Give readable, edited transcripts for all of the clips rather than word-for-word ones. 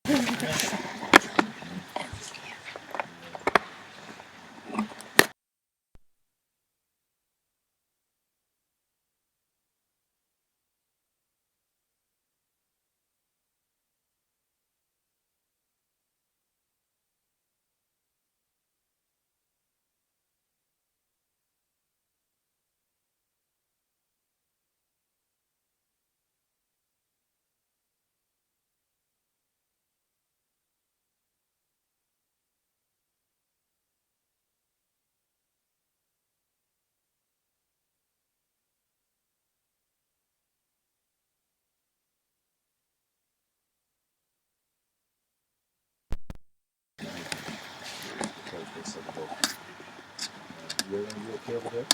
You okay over there?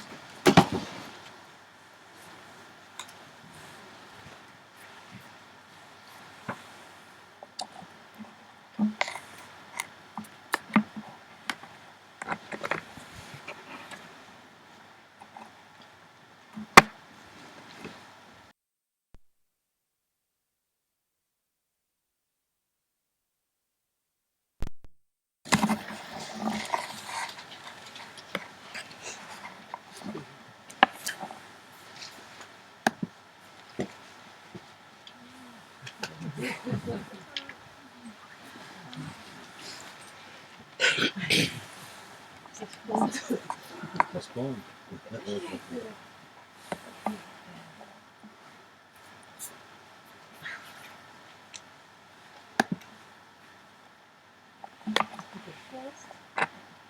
Postpone.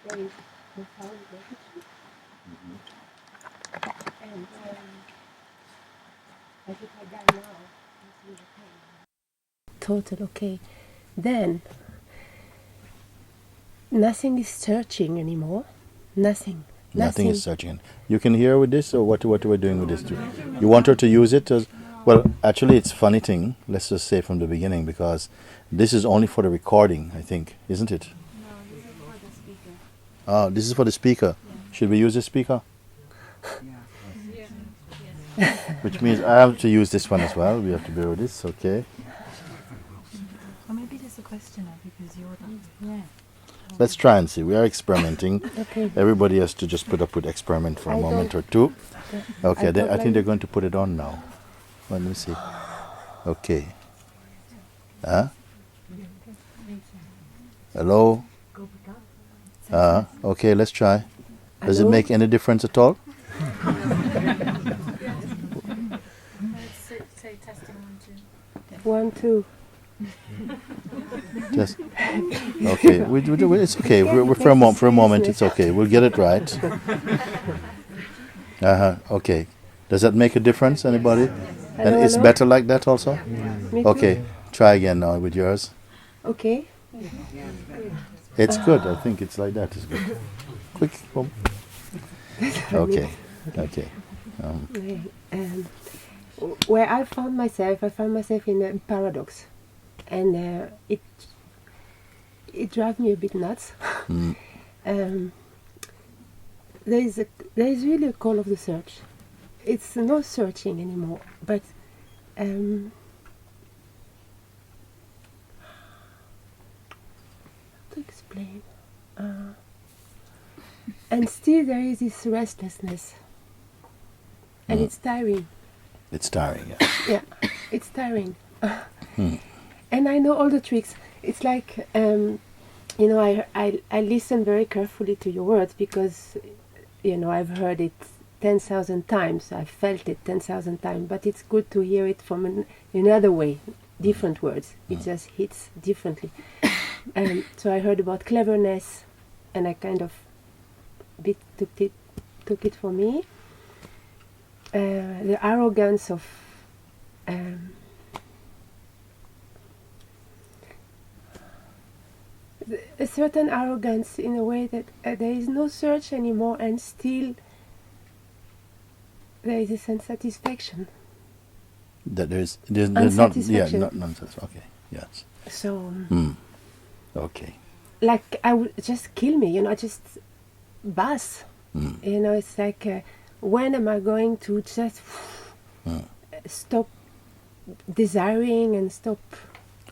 There is profound gratitude, and I think I die now. Total okay. Then nothing is searching anymore. Nothing. Nothing is searching. You can hear with this, or what we're doing with this too? You want her to use it as well? Actually, it's a funny thing. Let's just say from the beginning, because this is only for the recording, I think, isn't it? No, this is for the speaker. Ah, this is for the speaker. Yeah. Should we use the speaker? Yeah. Which means I have to use this one as well. We have to bear with this, okay? Or maybe there's a questioner because you're the... Yeah. Let's try and see. We are experimenting. Okay. Everybody has to just put up with experiment for a moment or two. Okay, I think they're going to put it on now. Well, let me see. Okay. Huh? Hello? Okay, let's try. Does it make any difference at all? Say testing 1, 2. Just okay. It's okay. We're for a moment. It's okay. We'll get it right. Okay. Does that make a difference? Anybody? And it's better like that also. Okay. Try again now with yours. Okay. It's good. I think it's like that. It's good. Quick. Boom. Okay. Okay. Where I found myself in a paradox, and it drives me a bit nuts. There is really a call of the search. It's no searching anymore, but to explain, and still there is this restlessness, and it's tiring. It's tiring. Yeah. Yeah, it's tiring. And I know all the tricks. It's like, I listen very carefully to your words because, I've heard it 10,000 times. I've felt it 10,000 times. But it's good to hear it from another way, different words. It just hits differently. So I heard about cleverness, and I kind of took it for me. The arrogance of a certain arrogance in a way that there is no search anymore, and still there is a satisfaction. That there's not nonsense. Okay. Yes. So okay. like I would just kill me, just buzz. It's like when am I going to just stop desiring and stop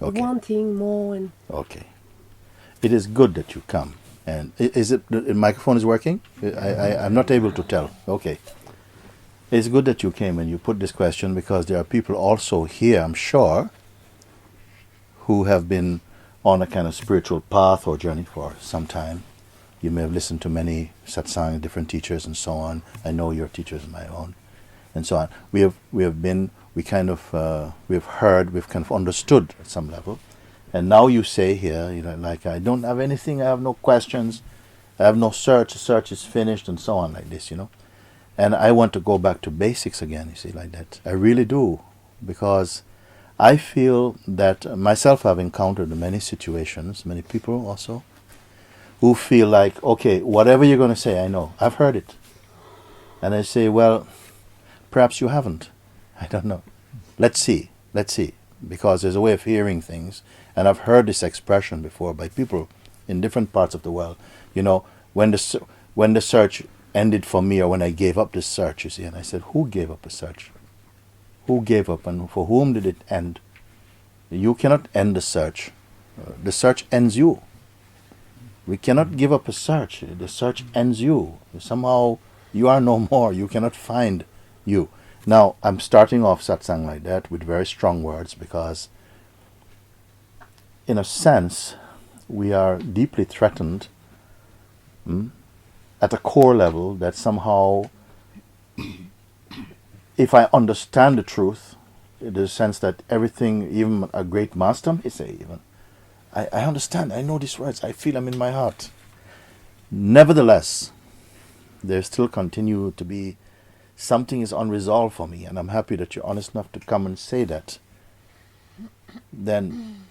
Okay. wanting more and Okay. It is good that you come. And is it the microphone is working? I'm not able to tell. Okay. It's good that you came and you put this question because there are people also here, I'm sure, who have been on a kind of spiritual path or journey for some time. You may have listened to many satsang, different teachers and so on. I know your teachers and my own, and so on. We have heard, we've kind of understood at some level. And now you say here, like, I don't have anything, I have no questions, I have no search, the search is finished and so on, like this, And I want to go back to basics again, you see, like that. I really do, because I feel that myself I've encountered many situations, many people also, who feel like, okay, whatever you're going to say, I know, I've heard it. And I say, well, perhaps you haven't. I don't know. Let's see, because there's a way of hearing things. And I've heard this expression before by people in different parts of the world. When the search ended for me, or when I gave up this search, you see, and I said, who gave up the search? Who gave up, and for whom did it end? You cannot end the search. The search ends you. We cannot give up a search. The search ends you. Somehow you are no more. You cannot find you. Now, I'm starting off satsang like that with very strong words because, in a sense, we are deeply threatened at a core level that somehow, if I understand the truth, in the sense that everything, even a great master may say, even, I understand, I know these words, I feel them in my heart. Nevertheless, there still continue to be something is unresolved for me, and I'm happy that you're honest enough to come and say that. Then,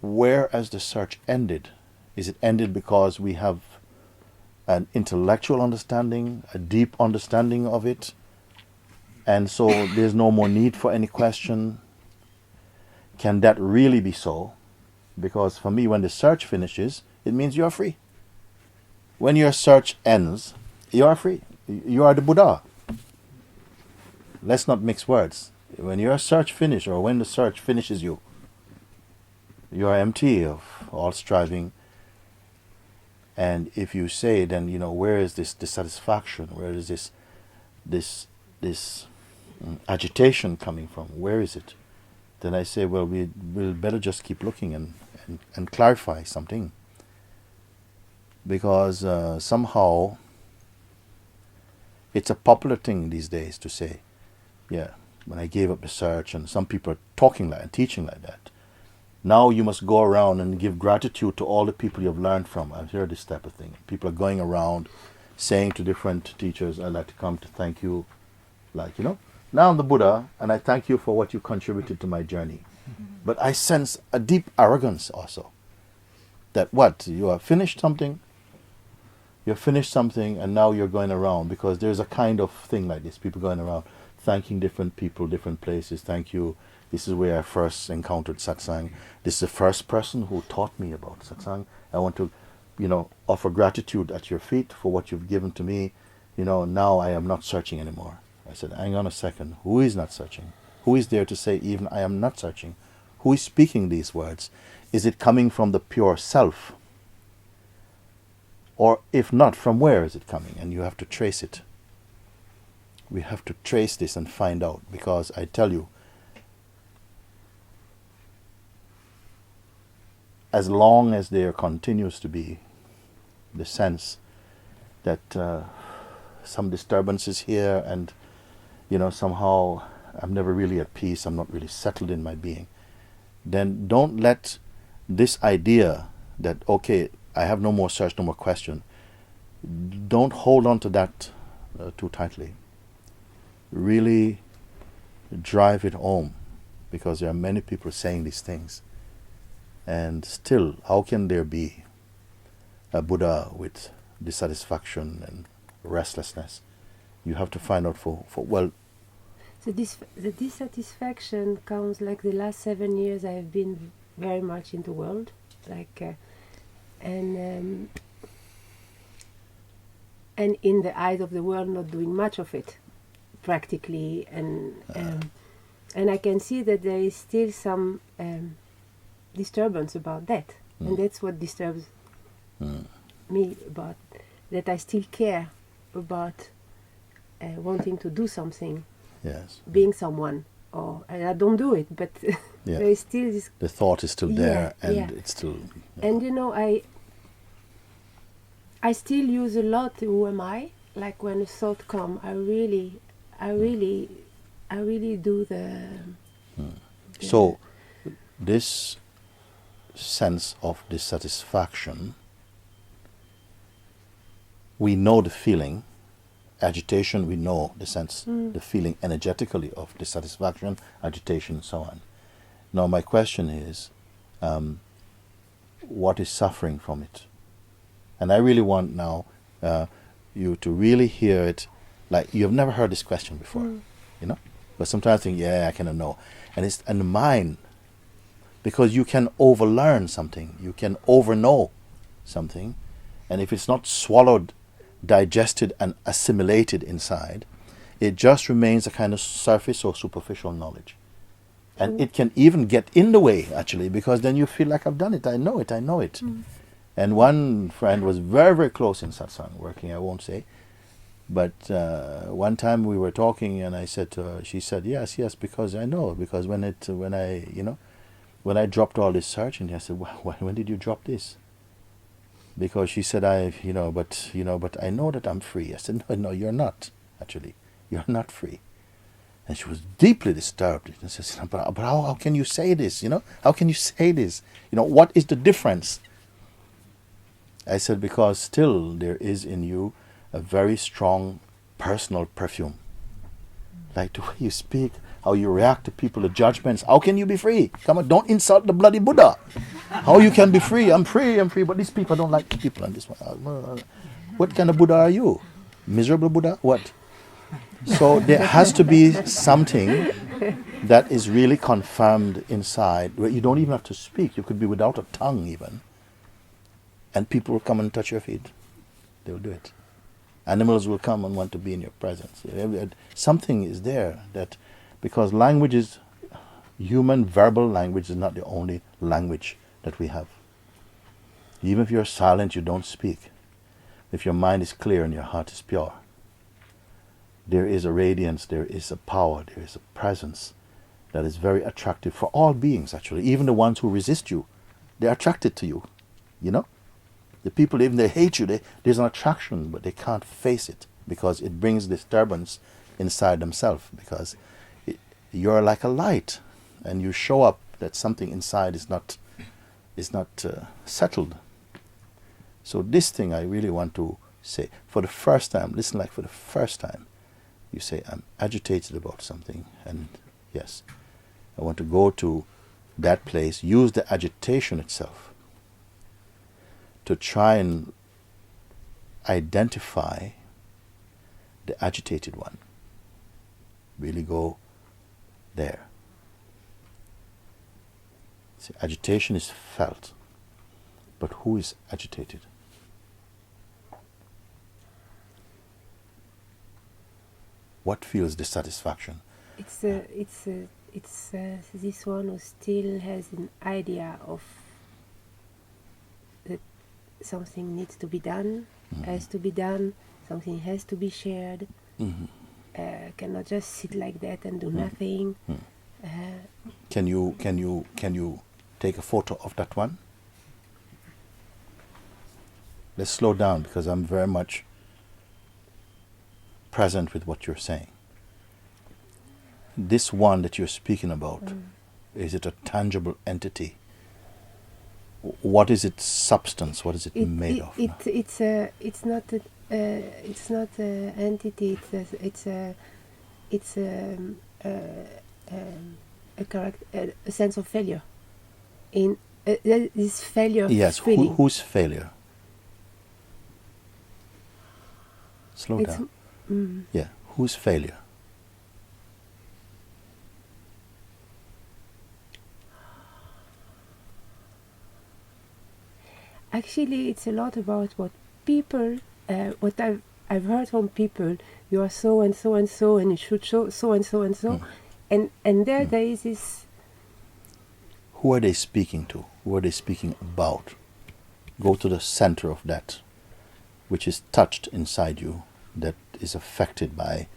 where has the search ended? Is it ended because we have an intellectual understanding, a deep understanding of it, and so there's no more need for any question? Can that really be so? Because for me, when the search finishes, it means you are free. When your search ends, you are free. You are the Buddha. Let's not mix words. When your search finishes, or when the search finishes you, you are empty of all striving. And if you say, then, where is this dissatisfaction? Where is this agitation coming from? Where is it? Then I say, well, we'll better just keep looking and clarify something. Because somehow it's a popular thing these days to say, yeah, when I gave up the search, and some people are talking like and teaching like that. Now you must go around and give gratitude to all the people you've learned from. I've heard this type of thing. People are going around saying to different teachers, I'd like to come to thank you. Like, now I'm the Buddha, and I thank you for what you contributed to my journey. But I sense a deep arrogance also. That what? You have finished something, and now you're going around, because there's a kind of thing like this, people going around thanking different people, different places. Thank you. This is where I first encountered satsang. This is the first person who taught me about satsang. I want to, offer gratitude at your feet for what you've given to me. Now I am not searching anymore. I said, hang on a second. Who is not searching? Who is there to say even I am not searching? Who is speaking these words? Is it coming from the pure self? Or if not, from where is it coming? And you have to trace it. We have to trace this and find out, because I tell you, as long as there continues to be the sense that some disturbances here, and somehow I'm never really at peace, I'm not really settled in my being, then don't let this idea that, okay, I have no more search, no more question, don't hold on to that too tightly. Really drive it home, because there are many people saying these things. And still, how can there be a Buddha with dissatisfaction and restlessness? You have to find out for well. So the dissatisfaction comes like the last 7 years I have been very much in the world, and in the eyes of the world not doing much of it, practically, and And I can see that there is still some disturbance about that. And that's what disturbs me, about that I still care about wanting to do something, Yes. being someone, and I don't do it, but Yeah. there is still this. The thought is still there, Yeah, and yeah. it's still. And I still use a lot who am I. Like when a thought come, I really do the. So, this sense of dissatisfaction, we know the feeling, agitation, we know the sense, the feeling energetically of dissatisfaction, agitation, and so on. Now, my question is, what is suffering from it? And I really want now you to really hear it, like you've never heard this question before, you know? But sometimes I think, yeah, I kind of know. And it's in the mind, because you can overlearn something, you can overknow something, and if it's not swallowed, digested, and assimilated inside, it just remains a kind of surface or superficial knowledge. And it can even get in the way, actually, because then you feel like, I've done it, I know it. And one friend was very, very close in Satsang, working, I won't say. But one time we were talking, and I said to her, she said, yes, because I know. Because when I dropped all this searching, I said, when did you drop this? Because she said, but I know that I'm free. I said, no, you're not, actually. You're not free. And she was deeply disturbed. And she said, but how can you say this, How can you say this? What is the difference? I said, because still there is in you a very strong personal perfume. Like the way you speak, how you react to people, the judgments. How can you be free? Come on, don't insult the bloody Buddha. How you can be free? I'm free, but these people don't like people and this one. What kind of Buddha are you? Miserable Buddha? What? So there has to be something that is really confirmed inside, where you don't even have to speak. You could be without a tongue even. And people will come and touch your feet. They will do it. Animals will come and want to be in your presence. Something is there that, because language is, human verbal language is not the only language that we have. Even if you're silent, you don't speak. If your mind is clear and your heart is pure, there is a radiance, there is a power, there is a presence that is very attractive for all beings, actually. Even the ones who resist you, they're attracted to you, The people, even they hate you, there's an attraction, but they can't face it because it brings disturbance inside themselves, because you're like a light and you show up that something inside is not settled. So this thing I really want to say, for the first time, listen, like for the first time, you say, I'm agitated about something, and yes, I want to go to that place, use the agitation itself to try and identify the agitated one. Really go there. See, agitation is felt, but who is agitated? What feels dissatisfaction? It's this one who still has an idea of that something needs to be done, has to be done, something has to be shared. Cannot just sit like that and do nothing. Can you take a photo of that one? Let's slow down, because I'm very much present with what you're saying. This one that you're speaking about, is it a tangible entity? What is its substance? What is it made of? It's not an entity. It's a sense of failure. In this failure. Yes. Whose failure? Slow down. Yeah. Whose failure? Actually, it's a lot about what people, what I've heard from people. You are so and so and so, and you should show so and so and so. and there is this. Who are they speaking to? Who are they speaking about? Go to the center of that, which is touched inside you, that is affected by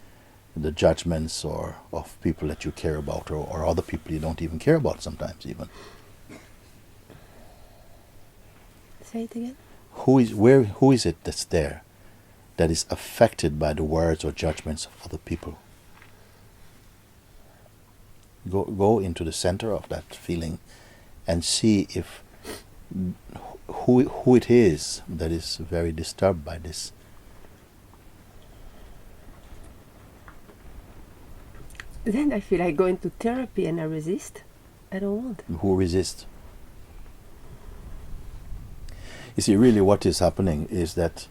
the judgments or of people that you care about, or other people you don't even care about sometimes even. Say it again. Who is it that's there that is affected by the words or judgments of other people? Go into the center of that feeling and see if who it is that is very disturbed by this. Then I feel like going to therapy and I resist. I don't want. Who resists? You see, really what is happening is that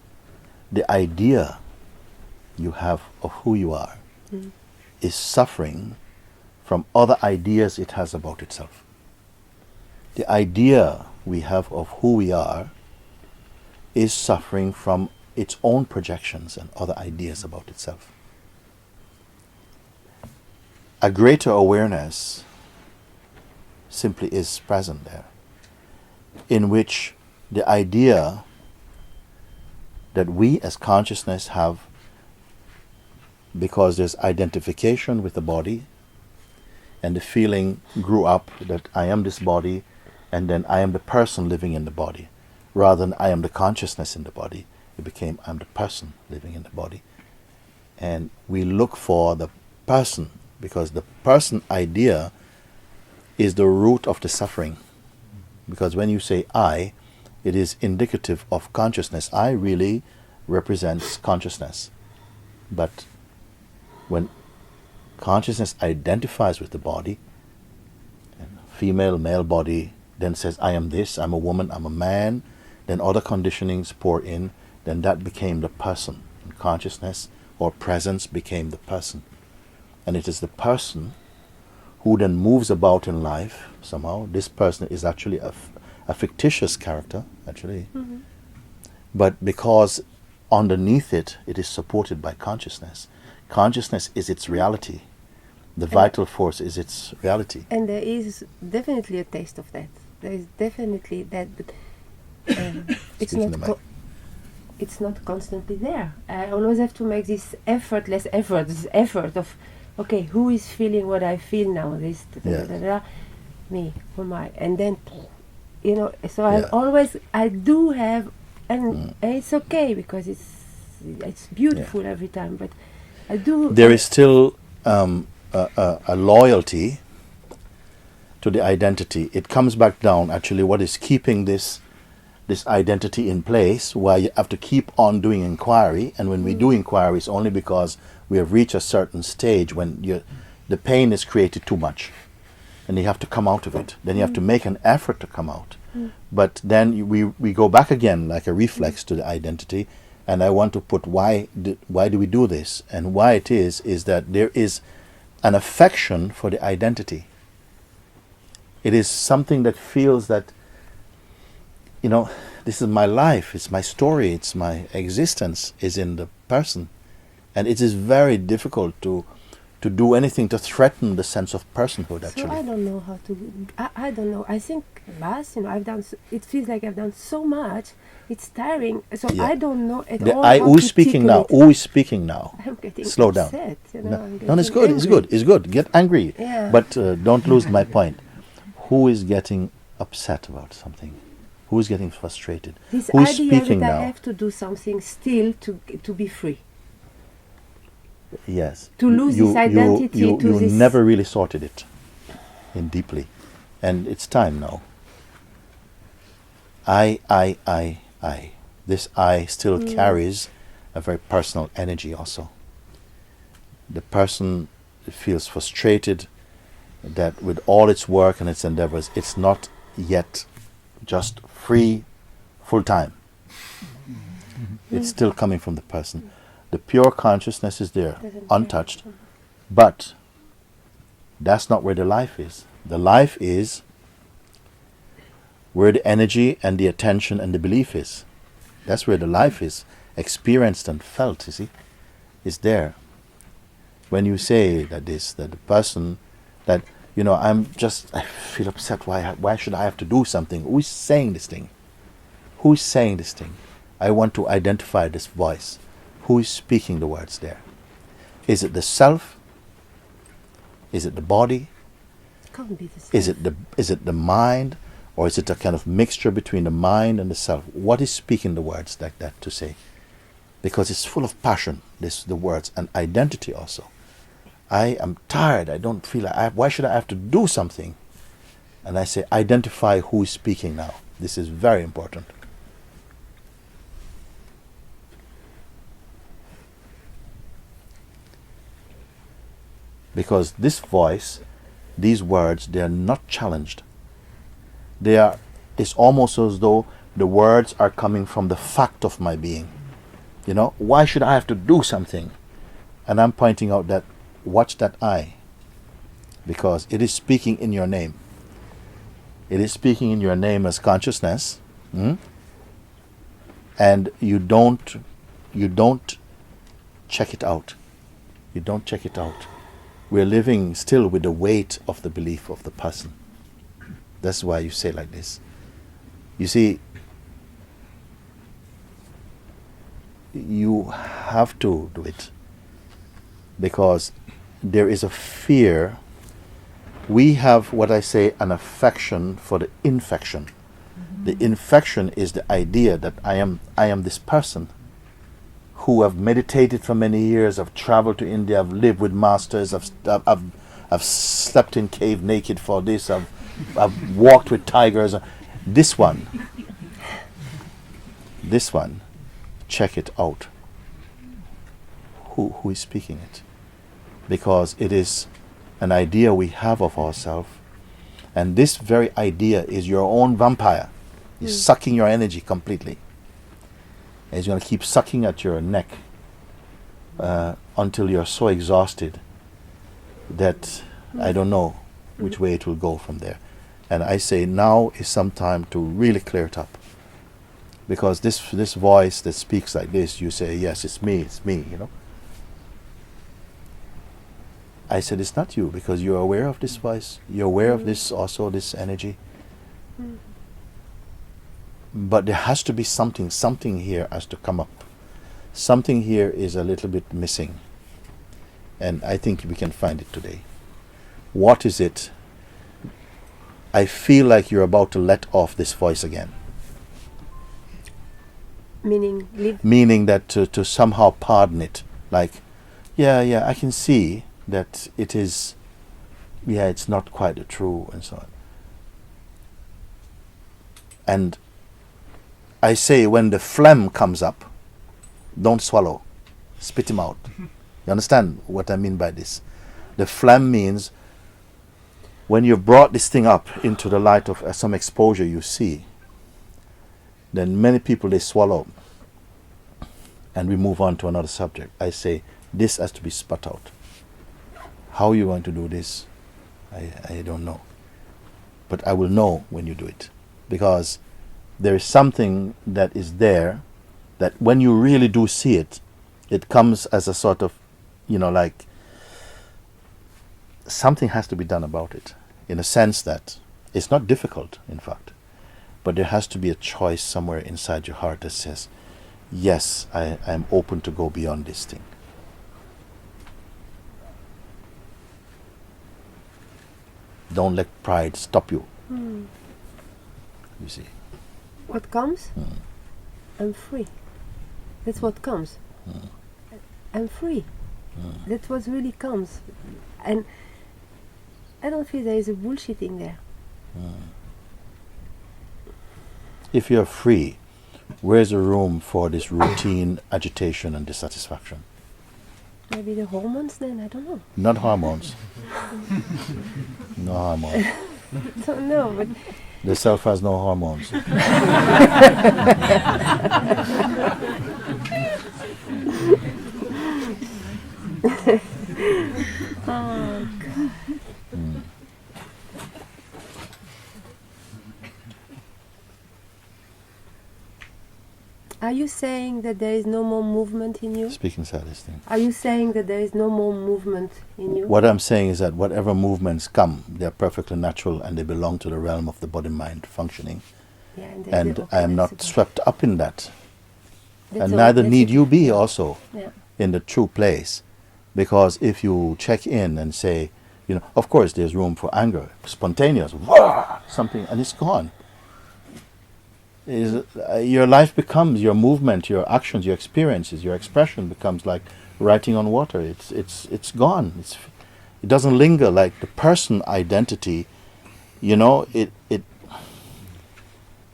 the idea you have of who you are is suffering from other ideas it has about itself. The idea we have of who we are is suffering from its own projections and other ideas about itself. A greater awareness simply is present there, in which the idea that we as consciousness have, because there's identification with the body, and the feeling grew up that I am this body, and then I am the person living in the body, rather than I am the consciousness in the body. It became I'm the person living in the body. And we look for the person, because the person idea is the root of the suffering. Because when you say I, it is indicative of consciousness. I really represents consciousness. But when consciousness identifies with the body, and female, male body, then says, I am this, I'm a woman, I'm a man, then other conditionings pour in, then that became the person. And consciousness or presence became the person. And it is the person who then moves about in life somehow. This person is actually a fictitious character, actually. Mm-hmm. But because underneath it, it is supported by consciousness. Consciousness is its reality. The vital force is its reality. And there is definitely a taste of that. There is definitely that, but it's not constantly there. I always have to make this effortless effort, this effort of, okay, who is feeling what I feel now? This, me, who am I? And then, so I do have, and it's okay because it's beautiful every time, but I do. There is still a loyalty to the identity. It comes back down, actually, what is keeping this identity in place, where you have to keep on doing inquiry, and when we do inquiry, it's only because we have reached a certain stage when the pain is created too much, and you have to come out of it. Then you have to make an effort to come out. But then we go back again, like a reflex to the identity, and I want to put why do we do this, and why it is that there is an affection for the identity. It is something that feels that, this is my life, it's my story, it's my existence is in the person. And it is very difficult to do anything to threaten the sense of personhood, actually. So I don't know how to, I don't know. I think, I've done, it feels like I've done so much, it's tiring. So I don't know at all how who's to speaking now? tickle it. Who is speaking now? I'm getting Slow upset, down. I'm It's good, angry. it's good. Get angry. Yeah. But don't lose my point. Who is getting upset about something? Who is getting frustrated? This Who's idea speaking that now? I have to do something still to be free. Yes. To lose this identity, You to this... never really sorted it in deeply. And it's time now. I. This I still carries a very personal energy also. The person feels frustrated that with all its work and its endeavors, it's not yet just free full time. It's still coming from the person. The pure consciousness is there, untouched. But that's not where the life is. The life is where the energy and the attention and the belief is. That's where the life is, experienced and felt, you see, is there. When you say that the person That, I feel upset. Why should I have to do something? Who is saying this thing? Who is saying this thing? I want to identify this voice. Who is speaking the words there? Is it the self? Is it the body? It can't be the self. Is it the mind? Or is it a kind of mixture between the mind and the self? What is speaking the words like that to say? Because it's full of passion, the words, and identity also. I am tired. I don't feel why should I have to do something? And I say, identify who is speaking now. This is very important. Because this voice, these words, they are not challenged. It's almost as though the words are coming from the fact of my being. Why should I have to do something? And I'm pointing out that, watch that I. Because it is speaking in your name. It is speaking in your name as consciousness. And you don't check it out. You don't check it out. We're living still with the weight of the belief of the person. That's why you say like this. You see, you have to do it because there is a fear. We have what I say an affection for the infection. The infection is the idea that I am this person who have meditated for many years, I've traveled to India, I've lived with masters, I've slept in cave naked for this, I've walked with tigers. This one, check it out. Who is speaking it? Because it is an idea we have of ourselves, and this very idea is your own vampire. It's sucking your energy completely. And it's going to keep sucking at your neck until you're so exhausted that I don't know which way it will go from there. And I say now is some time to really clear it up. Because this voice that speaks like this, you say, yes, it's me, I said, it's not you, because you're aware of this voice. You're aware of this also, this energy. But there has to be something here has to come up. Something here is a little bit missing. And I think we can find it today. What is it? I feel like you're about to let off this voice again. Meaning that to somehow pardon it. Like, yeah, I can see that it is, it's not quite the true and so on. And I say when the phlegm comes up, don't swallow. Spit him out. You understand what I mean by this? The phlegm means when you've brought this thing up into the light of some exposure you see, then many people, they swallow and we move on to another subject. I say this has to be spat out. How are you going to do this? I don't know. But I will know when you do it. Because there is something that is there that when you really do see it, it comes as a sort of, like something has to be done about it. In a sense that it's not difficult, in fact. But there has to be a choice somewhere inside your heart that says, yes, I am open to go beyond this thing. Don't let pride stop you. You see. What comes? I'm free. That's what comes. I'm free. That's what really comes. And I don't feel there is a bullshitting there. If you're free, where's the room for this routine agitation and dissatisfaction? Maybe the hormones then, I don't know. Not hormones. No hormones. Don't know, but The self has no hormones. oh God. Are you saying that there is no more movement in you? Speaking saddest thing. Are you saying that there is no more movement in you? What I'm saying is that whatever movements come, they are perfectly natural and they belong to the realm of the body-mind functioning. Yeah, And I am not swept up in that. That's And all- neither that's need it. you be also Yeah. in the true place. Because if you check in and say, you know, of course there's room for anger, spontaneous, "Wah!" something, and it's gone. Your life becomes, your movement, your actions, your experiences, your expression becomes like writing on water. It's gone. It doesn't linger like the person identity. You know, it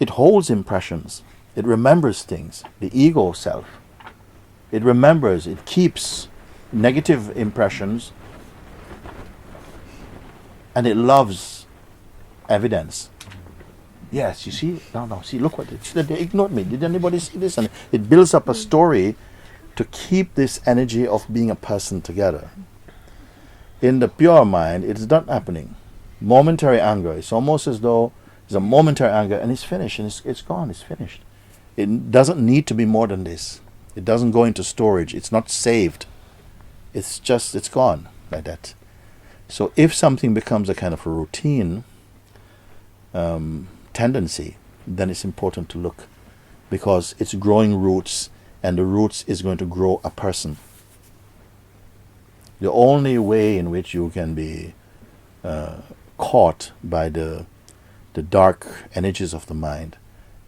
holds impressions. It remembers things. The ego self. It remembers. It keeps negative impressions, and it loves evidence. Yes, you see? No, see, look what they ignored me. Did anybody see this? And it builds up a story to keep this energy of being a person together. In the pure mind, it is not happening. Momentary anger. It's almost as though it's a momentary anger and it's finished, and it's gone, it's finished. It doesn't need to be more than this. It doesn't go into storage. It's not saved. It's gone like that. So if something becomes a kind of a routine, tendency, then it's important to look, because it's growing roots, and the roots is going to grow a person. The only way in which you can be caught by the dark energies of the mind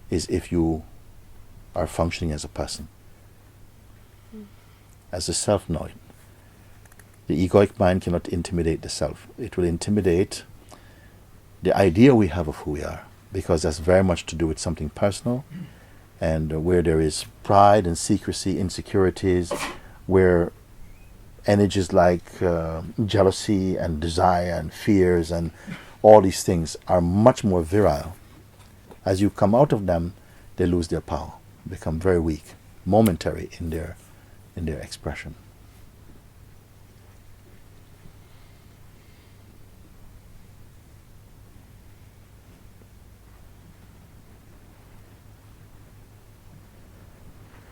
is if you are functioning as a person, as a self-knowing. The egoic mind cannot intimidate the self. It will intimidate the idea we have of who we are, because that's very much to do with something personal, and where there is pride and secrecy, insecurities, where energies like jealousy and desire and fears and all these things are much more virile. As you come out of them, they lose their power, become very weak, momentary in their expression.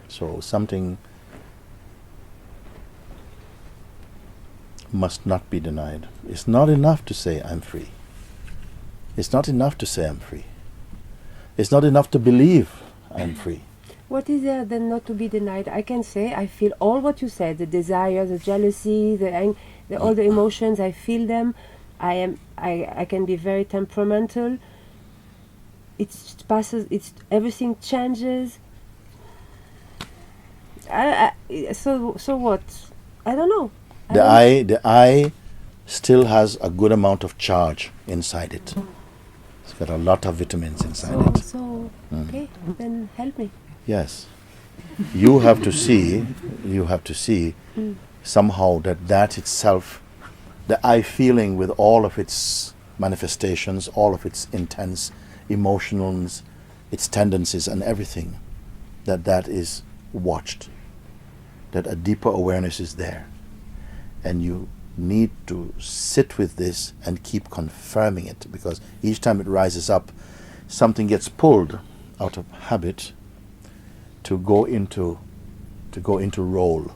So something must not be denied. It's not enough to say I'm free. It's not enough to say I'm free. It's not enough to believe I'm free. What is there then not to be denied? I can say I feel all what you said, the desire, the jealousy, all the emotions, I feel them. I can be very temperamental. It passes, everything changes. So what? I don't know. The eye still has a good amount of charge inside it. It's got a lot of vitamins inside it. So okay, then help me. Yes. You have to see somehow that itself, the eye feeling with all of its manifestations, all of its intense emotions, its tendencies and everything, that is watched, that a deeper awareness is there. And you need to sit with this and keep confirming it, because each time it rises up, something gets pulled out of habit to go into role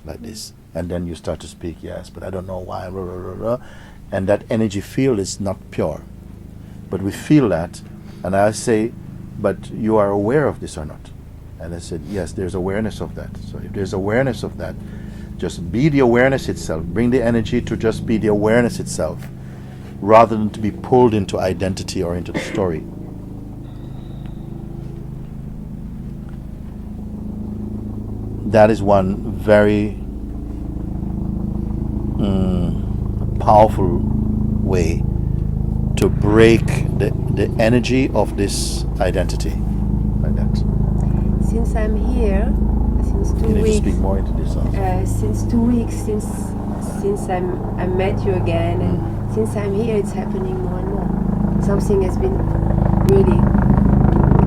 like this, and then you start to speak, yes, but I don't know why, blah, blah, blah, blah. And that energy field is not pure, but we feel that, and I say, but you are aware of this or not? And I said, yes, there's awareness of that. So if there's awareness of that, just be the awareness itself. Bring the energy to just be the awareness itself, rather than to be pulled into identity or into the story. That is one very powerful way to break the energy of this identity, like that. Since I'm here, since 2 You need to weeks. speak more into this also. Since 2 weeks, since I met you again, and since I'm here, it's happening more and more. Something has been really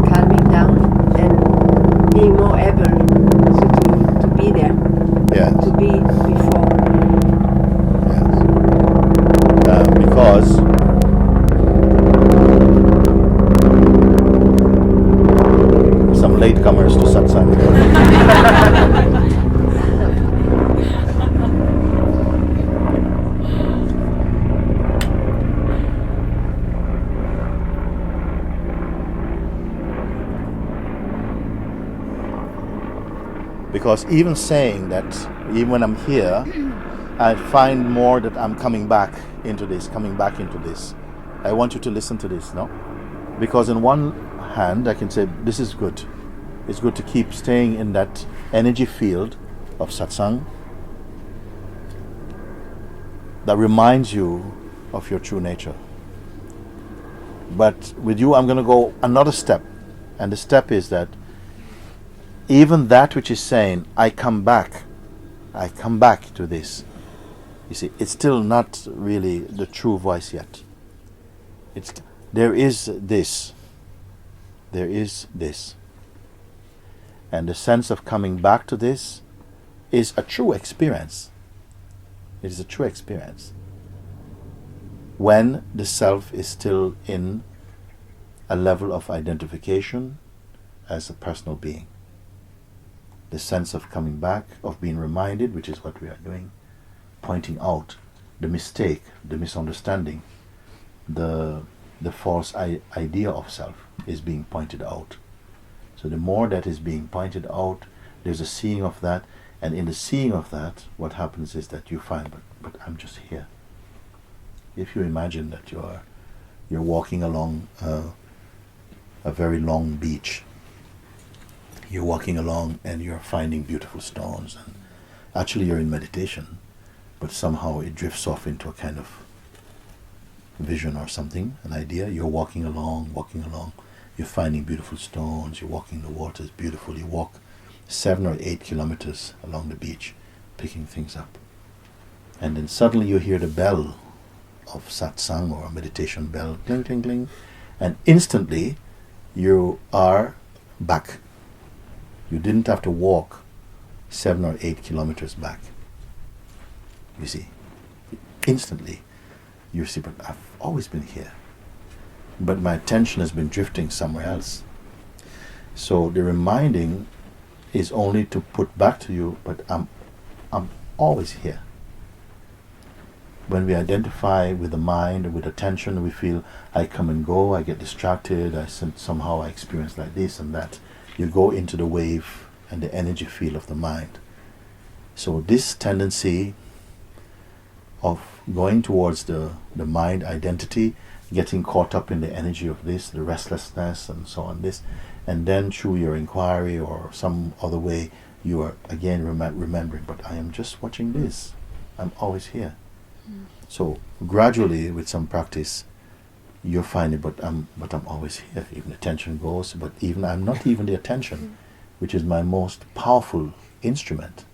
calming down and being more able to be there, Yes. to be before. Yes. Because some late latecomers to Satsang. Because even saying that, even when I'm here, I find more that I'm coming back into this. I want you to listen to this, no? Because in one hand, I can say, this is good. It's good to keep staying in that energy field of satsang that reminds you of your true nature. But with you, I'm going to go another step. And the step is that even that which is saying, I come back to this. You see, it's still not really the true voice yet. There is this. And the sense of coming back to this is a true experience. It is a true experience. When the self is still in a level of identification as a personal being. The sense of coming back, of being reminded, which is what we are doing, pointing out the mistake, the misunderstanding, the false idea of self is being pointed out. So the more that is being pointed out, there's a seeing of that, and in the seeing of that, what happens is that you find, but I'm just here. If you imagine that you're walking along a very long beach, you're walking along and you're finding beautiful stones, and actually you're in meditation, but somehow it drifts off into a kind of vision or something, an idea. You're walking along, you're finding beautiful stones, you're walking, the water is beautiful, you walk 7 or 8 kilometers along the beach, picking things up. And then suddenly you hear the bell of satsang or a meditation bell, cling, cling, cling, and instantly you are back. You didn't have to walk 7 or 8 kilometers back. You see, instantly you see, but I've always been here. But my attention has been drifting somewhere else. So the reminding is only to put back to you, but I'm always here. When we identify with the mind, with attention, we feel I come and go, I get distracted, somehow I experience like this and that. You go into the wave and the energy field of the mind. So this tendency of going towards the mind identity, getting caught up in the energy of this, the restlessness and so on, this, and then through your inquiry or some other way, you are again remembering, but I am just watching this. I'm always here. So gradually, with some practice, you'll find it, but I'm always here. Even attention goes, but even I'm not even the attention, which is my most powerful instrument.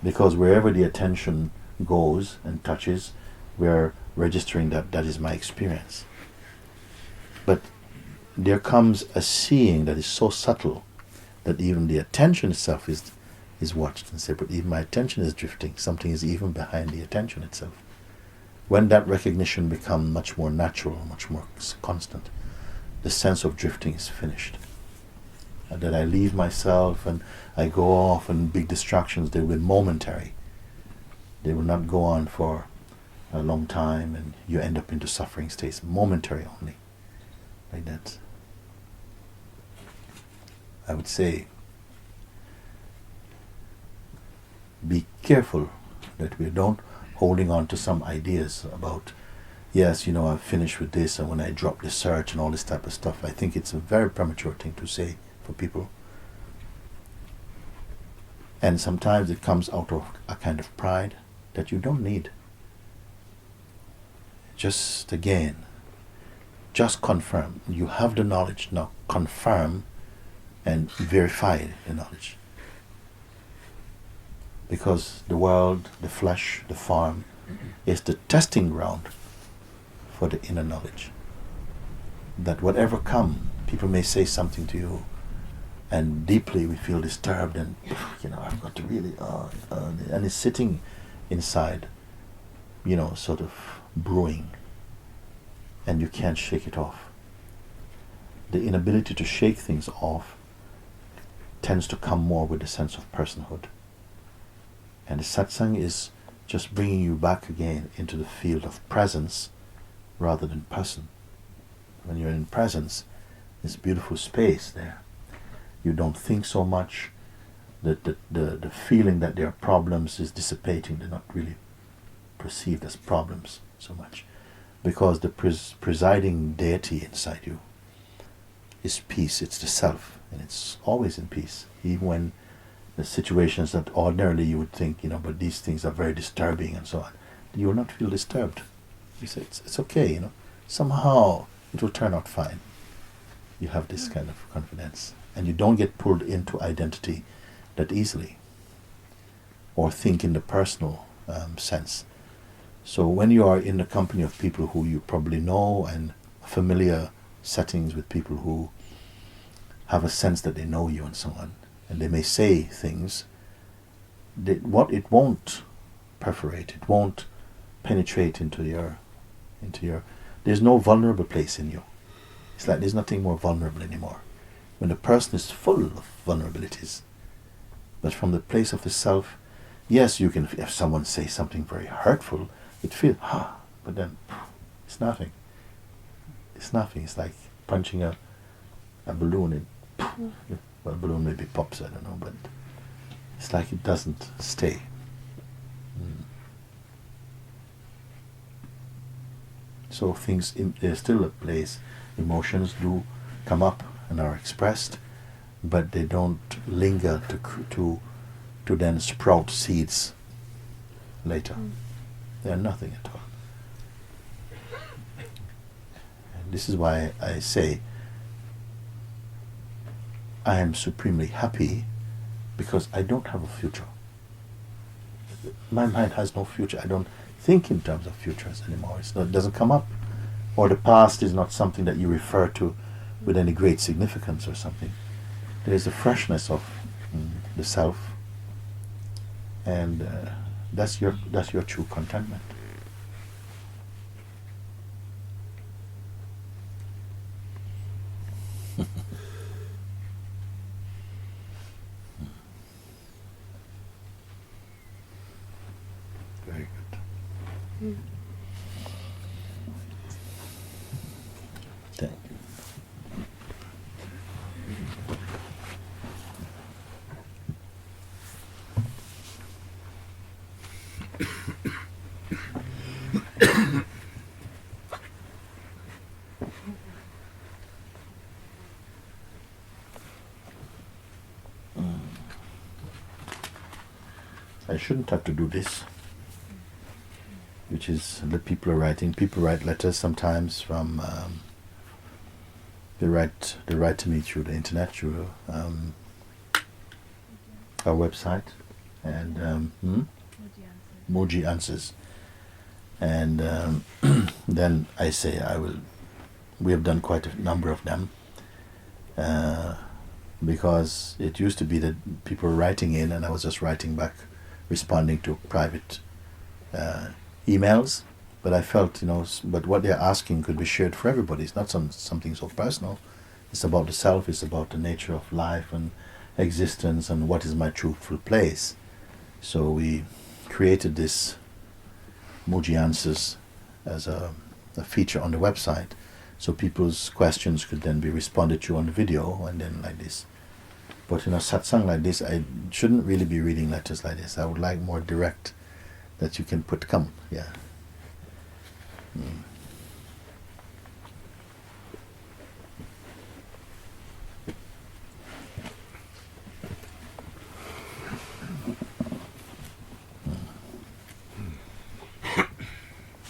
Because wherever the attention goes and touches, we're registering that is my experience. But there comes a seeing that is so subtle that even the attention itself is watched and said, but even my attention is drifting. Something is even behind the attention itself. When that recognition becomes much more natural, much more constant, the sense of drifting is finished. And that I leave myself and I go off, and big distractions, they will be momentary. They will not go on for a long time, and you end up into suffering states, momentary only. Like that. I would say, be careful that we don't holding on to some ideas about, yes, I've finished with this, and when I drop the search and all this type of stuff. I think it's a very premature thing to say for people. And sometimes it comes out of a kind of pride that you don't need. Just confirm. You have the knowledge, now confirm and verify the knowledge. Because the world, the flesh, the form is the testing ground for the inner knowledge. That whatever come, people may say something to you, and deeply we feel disturbed, and I've got to really, and it's sitting inside, sort of brewing, and you can't shake it off. The inability to shake things off tends to come more with a sense of personhood. And the satsang is just bringing you back again into the field of presence rather than person. When you're in presence, there's beautiful space there. You don't think so much. The feeling that there are problems is dissipating. They're not really perceived as problems so much, because the presiding deity inside you is peace. It's the self, and it's always in peace, even when the situations that ordinarily you would think, but these things are very disturbing and so on, you will not feel disturbed. You say it's okay, somehow it will turn out fine. You have this kind of confidence, and you don't get pulled into identity that easily, or think in the personal sense. So when you are in the company of people who you probably know, and familiar settings with people who have a sense that they know you and so on, and they may say things, it won't perforate, it won't penetrate into your, there's no vulnerable place in you. It's like there's nothing more vulnerable anymore. When the person is full of vulnerabilities, but from the place of the self, yes, you can, if someone says something very hurtful, it feels, but then it's nothing. It's nothing. It's like punching a balloon in. Well, a balloon maybe pops, I don't know, but it's like it doesn't stay. So things, there's still a place. Emotions do come up and are expressed, but they don't linger to then sprout seeds later. They are nothing at all. And this is why I say I am supremely happy, because I don't have a future. My mind has no future. I don't think in terms of futures anymore. It doesn't come up. Or the past is not something that you refer to with any great significance or something. There's a freshness of the self, and that's your true contentment. Very good. Thank you. I shouldn't have to do this, which is that people are writing. People write letters sometimes from. They write to me through the internet, through our website, and Mooji answers. And then I say we have done quite a number of them, because it used to be that people were writing in and I was just writing back, responding to private emails. But I felt, but what they're asking could be shared for everybody. It's not something so personal. It's about the self, it's about the nature of life and existence and what is my truthful place. So we created this Mooji Answers as a feature on the website, so people's questions could then be responded to on the video, and then like this. But satsang like this, I shouldn't really be reading letters like this. I would like more direct, that you can come, yeah.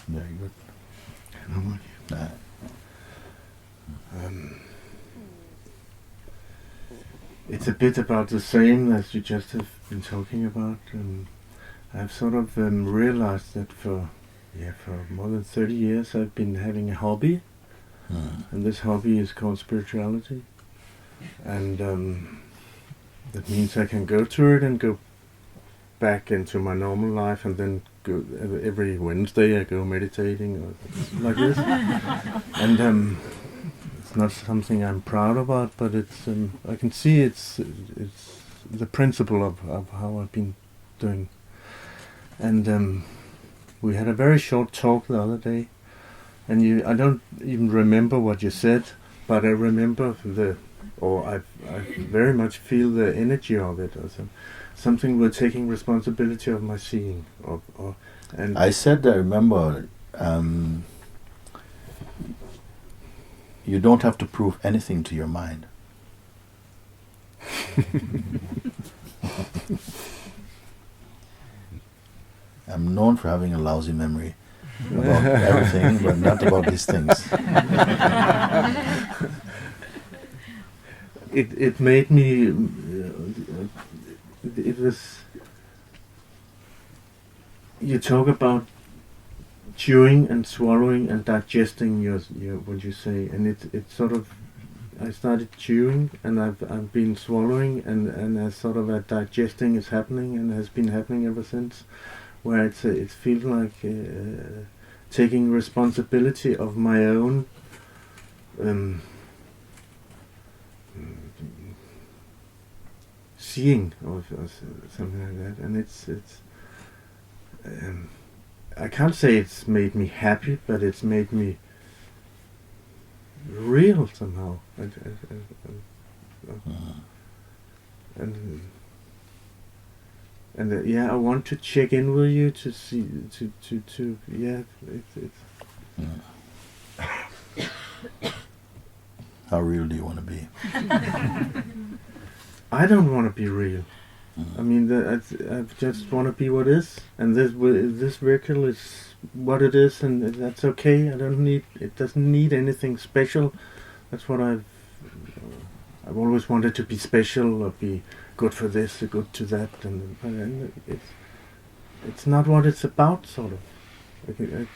Very good. It's a bit about the same as you just have been talking about. I've sort of realized that for more than 30 years I've been having a hobby, and this hobby is called spirituality, and that means I can go through it and go back into my normal life, and then go every Wednesday I go meditating or like this, and it's not something I'm proud about, but it's I can see it's the principle of how I've been doing. And we had a very short talk the other day, and I don't even remember what you said, but I remember I very much feel the energy of it, or something with taking responsibility of my seeing, and I said, I remember, you don't have to prove anything to your mind. I'm known for having a lousy memory about everything, but not about these things. It made me. It was. You talk about chewing and swallowing and digesting your what you say, and it sort of. I started chewing and I've been swallowing and as sort of a digesting is happening and has been happening ever since, where it feels like taking responsibility of my own seeing or something like that, and it's I can't say it's made me happy, but it's made me real somehow. And yeah, I want to check in with you to see to yeah. How real do you want to be? I don't want to be real. I mean, I just want to be what is, and this vehicle is what it is, and that's okay. I don't need. It doesn't need anything special. That's what I've always wanted to be special or be good for this or good to that, and it's not what it's about, sort of. It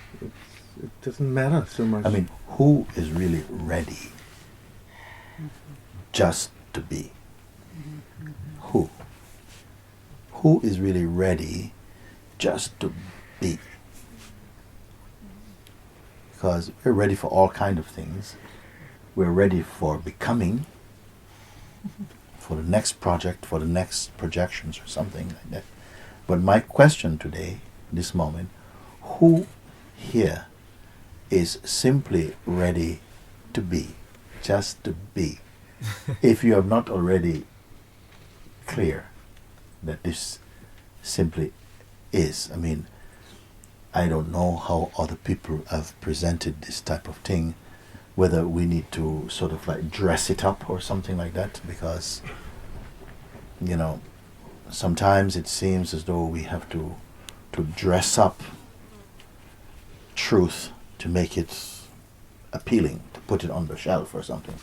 doesn't matter so much. I mean, who is really ready just to be? Who? Who is really ready just to be? Because we're ready for all kinds of things. We're ready for becoming, for the next project, for the next projections or something like that. But my question today, this moment, who here is simply ready to be, just to be? If you have not already clear that this simply is. I mean, I don't know how other people have presented this type of thing, whether we need to sort of like dress it up or something like that, because, you know, sometimes it seems as though we have to dress up truth to make it appealing, to put it on the shelf or something.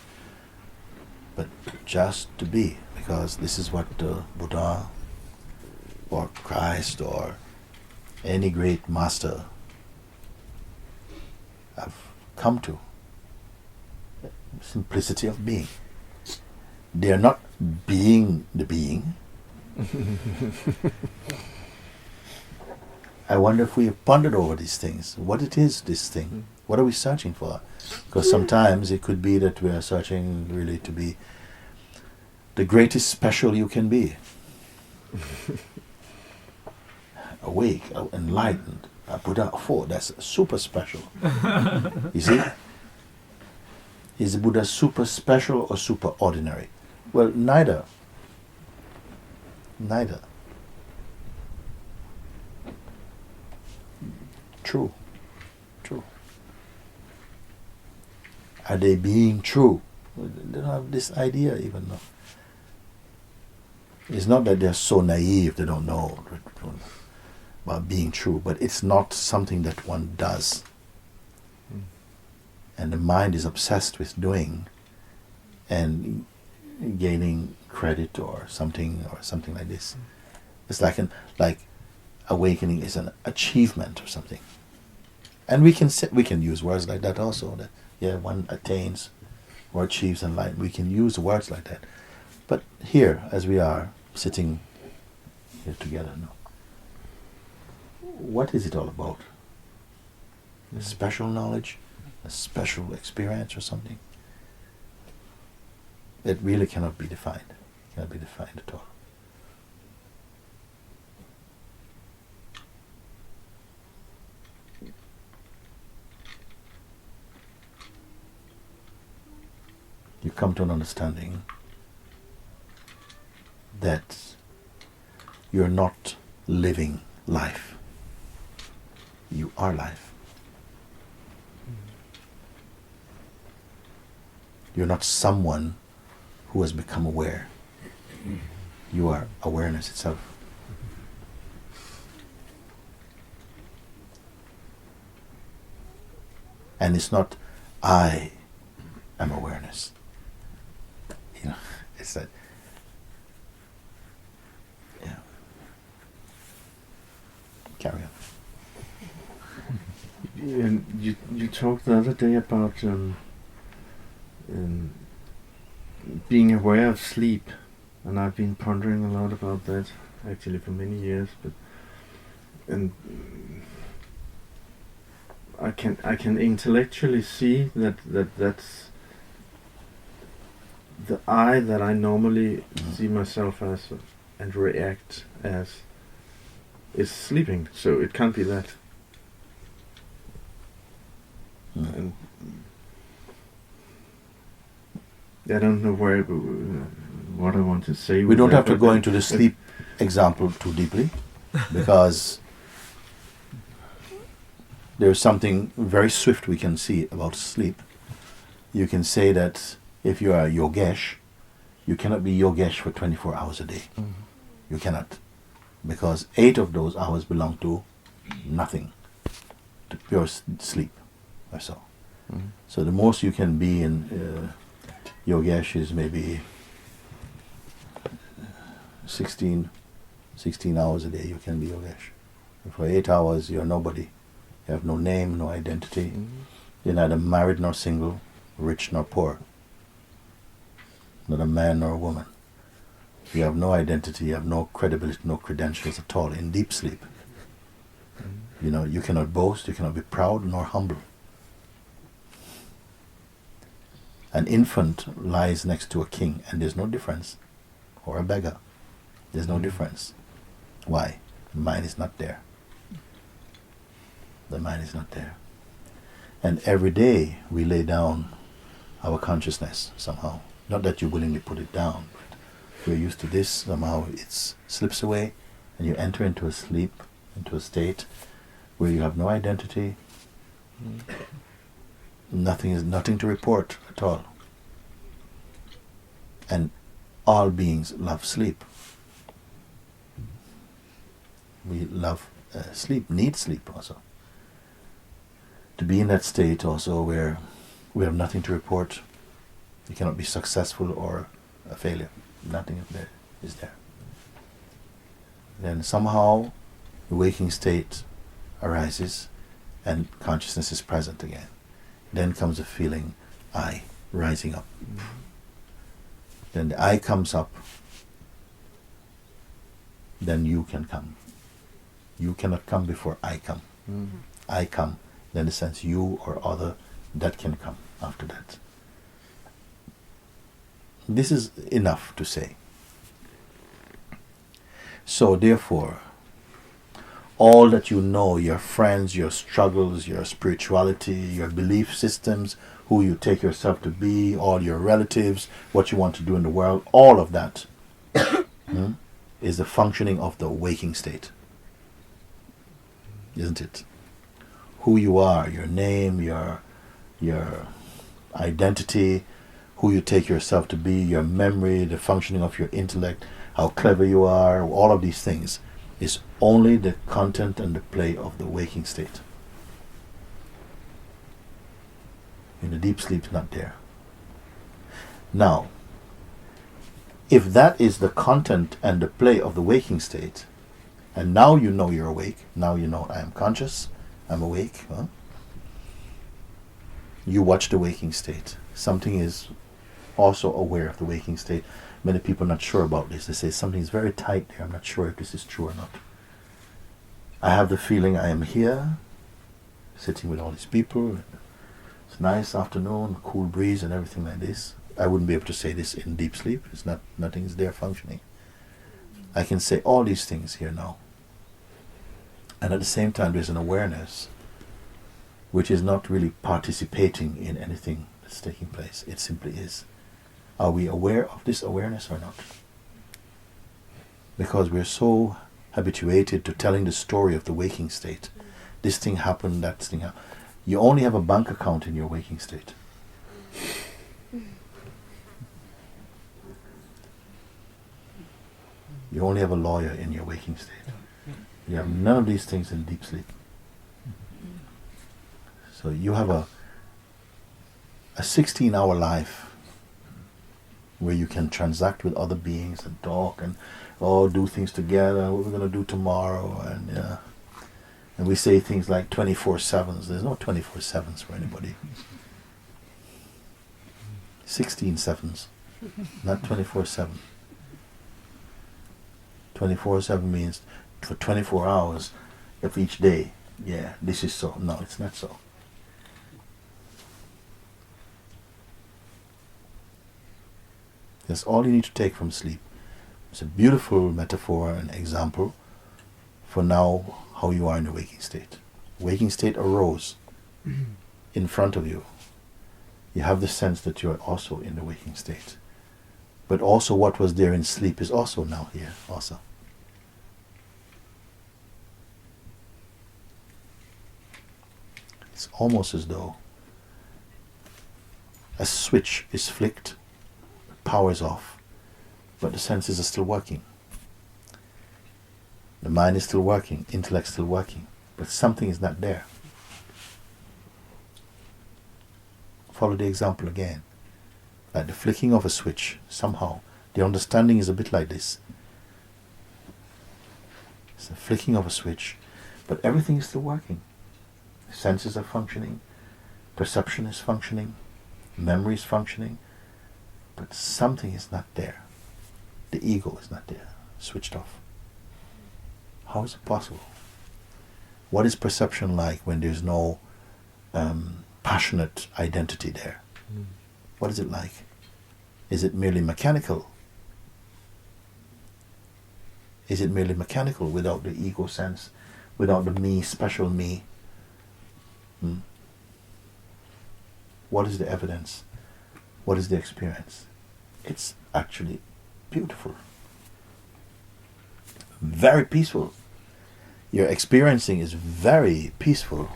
But just to be, because this is what the Buddha or Christ or any great master have come to. Simplicity of being. They are not being the being. I wonder if we have pondered over these things. What it is, this thing. What are we searching for? Because sometimes it could be that we are searching really to be the greatest special you can be. Awake, enlightened, Buddha 4, that's super special. You see? Is the Buddha super special or super ordinary? Well, neither. Neither. True. True. Are they being true? They don't have this idea even now. It's not that they're so naive they don't know about being true, but it's not something that one does. And the mind is obsessed with doing and gaining credit or something like this. It's like awakening is an achievement or something. And we can use words like that also. That one attains or achieves enlightenment. We can use words like that. But here, as we are sitting here together now, what is it all about? A special knowledge, a special experience or something? It really cannot be defined. Cannot be defined at all. You come to an understanding that you're not living life. You are life. You're not someone who has become aware. You are awareness itself. And it's not I am awareness. You know, it's that. Yeah. Carry on. And you talked the other day about being aware of sleep, and I've been pondering a lot about that actually for many years. And I can intellectually see that's the I that I normally see myself as and react as is sleeping. So it can't be that. And I don't know what I want to say. We don't have to go into the sleep example too deeply, because there's something very swift we can see about sleep. You can say that if you are a Yogesh, you cannot be Yogesh for 24 hours a day. Mm-hmm. You cannot, because 8 of those hours belong to nothing, to pure sleep. That's all. Mm-hmm. So the most you can be in Yogesh is maybe 16 hours a day you can be Yogesh. For 8 hours you're nobody. You have no name, no identity. Mm-hmm. You're neither married nor single, rich nor poor. Not a man nor a woman. You have no identity, you have no credibility, no credentials at all in deep sleep. Mm-hmm. You know, you cannot boast, you cannot be proud nor humble. An infant lies next to a king and there's no difference. Or a beggar. There's no difference. Why? The mind is not there. The mind is not there. And every day we lay down our consciousness somehow. Not that you willingly put it down, but we're used to this, somehow it slips away and you enter into a sleep, into a state where you have no identity, nothing to report at all. And all beings love sleep. We love sleep, need sleep also. To be in that state also where we have nothing to report, you cannot be successful or a failure. Nothing is there. Then somehow the waking state arises and consciousness is present again. Then comes a feeling, I, rising up. Then the I comes up, then you can come. You cannot come before I come. Mm-hmm. I come, then the sense you or other, that can come after that. This is enough to say. So therefore, all that you know, your friends, your struggles, your spirituality, your belief systems, who you take yourself to be, all your relatives, what you want to do in the world, all of that is the functioning of the waking state. Isn't it? Who you are, your name, your identity, who you take yourself to be, your memory, the functioning of your intellect, how clever you are, all of these things is only the content and the play of the waking state. In the deep sleep, it's not there. Now, if that is the content and the play of the waking state, and now you know you're awake, now you know I am conscious, I'm awake, you watch the waking state. Something is also aware of the waking state. Many people are not sure about this. They say something is very tight there. I'm not sure if this is true or not. I have the feeling I am here, sitting with all these people. It's a nice afternoon, cool breeze and everything like this. I wouldn't be able to say this in deep sleep. It's not, nothing's there functioning. I can say all these things here now. And at the same time, there's an awareness which is not really participating in anything that's taking place. It simply is. Are we aware of this awareness or not? Because we're so habituated to telling the story of the waking state. This thing happened, that thing happened. You only have a bank account in your waking state. You only have a lawyer in your waking state. You have none of these things in deep sleep. So you have a 16-hour life where you can transact with other beings and talk and do things together, what we're going to do tomorrow, and we say things like 24/7s. There's no 24/7s for anybody. 16/7s, not 24/7. 24/7 means for 24 hours of each day. Yeah, this is so. No, it's not so. That's all you need to take from sleep. It's a beautiful metaphor and example for now how you are in the waking state. Waking state arose in front of you. You have the sense that you are also in the waking state. But also what was there in sleep is also now here also. It's almost as though a switch is flicked, power is off, but the senses are still working. The mind is still working, intellect is still working, but something is not there. Follow the example again. Like the flicking of a switch, somehow. The understanding is a bit like this. It's the flicking of a switch, but everything is still working. Senses are functioning, perception is functioning, memory is functioning, but something is not there. The ego is not there, switched off. How is it possible? What is perception like when there's no passionate identity there? What is it like? Is it merely mechanical? Is it merely mechanical without the ego sense, without the me, special me? What is the evidence? What is the experience? It's actually beautiful. Very peaceful. Your experiencing is very peaceful.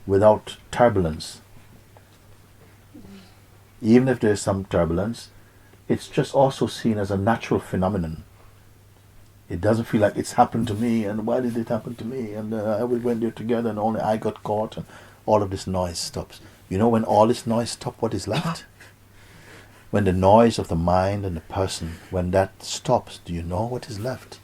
Without turbulence. Even if there's some turbulence, it's just also seen as a natural phenomenon. It doesn't feel like it's happened to me, and why did it happen to me? And we went there together and only I got caught, and all of this noise stops. You know, when all this noise stops, what is left? When the noise of the mind and the person, when that stops, do you know what is left?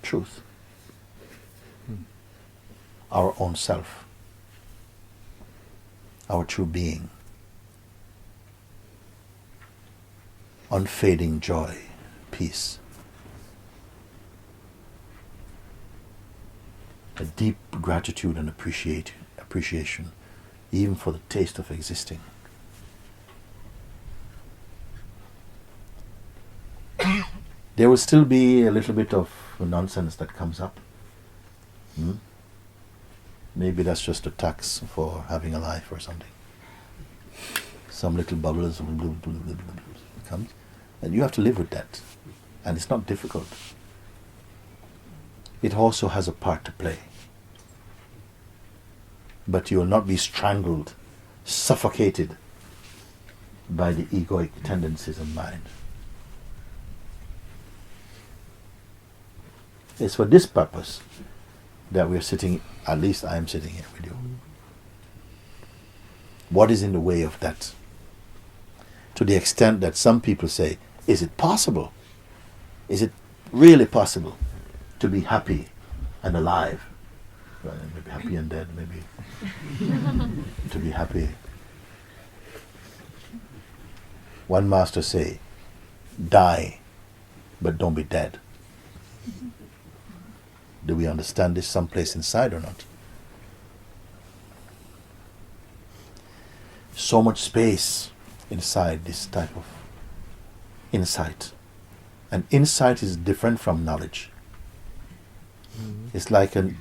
Truth. Our own self. Our true being. Unfading joy, peace. A deep gratitude and appreciation, even for the taste of existing. There will still be a little bit of nonsense that comes up. Maybe that's just a tax for having a life or something. Some little bubbles comes, and you have to live with that. And it's not difficult. It also has a part to play. But you will not be strangled, suffocated by the egoic tendencies of mind. It's for this purpose that we're sitting, at least I am sitting here with you. What is in the way of that? To the extent that some people say, is it possible? Is it really possible to be happy and alive? Well, maybe happy and dead, maybe. To be happy. One master say, die, but don't be dead. Do we understand this someplace inside or not? So much space inside this type of insight. And insight is different from knowledge. It's like an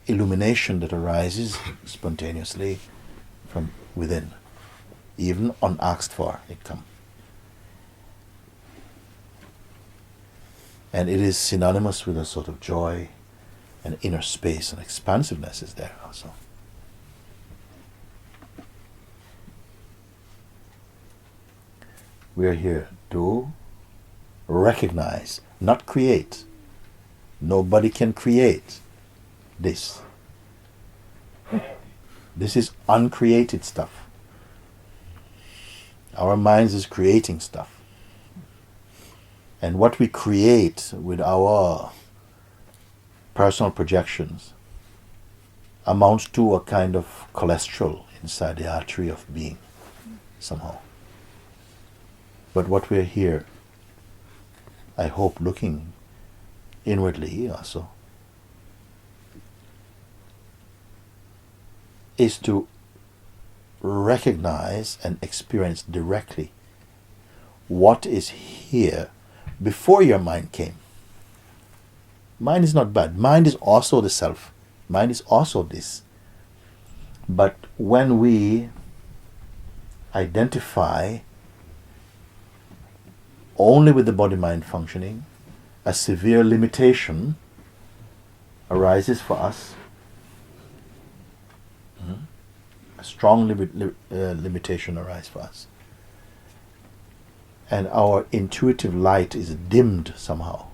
illumination that arises spontaneously from within. Even unasked for, it comes. And it is synonymous with a sort of joy and inner space, and expansiveness is there also. We are here to recognize, not create. Nobody can create this. This is uncreated stuff. Our minds is creating stuff. And what we create with our personal projections amounts to a kind of cholesterol inside the artery of being, somehow. But what we're here, I hope, looking inwardly also, is to recognize and experience directly what is here before your mind came. Mind is not bad. Mind is also the self. Mind is also this. But when we identify only with the body-mind functioning, a severe limitation arises for us. A strong limitation arises for us. And our intuitive light is dimmed somehow,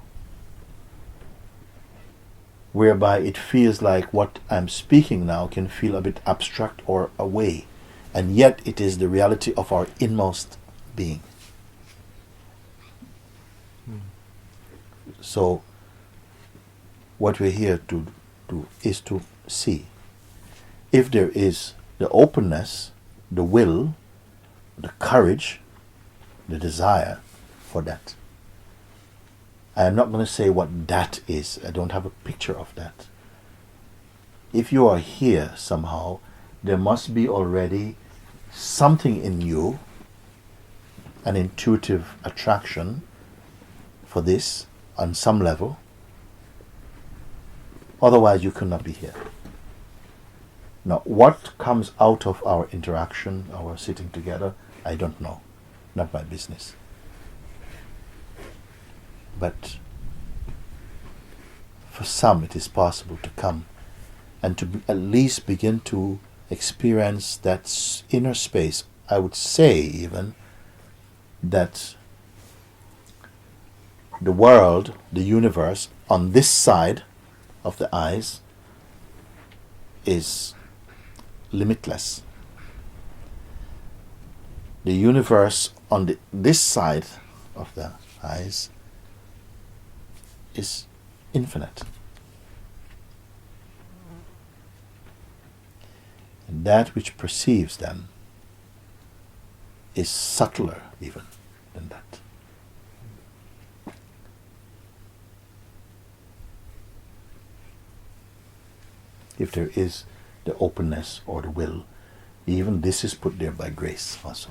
whereby it feels like what I'm speaking now can feel a bit abstract or away, and yet it is the reality of our inmost being. So what we're here to do is to see if there is the openness, the will, the courage, the desire for that. I am not going to say what that is. I don't have a picture of that. If you are here somehow, there must be already something in you, an intuitive attraction for this on some level. Otherwise you could not be here. Now, what comes out of our interaction, our sitting together, I don't know. Not my business. But for some it is possible to come and to at least begin to experience that inner space. I would say even that the world, the universe, on this side of the eyes is limitless. The universe on this side of the eyes is infinite. And that which perceives them is subtler even than that. If there is the openness or the will, even this is put there by grace also.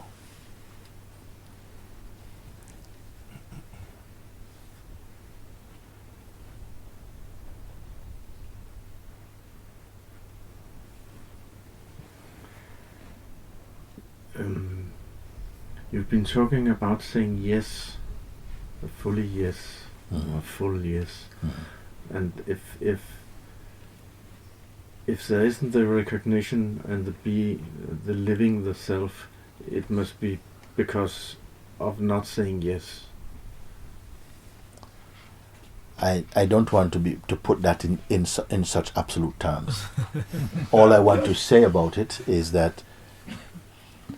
You've been talking about saying yes, a fully yes, or a full yes, and if there isn't the recognition and the living the self, it must be because of not saying yes. I don't want to put that in such absolute terms. All I want to say about it is that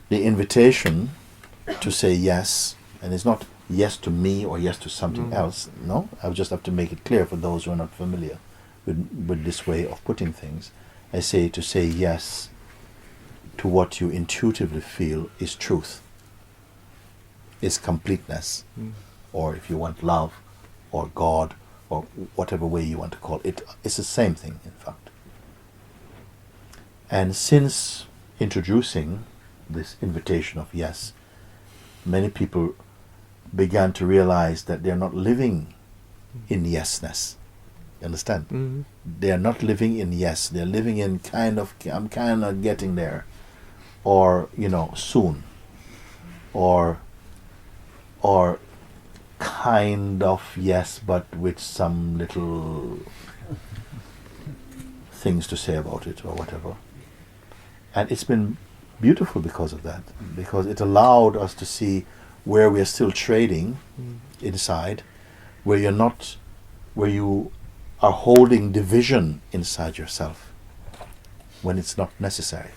the invitation to say yes, and it's not yes to me or yes to something else. No, I just have to make it clear for those who are not familiar with this way of putting things. I say to say yes to what you intuitively feel is truth, is completeness, or if you want love, or God, or whatever way you want to call it. It's the same thing, in fact. And since introducing this invitation of yes, many people began to realize that they're not living in yesness. You understand? Mm-hmm. They are not living in yes. They're living in I'm kind of getting there, or soon, or kind of yes, but with some little things to say about it or whatever. And it's been beautiful because of that, because it allowed us to see where we are still trading inside, where you are holding division inside yourself when it's not necessary.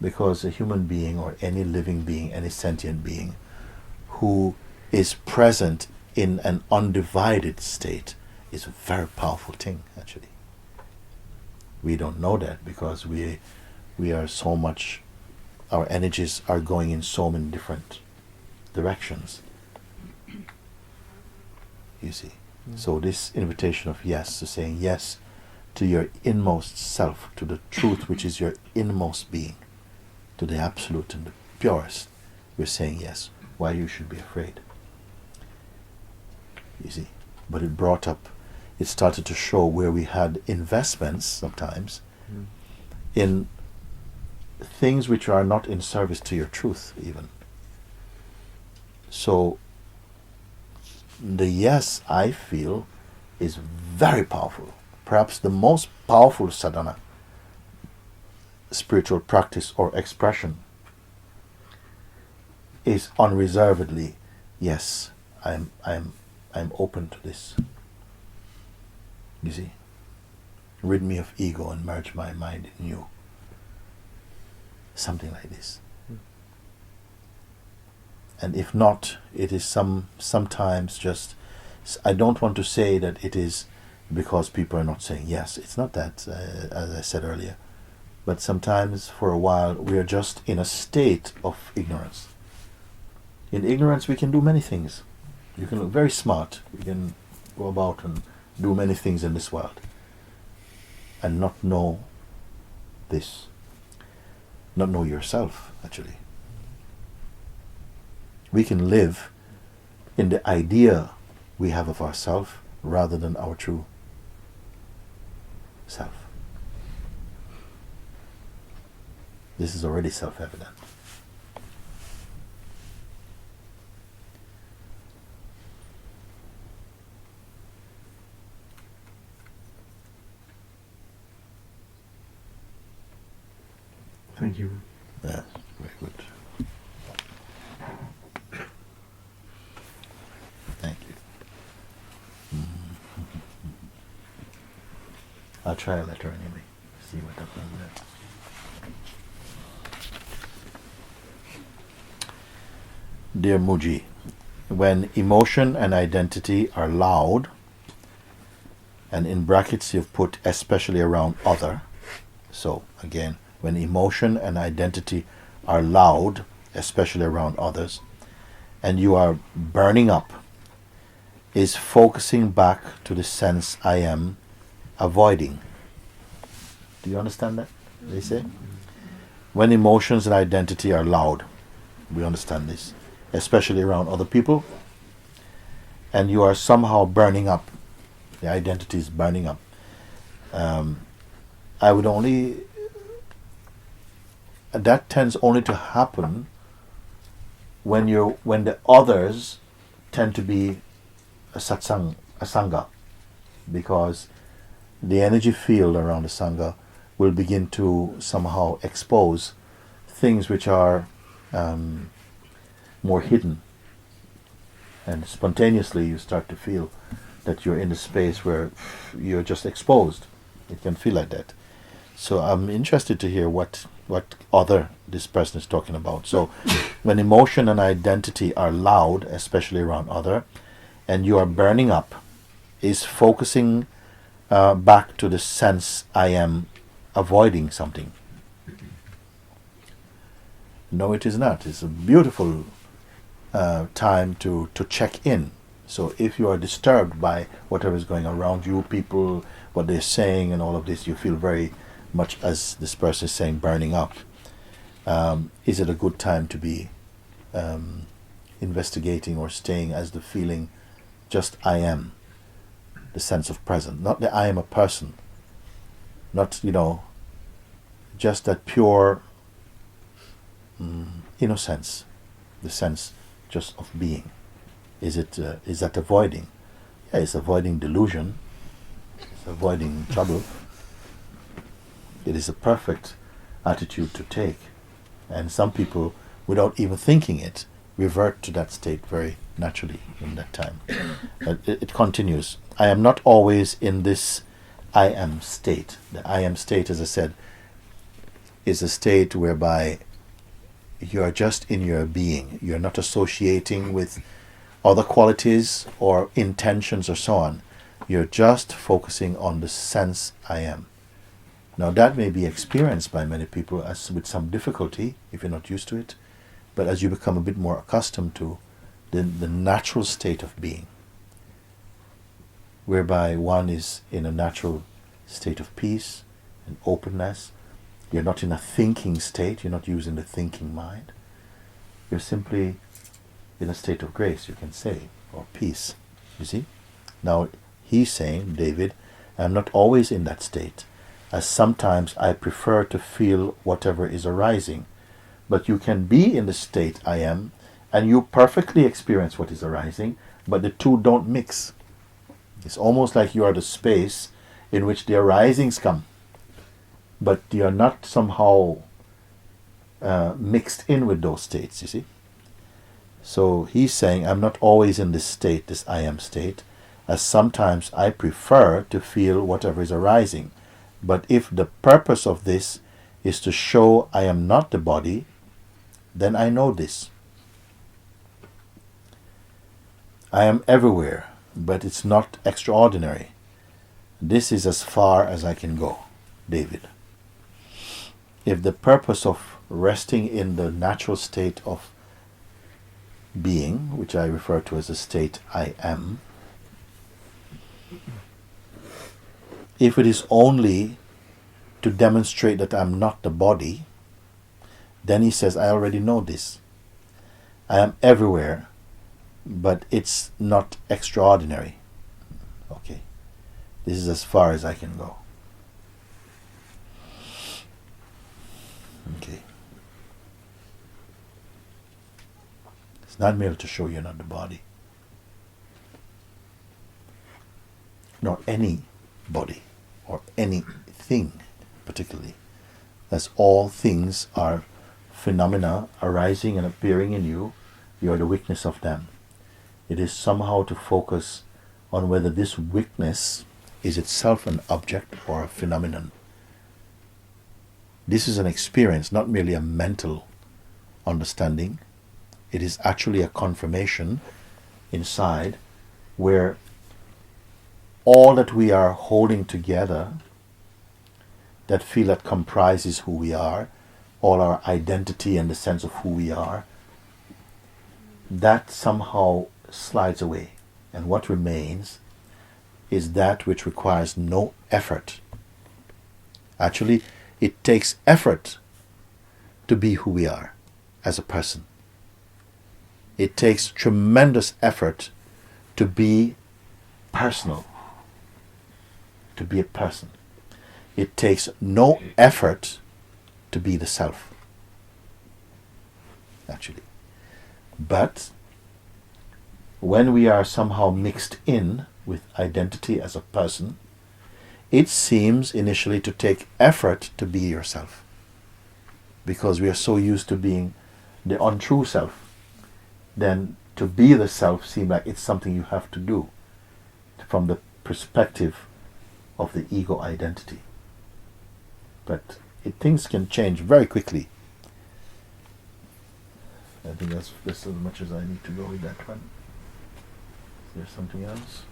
Because a human being, or any living being, any sentient being who is present in an undivided state is a very powerful thing, actually. We don't know that because we are so much, our energies are going in so many different directions. You see. So this invitation of yes, to saying yes to your inmost self, to the truth which is your inmost being, to the absolute and the purest, we're saying yes. Why you should be afraid? You see. But it started to show where we had investments sometimes in things which are not in service to your truth even. So the yes, I feel, is very powerful. Perhaps the most powerful sadhana, spiritual practice or expression, is unreservedly, yes, I'm open to this. You see? Rid me of ego and merge my mind in you. Something like this. And if not, it is sometimes just, I don't want to say that it is because people are not saying yes. It's not that, as I said earlier. But sometimes, for a while, we are just in a state of ignorance. In ignorance, we can do many things. You can look very smart. You can go about and do many things in this world and not know this. Not know yourself, actually. We can live in the idea we have of ourselves rather than our true self. This is already self-evident. Thank you. Yeah, very good. Thank you. I'll try a letter anyway. See what happens there. Dear Mooji, when emotion and identity are loud, and in brackets you've put especially around other, so again, when emotion and identity are loud, especially around others, and you are burning up, is focusing back to the sense I am avoiding. Do you understand that? They say? When emotions and identity are loud, we understand this, especially around other people, and you are somehow burning up, the identity is burning up. That tends only to happen when the others tend to be a satsang, a sangha, because the energy field around the sangha will begin to somehow expose things which are more hidden, and spontaneously you start to feel that you're in a space where you're just exposed. It can feel like that. So I'm interested to hear what other this person is talking about. So when emotion and identity are loud, especially around other, and you are burning up, is focusing back to the sense I am avoiding something. No, it is not. It's a beautiful time to check in So if you are disturbed by whatever is going around you, people, what they're saying and all of this, you feel very much, as this person is saying, burning up. Is it a good time to be investigating or staying as the feeling, just I am, the sense of present, not that I am a person, not, just that pure innocence, the sense just of being. Is that avoiding? Yeah, it's avoiding delusion. It's avoiding trouble. It is a perfect attitude to take. And some people, without even thinking it, revert to that state very naturally in that time. It continues. I am not always in this I am state. The I am state, as I said, is a state whereby you are just in your being. You're not associating with other qualities or intentions or so on. You're just focusing on the sense I am. Now that may be experienced by many people as with some difficulty if you're not used to it, but as you become a bit more accustomed to the natural state of being, whereby one is in a natural state of peace and openness. You're not in a thinking state, you're not using the thinking mind. You're simply in a state of grace, you can say, or peace. You see? Now, he's saying, David, I'm not always in that state, as sometimes I prefer to feel whatever is arising. But you can be in the state I am, and you perfectly experience what is arising, but the two don't mix. It's almost like you are the space in which the arisings come, but you are not somehow mixed in with those states, you see. So he's saying, I'm not always in this state, this I am state, as sometimes I prefer to feel whatever is arising. But if the purpose of this is to show I am not the body, then I know this. I am everywhere, but it's not extraordinary. This is as far as I can go, David. If the purpose of resting in the natural state of being, which I refer to as the state I am, if it is only to demonstrate that I'm not the body, then he says, I already know this. I am everywhere, but it's not extraordinary. Okay. This is as far as I can go. Okay. It's not merely to show you're not the body, nor any body, or anything particularly. As all things are phenomena arising and appearing in you, you are the witness of them. It is somehow to focus on whether this witness is itself an object or a phenomenon. This is an experience, not merely a mental understanding. It is actually a confirmation inside where all that we are holding together, that feel that comprises who we are, all our identity and the sense of who we are, that somehow slides away. And what remains is that which requires no effort. Actually, it takes effort to be who we are as a person. It takes tremendous effort to be personal, to be a person. It takes no effort to be the self, actually. But when we are somehow mixed in with identity as a person, it seems initially to take effort to be yourself, because we are so used to being the untrue self. Then to be the self seems like it's something you have to do from the perspective of the ego identity. But things can change very quickly. I think that's as much as I need to go with that one. Is there something else?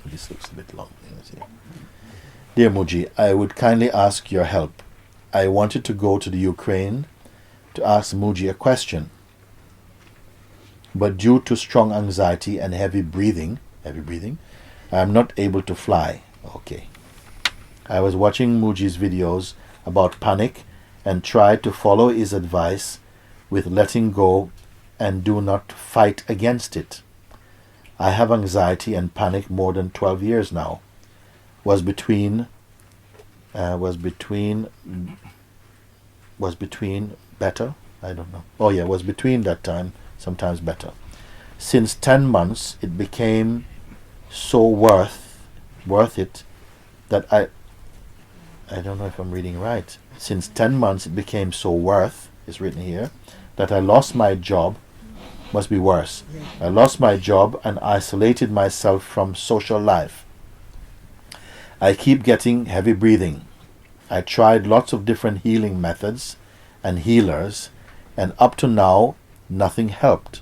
This looks a bit long. Let's see. Dear Mooji, I would kindly ask your help. I wanted to go to the Ukraine, to ask Mooji a question, but due to strong anxiety and heavy breathing, I am not able to fly. Okay. I was watching Mooji's videos about panic and tried to follow his advice with letting go and do not fight against it. I have anxiety and panic more than 12 years now. Was between better? I don't know. Oh yeah, was between that time, sometimes better. Since 10 months it became so worth it that I don't know if I'm reading right. Since 10 months it became so worth, it's written here, that I lost my job. Must be worse. I lost my job and isolated myself from social life. I keep getting heavy breathing. I tried lots of different healing methods and healers, and up to now nothing helped.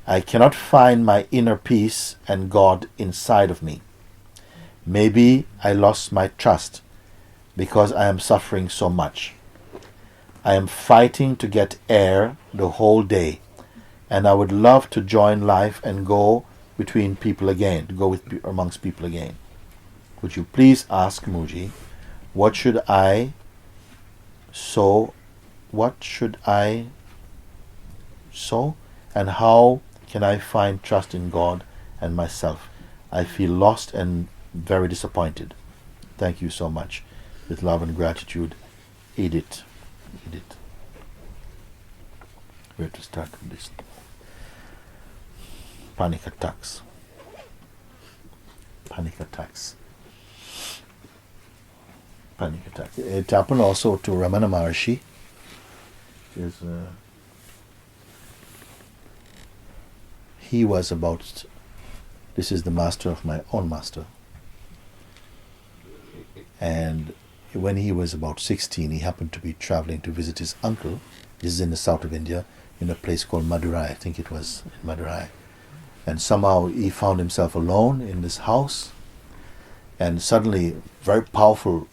I cannot find my inner peace and God inside of me. Maybe I lost my trust because I am suffering so much. I am fighting to get air the whole day, and I would love to join life and go between people again, to go amongst people again. Would you please ask Mooji, what should I sow, and how can I find trust in God and myself? I feel lost and very disappointed. Thank you so much. With love and gratitude, Edith. Where to start with this? Panic attacks. It happened also to Ramana Maharshi. He was about, this is the master of my own master. And when he was about 16, he happened to be traveling to visit his uncle. This is in the south of India, in a place called Madurai. I think it was in Madurai. And somehow he found himself alone in this house, and suddenly very powerful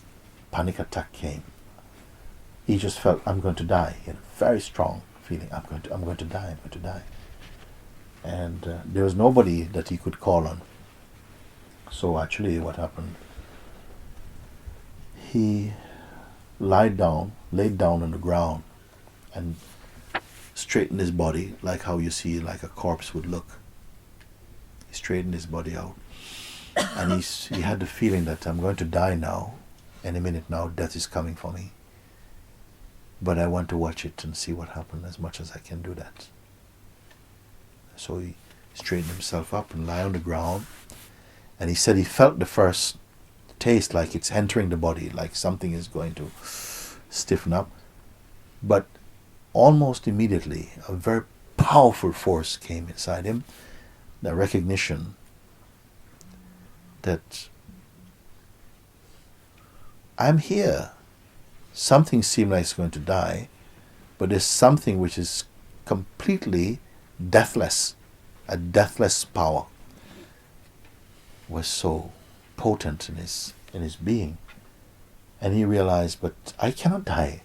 panic attack came. He just felt, I'm going to die. He had a very strong feeling, I'm going to die. And there was nobody that he could call on. So actually what happened, he laid down on the ground and straightened his body like how you see like a corpse would look. He straightened his body out, and he had the feeling that I'm going to die now. Any minute now, death is coming for me. But I want to watch it and see what happens as much as I can do that. So he straightened himself up and lay on the ground, and he said he felt the first taste like it's entering the body, like something is going to stiffen up. But almost immediately, a very powerful force came inside him, the recognition that I'm here. Something seemed like it's going to die, but there's something which is completely deathless. A deathless power was so potent in his being. And he realized, but I cannot die.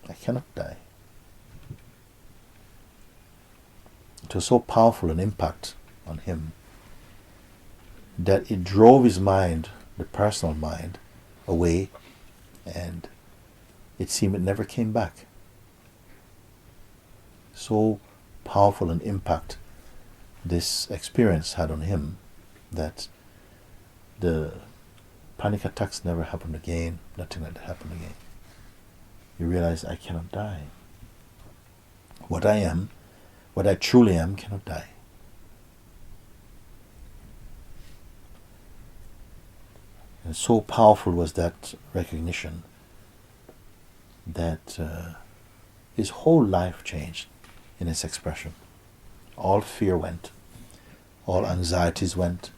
I cannot die. It was so powerful an impact on him that it drove his mind, the personal mind, away, and it seemed it never came back. So powerful an impact this experience had on him that the panic attacks never happened again, nothing like that happened again. You realize, I cannot die. What I am, what I truly am, cannot die. And so powerful was that recognition that his whole life changed in its expression. All fear went, all anxieties went,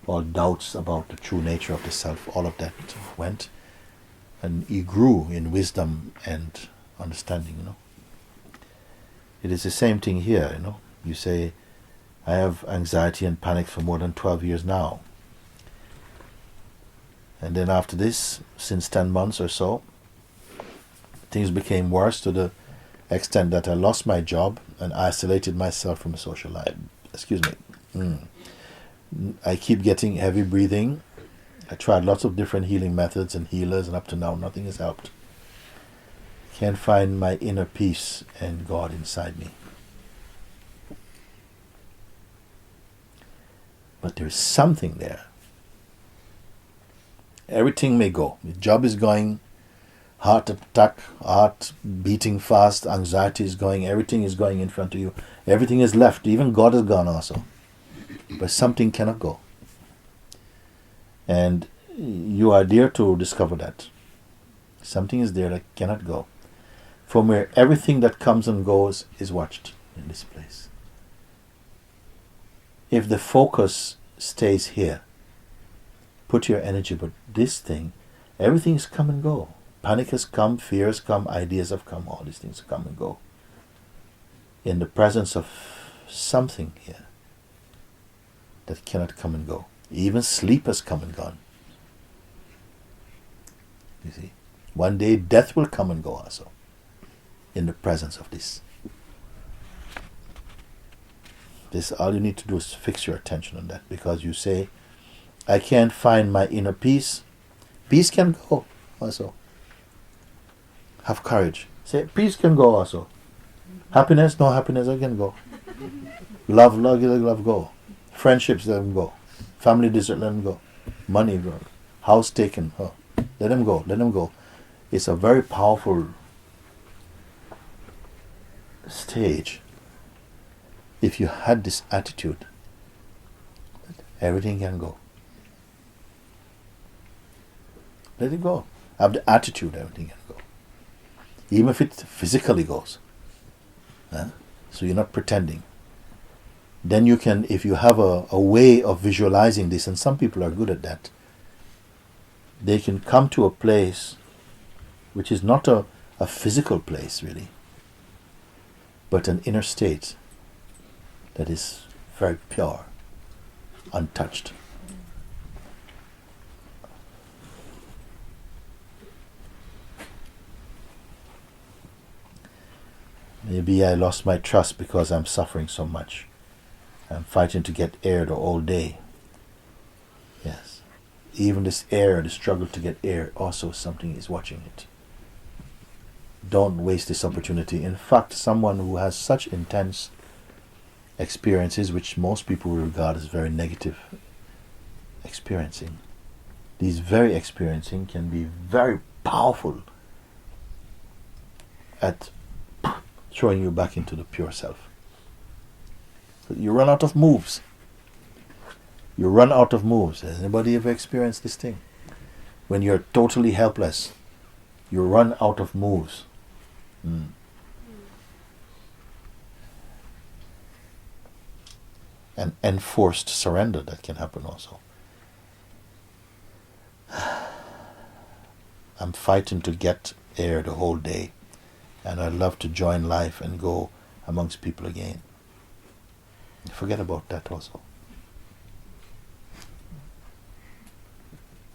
all doubts about the true nature of the self, all of that went, and he grew in wisdom and understanding, It is the same thing here, You say, I have anxiety and panic for more than 12 years now. And then after this, since 10 months or so, Things became worse to the extent that I lost my job and isolated myself from social life. Excuse me. I keep getting heavy breathing. I tried lots of different healing methods and healers, and up to now nothing has helped. Can't find my inner peace and God inside me. But there is something there. Everything may go. The job is going, heart attack, heart beating fast, anxiety is going, everything is going in front of you. Everything is left. Even God is gone also. But something cannot go. And you are there to discover that. Something is there that cannot go. From where everything that comes and goes is watched in this place. If the focus stays here, put your energy, but this thing, everything's come and go. Panic has come, fear has come, ideas have come, all these things come and go. In the presence of something here that cannot come and go. Even sleep has come and gone. You see? One day death will come and go also. In the presence of this. This, all you need to do is fix your attention on that, because you say, I can't find my inner peace. Peace can go also. Have courage. Say, peace can go also. Happiness, no happiness, I can go. Love, go. Friendships, let them go. Family desert, let them go. Money, go. House taken, let them go, let them go. It's a very powerful stage. If you had this attitude, everything can go. Let it go. Have the attitude, everything can go. Even if it physically goes. So you're not pretending. Then you can, if you have a way of visualizing this, and some people are good at that, they can come to a place which is not a physical place really, but an inner state that is very pure, untouched. Maybe I lost my trust because I'm suffering so much. I'm fighting to get air the whole day. Yes. Even this air, the struggle to get air, also something is watching it. Don't waste this opportunity. In fact, someone who has such intense experiences, which most people regard as very negative experiencing, these very experiencing can be very powerful at throwing you back into the pure self. You run out of moves. You run out of moves. Has anybody ever experienced this thing? When you're totally helpless, you run out of moves. And enforced surrender, that can happen also. I'm fighting to get air the whole day, and I'd love to join life and go amongst people again. Forget about that also.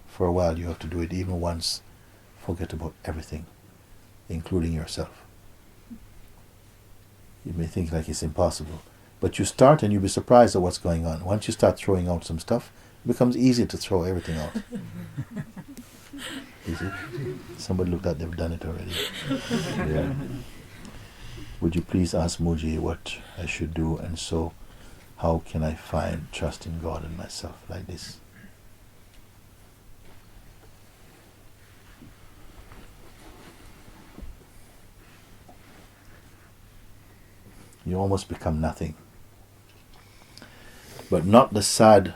For a while you have to do it even once. Forget about everything, including yourself. You may think like it's impossible, but you start and you'll be surprised at what's going on. Once you start throwing out some stuff, it becomes easier to throw everything out. You see? Somebody looked at, they've done it already. Yeah. Would you please ask Mooji what I should do, and so how can I find trust in God and myself like this? You almost become nothing. But not the sad,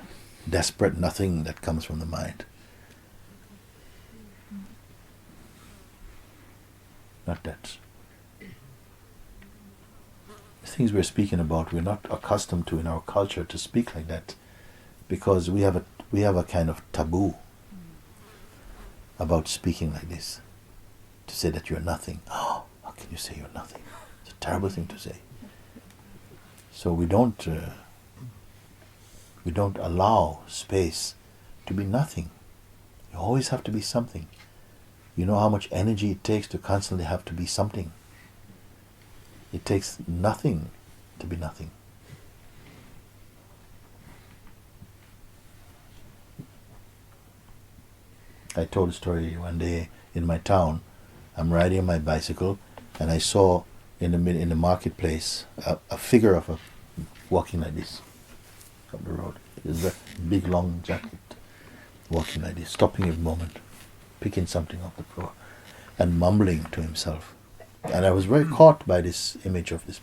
desperate nothing that comes from the mind. Not that. The things we're speaking about, we're not accustomed to in our culture to speak like that, because we have a kind of taboo about speaking like this. To say that you're nothing. Oh, how can you say you're nothing? It's a terrible thing to say. So we don't allow space to be nothing. You always have to be something. You know how much energy it takes to constantly have to be something. It takes nothing to be nothing. I told a story one day in my town. I'm riding my bicycle, and I saw in the marketplace a figure of a walking like this up the road. It was a big long jacket, walking like this, stopping every moment, picking something off the floor, and mumbling to himself. And I was very caught by this image of this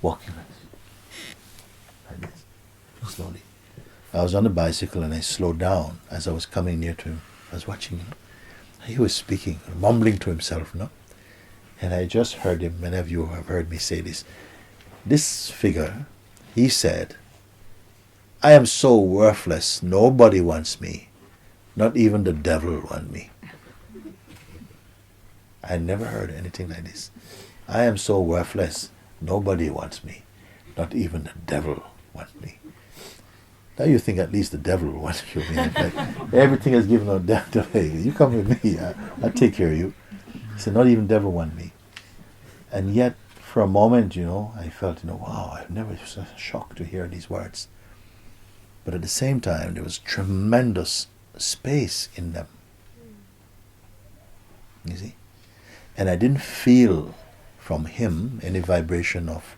walking like this, slowly. I was on a bicycle and I slowed down as I was coming near to him. I was watching him. He was speaking, mumbling to himself, no? And I just heard him, many of you have heard me say this. This figure, he said, I am so worthless, nobody wants me. Not even the devil wants me. I never heard anything like this. I am so worthless, nobody wants me. Not even the devil wants me. Now you think at least the devil wants you. Like, everything is given out there. Hey, you come with me, I'll take care of you. He said, not even the devil wants me. And yet, for a moment, I felt, wow, I've never been so shocked to hear these words. But at the same time, there was tremendous space in them. You see? And I didn't feel from him any vibration of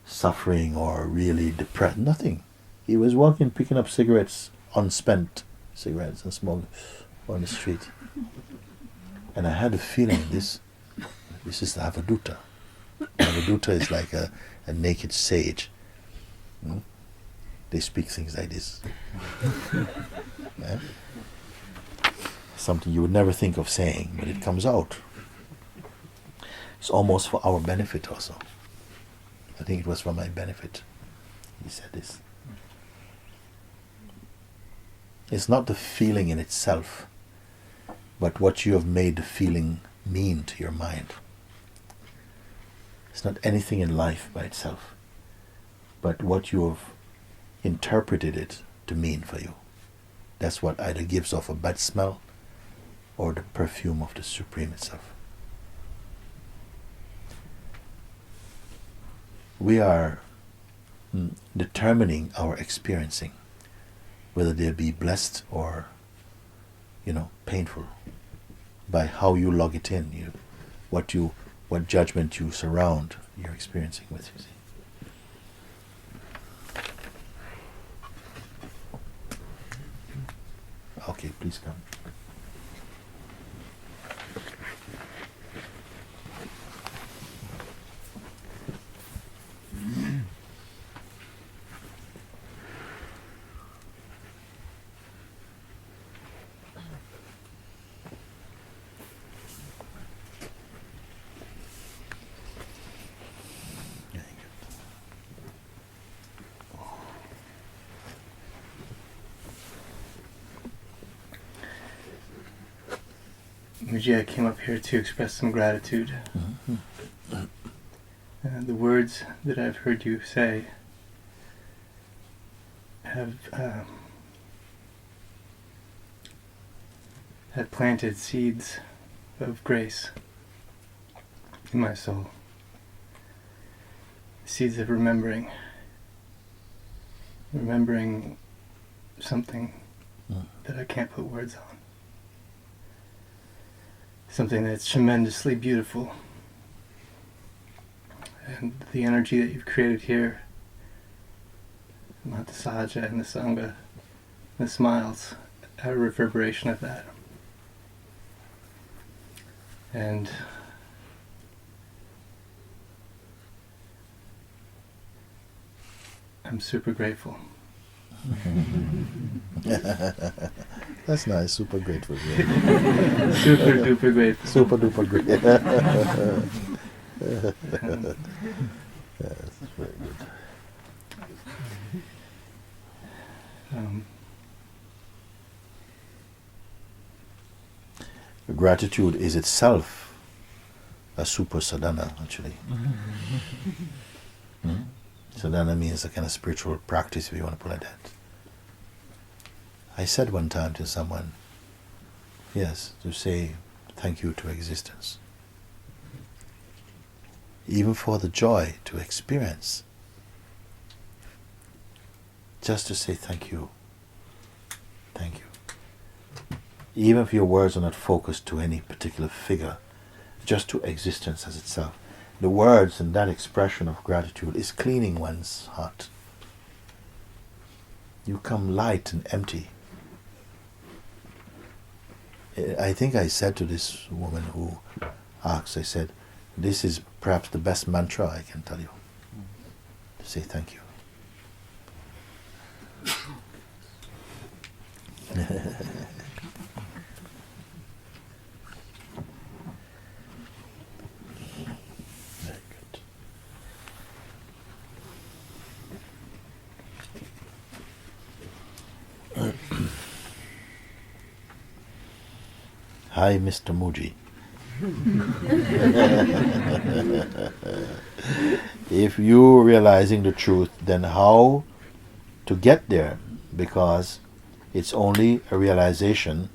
suffering or really depressed. Nothing. He was walking, picking up cigarettes, unspent cigarettes, and smoking on the street. And I had a feeling this is the Avadhuta. Avadhuta is like a naked sage. They speak things like this. Yeah? Something you would never think of saying, but it comes out. It's almost for our benefit also. I think it was for my benefit. He said this. It's not the feeling in itself, but what you have made the feeling mean to your mind. It's not anything in life by itself, but what you have interpreted it to mean for you. That's what either gives off a bad smell or the perfume of the Supreme itself. We are determining our experiencing, whether they be blessed or, painful, by how you log it in, what judgment you surround your experiencing with, you see. Okay, please come. Mooji, I came up here to express some gratitude. Mm-hmm. The words that I've heard you say have had planted seeds of grace in my soul. Seeds of remembering something that I can't put words on. Something that's tremendously beautiful. And the energy that you've created here, Monte, Sahaja, and the Sangha, the smiles, are a reverberation of that. And I'm super grateful. That's nice, super grateful. Super duper grateful. Super duper great. Yes, very good. Gratitude is itself a super sadhana, actually. Sadhana means a kind of spiritual practice, if you want to put it like that. I said one time to someone, Yes, to say thank you to existence. Even for the joy to experience. Just to say thank you. Thank you. Even if your words are not focused to any particular figure, just to existence as itself. The words and that expression of gratitude is cleaning one's heart. You come light and empty. I think I said to this woman who asked, I said, this is perhaps the best mantra I can tell you. To say thank you. Very good. Hi, Mr. Mooji. If you realizing the truth, then how to get there? Because it's only a realization,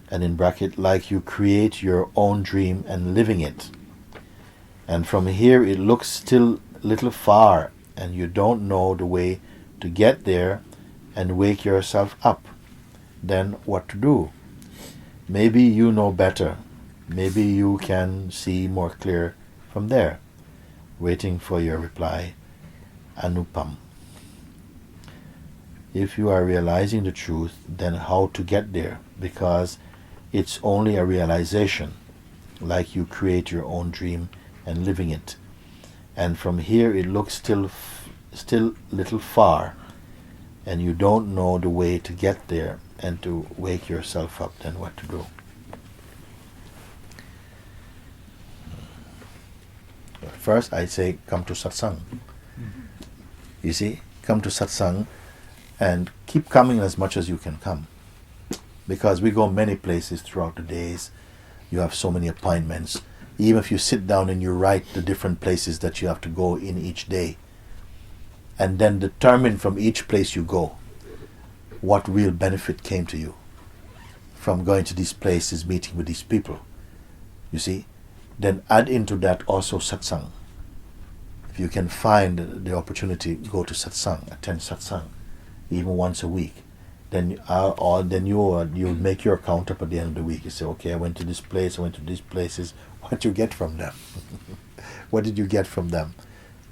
and in bracket, like you create your own dream and living it. And from here it looks still a little far, and you don't know the way to get there and wake yourself up. Then what to do? Maybe you know better. Maybe you can see more clear from there. Waiting for your reply, Anupam. If you are realizing the truth, then how to get there? Because it's only a realization, like you create your own dream and living it. And from here it looks still little far, and you don't know the way to get there and to wake yourself up. Then what to do? First, I say come to Satsang. You see, come to Satsang. And keep coming as much as you can come. Because we go many places throughout the days. You have so many appointments. Even if you sit down and you write the different places that you have to go in each day, and then determine from each place you go what real benefit came to you from going to these places, meeting with these people. You see? Then add into that also Satsang. If you can find the opportunity, go to Satsang, attend Satsang. Even once a week, then you'll make your count up at the end of the week. You say, okay, I went to this place, I went to these places. What did you get from them? What did you get from them?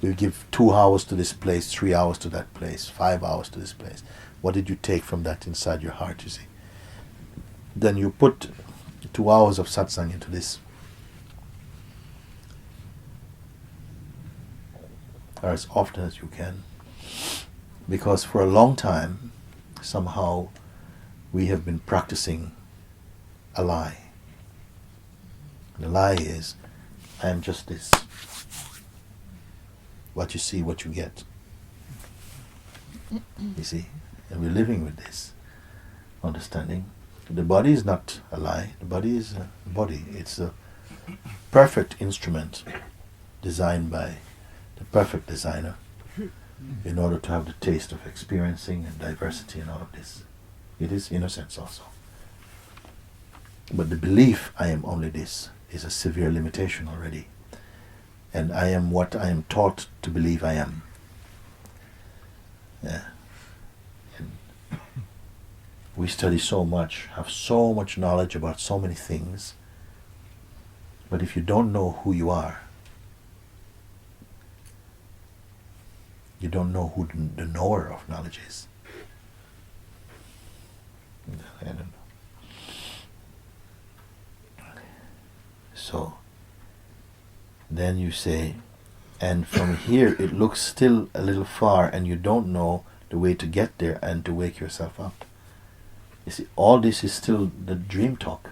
You give 2 hours to this place, 3 hours to that place, 5 hours to this place. What did you take from that inside your heart, you see? Then you put 2 hours of satsang into this. Or as often as you can. Because for a long time, somehow, we have been practicing a lie. The lie is, I am just this. What you see, what you get. You see? And we're living with this understanding. The body is not a lie. The body is a body. It's a perfect instrument designed by the perfect designer in order to have the taste of experiencing and diversity and all of this. It is innocence also. But the belief, I am only this, is a severe limitation already. And I am what I am taught to believe I am. Yeah. And we study so much, have so much knowledge about so many things, but if you don't know who you are, you don't know who the knower of knowledge is. I don't know. So, then you say, and from here it looks still a little far and you don't know the way to get there and to wake yourself up. You see, all this is still the dream talk.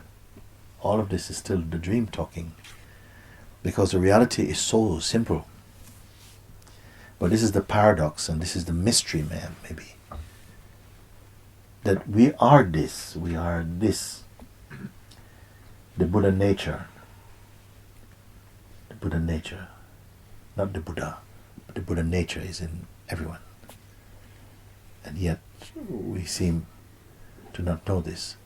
All of this is still the dream talking. Because the reality is so simple. But this is the paradox and this is the mystery, man, maybe. That we are this. We are this. The Buddha nature. The Buddha nature. Not the Buddha. But the Buddha nature is in everyone. And yet we seem to not know this.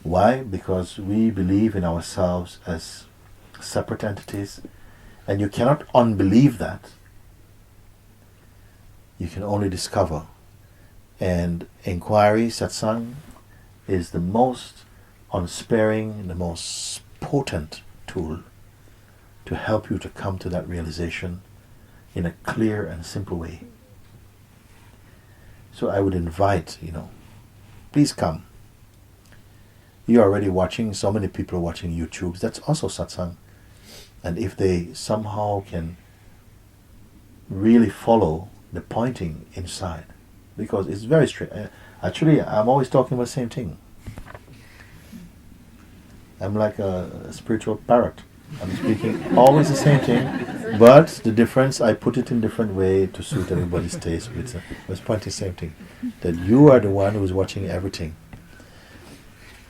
Why? Because we believe in ourselves as separate entities, and you cannot unbelieve that. You can only discover. And inquiry, satsang, is the most unsparing, the most potent tool to help you to come to that realization in a clear and simple way. So I would invite, please come. You're already watching, so many people are watching YouTube. That's also satsang. And if they somehow can really follow the pointing inside, because it's very straight. Actually, I'm always talking about the same thing. I'm like a spiritual parrot. I'm speaking always the same thing, but the difference, I put it in different way to suit everybody's taste. I was pointing the same thing. That you are the one who is watching everything,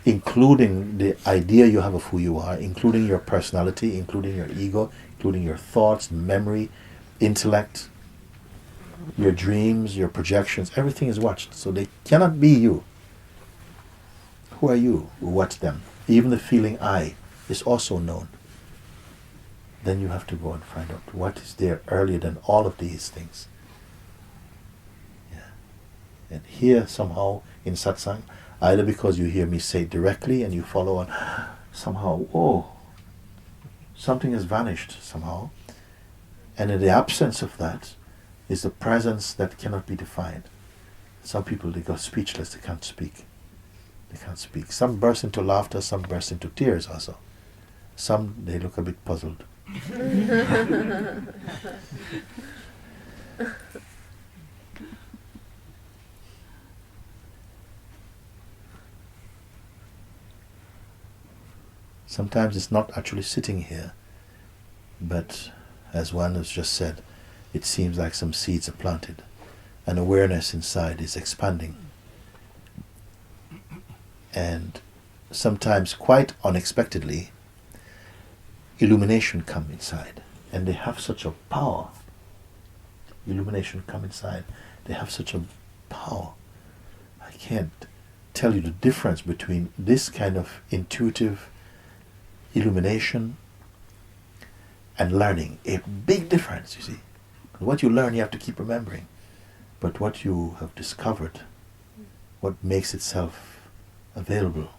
including the idea you have of who you are, including your personality, including your ego, including your thoughts, memory, intellect, your dreams, your projections. Everything is watched, so they cannot be you. Who are you who watch them? Even the feeling I is also known. Then you have to go and find out what is there earlier than all of these things. Yeah. And here somehow in satsang, either because you hear me say it directly and you follow on, somehow, something has vanished somehow. And in the absence of that is the presence that cannot be defined. Some people, they go speechless, they can't speak. They can't speak. Some burst into laughter, some burst into tears also. Some, they look a bit puzzled. Sometimes it's not actually sitting here, but as one has just said, it seems like some seeds are planted. And awareness inside is expanding. And sometimes quite unexpectedly, illumination come inside. And they have such a power. Illumination come inside. They have such a power. I can't tell you the difference between this kind of intuitive illumination and learning. A big difference, you see. What you learn, you have to keep remembering. But what you have discovered, what makes itself available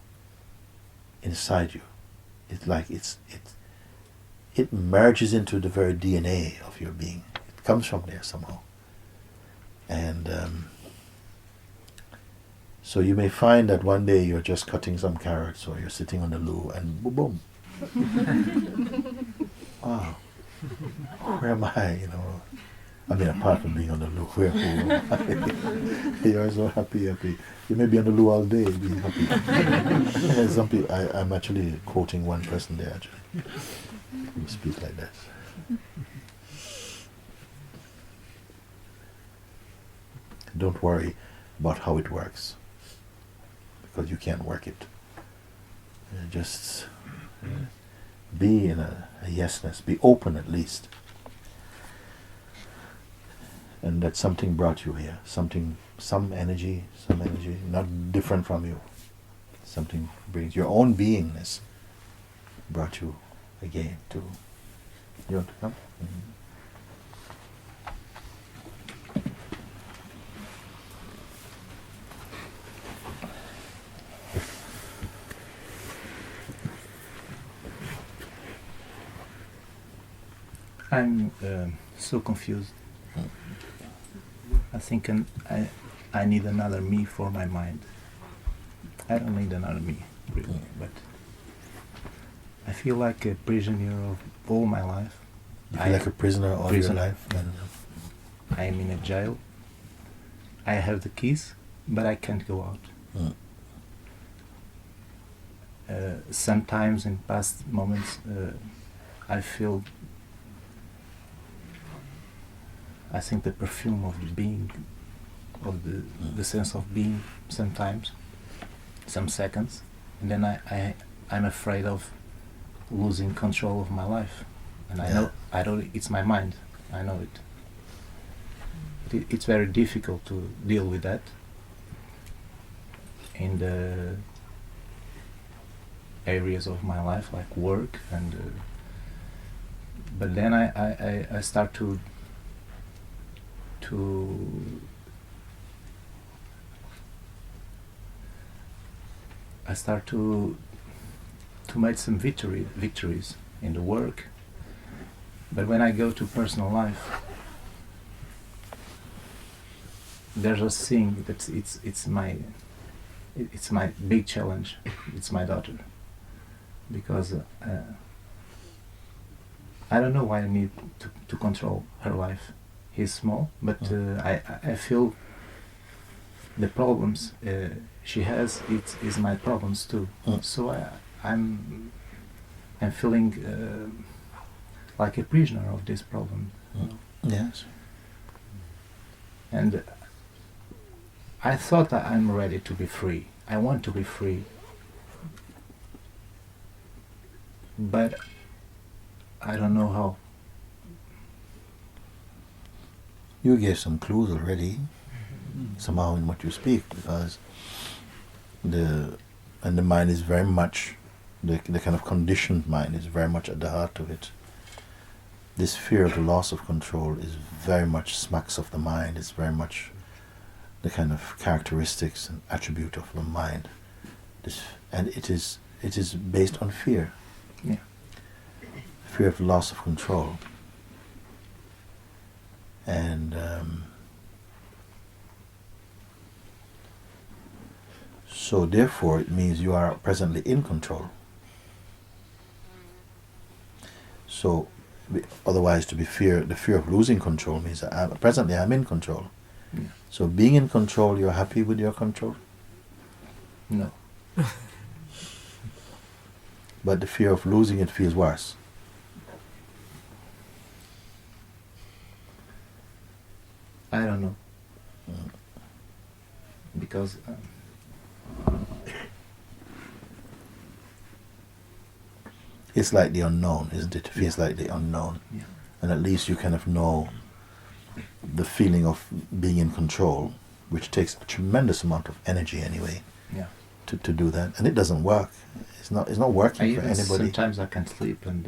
inside you, it's like it merges into the very DNA of your being. It comes from there somehow. And so you may find that one day you're just cutting some carrots or you're sitting on the loo and boom, boom. Wow. Where am I, I mean, apart from being on the loo, who am I? You're so happy. You may be on the loo all day, being happy. Some people, I'm actually quoting one person there, actually. You speak like that. Don't worry about how it works, because you can't work it. Just be in a yesness, be open at least. And that something brought you here, some energy, not different from you. Something brings your own beingness, brought you again to. You want to come? Mm-hmm. I'm so confused. I think I need another me for my mind. I don't need another me, really, but I feel like a prisoner of all my life. You feel like a prisoner all your life? I am in a jail. I have the keys, but I can't go out. Sometimes in past moments I feel, I think, the perfume of being, of the sense of being sometimes, some seconds, and then I'm afraid of losing control of my life. And I know it's my mind, I know it. But it's very difficult to deal with that. And areas of my life, like work, and but then I start to I start to make some victories in the work. But when I go to personal life, there's a thing that it's my big challenge. It's my daughter, because I don't know why I need to control her life. He's small, but I feel the problems she has is my problems too. So I'm feeling like a prisoner of this problem. Yes. And I thought that I'm ready to be free. I want to be free. But I don't know how. You gave some clues already, somehow in what you speak, because the mind is very much, the kind of conditioned mind is very much at the heart of it. This fear of the loss of control is very much smacks of the mind. It's very much the kind of characteristics and attribute of the mind. And it is based on fear. Yeah. Fear of the loss of control. And so therefore it means you are presently in control. So otherwise the fear of losing control means that presently I'm in control. Yeah. So being in control, you're happy with your control? No. But the fear of losing it feels worse. I don't know. Because it's like the unknown, isn't it? It feels like the unknown. Yeah. And at least you kind of know the feeling of being in control, which takes a tremendous amount of energy anyway. Yeah. To do that, and it doesn't work. It's not working for anybody. Sometimes I can't sleep, and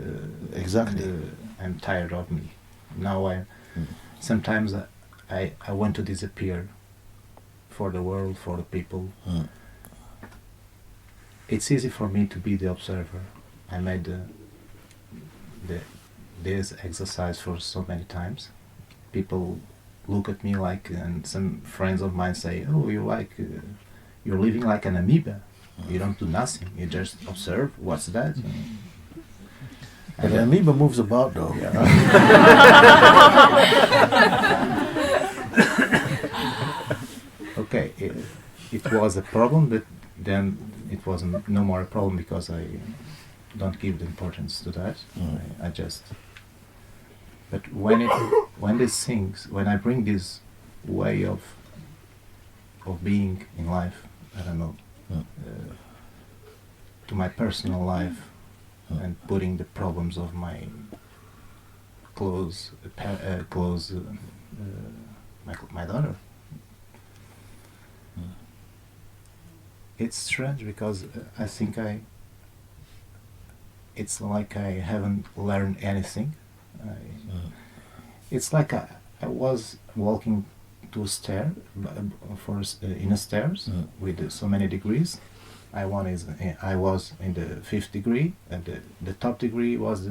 exactly. I'm tired of me. Now sometimes I want to disappear for the world, for the people. It's easy for me to be the observer. I made this exercise for so many times. People look at me like, and some friends of mine say, "Oh, you're living like an amoeba. You don't do nothing. You just observe. What's that?" But an amoeba moves about, though. Yeah. Okay, it was a problem, but then it was no more a problem because I don't give the importance to that. I just. But when these things, when I bring this way of being in life, I don't know, to my personal life, and putting the problems of my my daughter. It's strange because I think it's like I haven't learned anything. It's like I was walking to a stair in a stairs with so many degrees. I was in the 5th degree, and the top degree was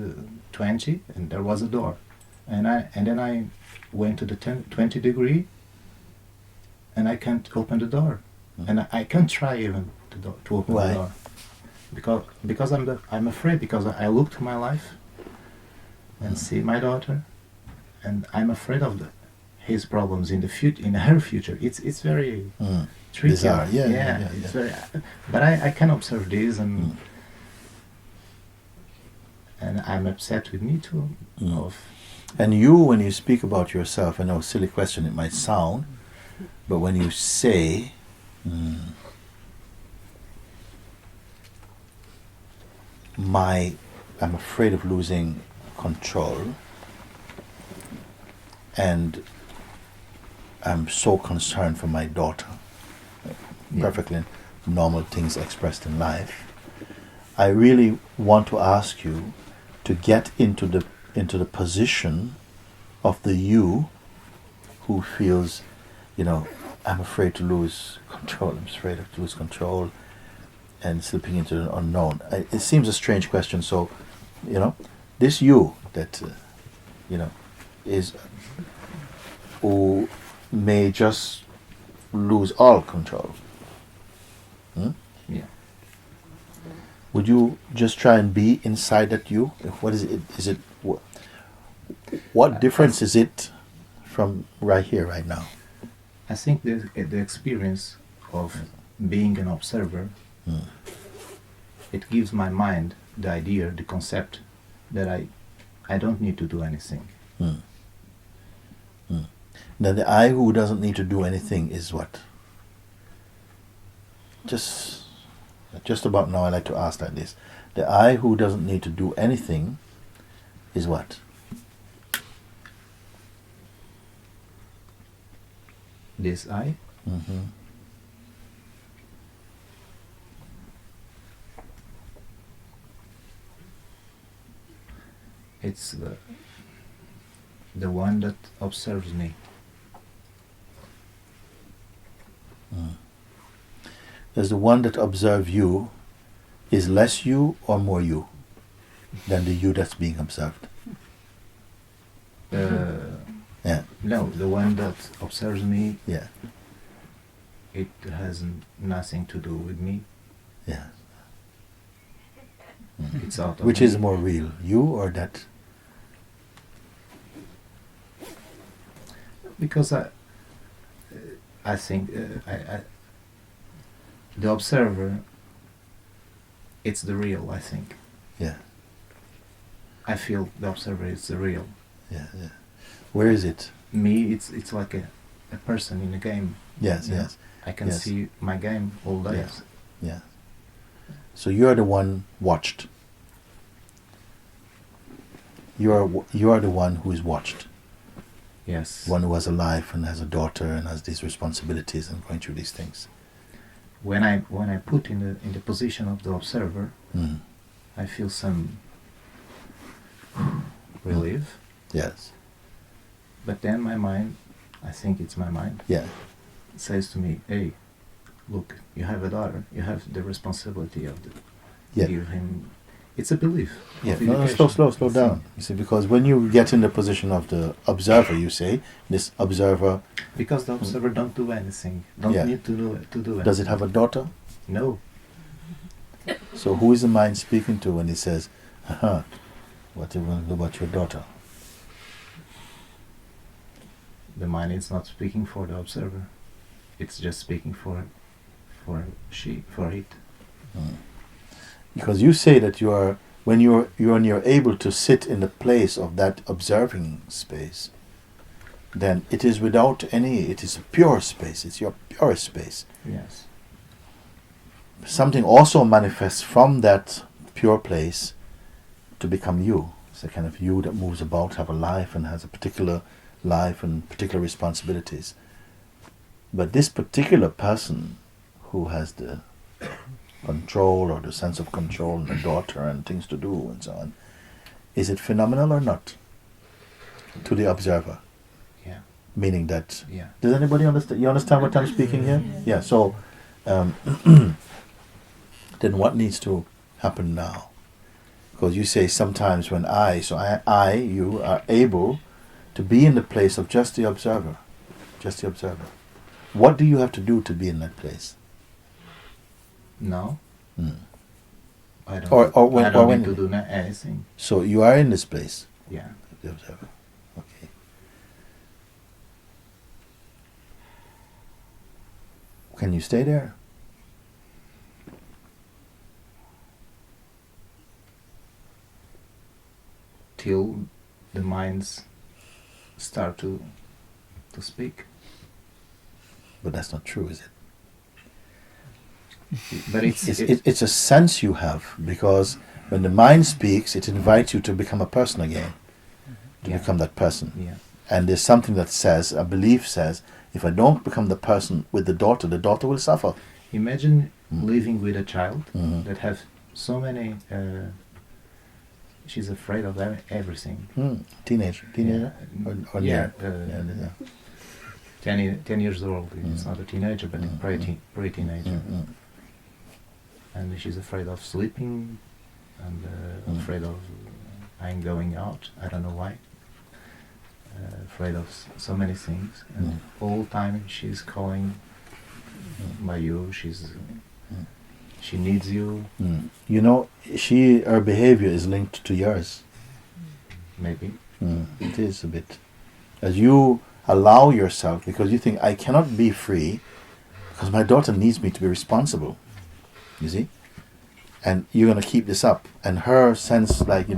20, and there was a door, and then I went to the 20 degree, and I can't open the door, and I can't try even to open Why? the door, because I'm afraid, because I look to my life and see my daughter, and I'm afraid of his problems in her future. It's very tricky. Bizarre. Yeah. It's very. But I can observe this, and I'm upset with me too. And you, when you speak about yourself, I know a silly question it might sound, but when you say, I'm afraid of losing control, and I'm so concerned for my daughter, perfectly normal things expressed in life. I really want to ask you to get into the position of the you who feels, I'm afraid to lose control. I'm afraid to lose control, and slipping into the unknown. It seems a strange question. So, this you that, is who may just lose all control. Yeah. Would you just try and be inside that you? What is it? Is it what difference is it from right here, right now? I think the experience of being an observer, it gives my mind the idea, the concept that I don't need to do anything. Then the I who doesn't need to do anything is what? Just about now I like to ask like this. The I who doesn't need to do anything is what? This I, Mm-hmm. it's the one that observes me. Does the one that observes you is less you or more you than the you that's being observed? Yeah. No, the one that observes me, Yeah. it has nothing to do with me. Yeah. It's out of Which me. is more real, you or that? Because I think the observer, it's the real, I think. Yeah. I feel the observer is the real. Yeah. Yeah. Where is it? Me, it's like a person in a game. Yes. Yeah. Yes. I can Yes. see my game all day. Yes. Yeah. So you are the one watched. You are the one who is watched. Yes. One who has a life and has a daughter and has these responsibilities and going through these things. When I put in the position of the observer, Mm. I feel some relief. Yes. But then my mind, I think it's my mind, Yeah. says to me, "Hey, look, you have a daughter. You have the responsibility of Yeah. give him." It's a belief. Yeah. of No, education. slow down. You see, because when you get in the position of the observer, you say this observer. Because the observer don't do anything. Don't Yeah. need to do it. Does it have a daughter? No. So who is the mind speaking to when he says, what are you going to do about your daughter? The mind is not speaking for the observer. It's just speaking for it. Because you say that when you're able to sit in the place of that observing space, then it is it is a pure space. It's your purest space. Yes. Something also manifests from that pure place to become you. It's a kind of you that moves about, have a life and has a particular life and particular responsibilities. But this particular person who has the control or the sense of control and a daughter and things to do and so on, is it phenomenal or not to the observer? Yeah. Meaning that, Yeah. does anybody understand? You understand what I'm speaking here? Yeah. So then what needs to happen now? Because you say sometimes when you are able to be in the place of just the observer. What do you have to do to be in that place? No. Mm. I don't. When- I don't or when- need to do anything. So you are in this place, Yeah. the observer. Okay. Can you stay there? Till the minds start to speak. But that's not true, is it? But It's a sense you have, because when the mind speaks, it invites you to become a person again, to Yeah. become that person. Yeah. And there's something that says, a belief says, if I don't become the person with the daughter will suffer. Imagine living with a child Mhm. that have so many. She's afraid of everything. Teenager. Yeah. Or Yeah, yeah. 10 years old. It's not a teenager, but a pre-teenager. And she's afraid of sleeping, and afraid of I'm going out. I don't know why. Afraid of so many things, and all time she's calling by you. She needs you. You know, her behavior is linked to yours. Maybe. It is a bit. As you allow yourself, because you think, I cannot be free because my daughter needs me to be responsible. You see? And you're going to keep this up. And her sense, like,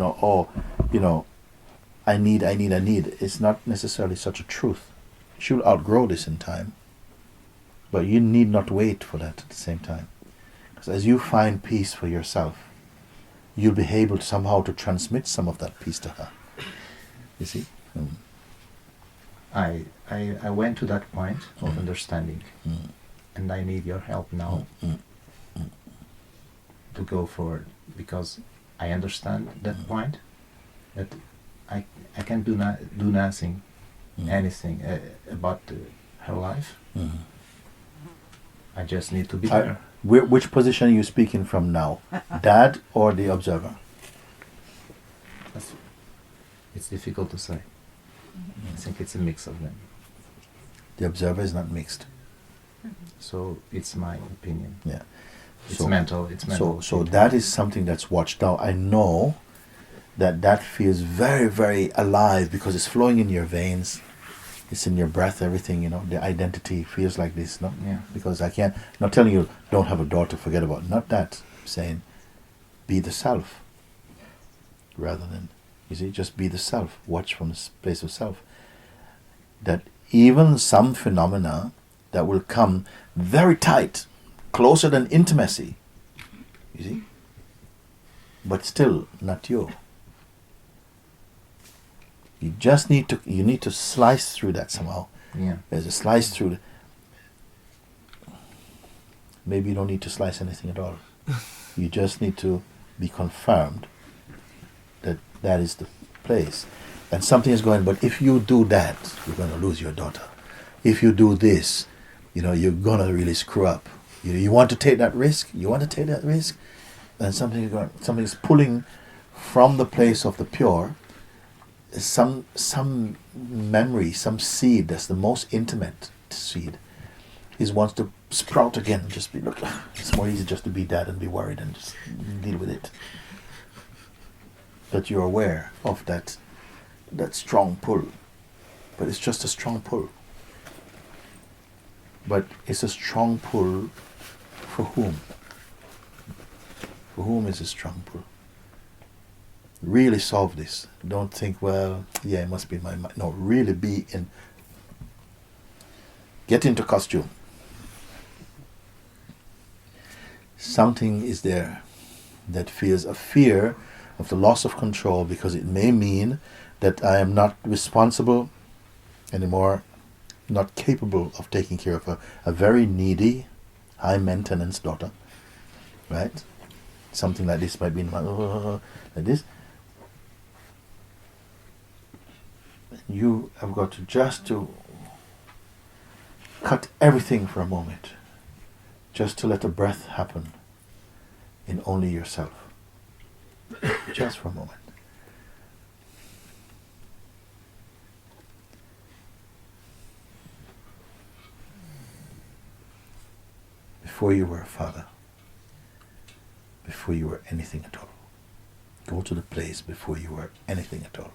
I need, it's not necessarily such a truth. She'll outgrow this in time. But you need not wait for that at the same time. Because as you find peace for yourself, you'll be able somehow to transmit some of that peace to her. You see? I went to that point of understanding, and I need your help now to go forward, because I understand that point, that I can do nothing, anything about her life. I just need to be there. Which position are you speaking from now? Dad or the observer? It's difficult to say. I think it's a mix of them. The observer is not mixed. So it's my opinion. Yeah. It's mental. So that is something that's watched. Now I know that feels very, very alive because it's flowing in your veins. It's in your breath, everything, the identity feels like this, no? Yeah. Because not telling you don't have a daughter, forget about it. Not that. I'm saying be the self. Rather than, just be the self. Watch from the place of self. That even some phenomena that will come very tight, closer than intimacy, but still not you. You just need to slice through that somehow. Yeah. There's a slice through. Maybe you don't need to slice anything at all. You just need to be confirmed that is the place. And something is going, but if you do that, you're going to lose your daughter. If you do this, you're going to really screw up. You want to take that risk? And something's pulling from the place of the pure, some memory, some seed that's the most intimate seed wants to sprout again and just be, look, it's more easy just to be dad and be worried and just deal with it. But you're aware of that strong pull. But it's just a strong pull. But it's a strong pull for whom? For whom is a strong pull? Really solve this. Don't think, well, yeah, it must be my mind. No, really get into costume. Something is there that feels a fear of the loss of control, because it may mean that I am not responsible anymore, not capable of taking care of a very needy, high maintenance daughter, right? Something like this might be like this. You have got to just to cut everything for a moment, just to let a breath happen in only yourself, just for a moment. Before you were a father, before you were anything at all. Go to the place before you were anything at all.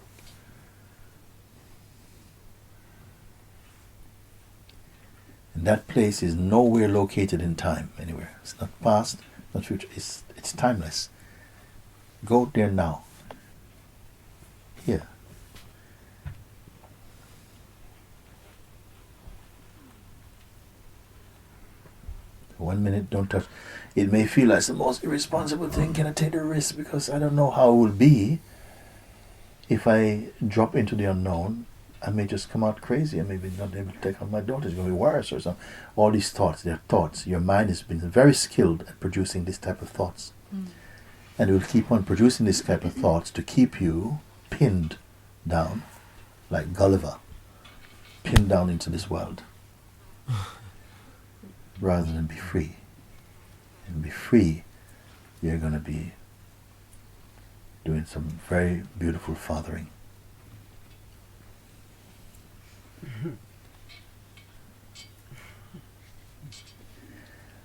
And that place is nowhere located in time, anywhere. It's not past, not future. It's timeless. Go there now. Here. 1 minute, don't touch. It may feel like the most irresponsible thing. Can I take the risk? Because I don't know how it will be. If I drop into the unknown, I may just come out crazy and maybe not able to take on my daughter. It's going to be worse or something. All these thoughts, they're thoughts. Your mind has been very skilled at producing this type of thoughts. And it will keep on producing these type of thoughts to keep you pinned down, like Gulliver, pinned down into this world, rather than be free. And be free, you're going to be doing some very beautiful fathering.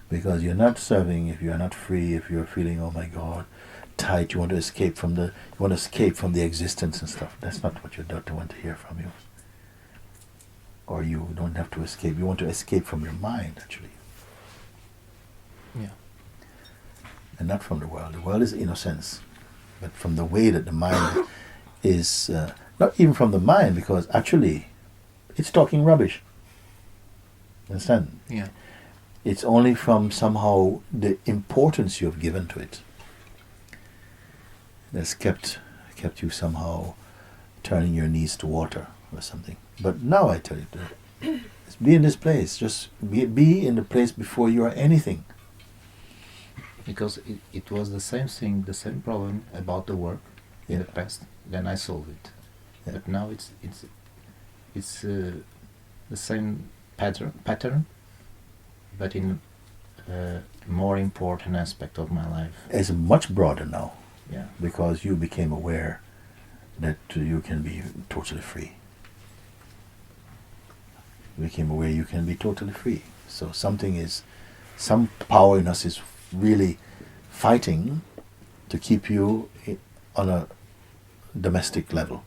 Because you're not serving if you're not free, if you're feeling, oh my God, tight, you want to escape from the existence and stuff. That's not what your daughter wants to hear from you. Or you don't have to escape. You want to escape from your mind, actually. Yeah. And not from the world. The world is innocence. But from the way that the mind is, not even from the mind, because actually it's talking rubbish. Understand? Yeah. It's only from somehow the importance you have given to it that's kept you somehow turning your knees to water or something. But now I tell you, be in this place. Just be in the place before you are anything. Because it was the same thing, the same problem about the work in Yeah. the past. Then I solved it. Yeah. But now it's the same pattern, but in a more important aspect of my life. It's much broader now, Yeah. because you became aware that you can be totally free. You became aware you can be totally free. So some power in us is really fighting to keep you on a domestic level.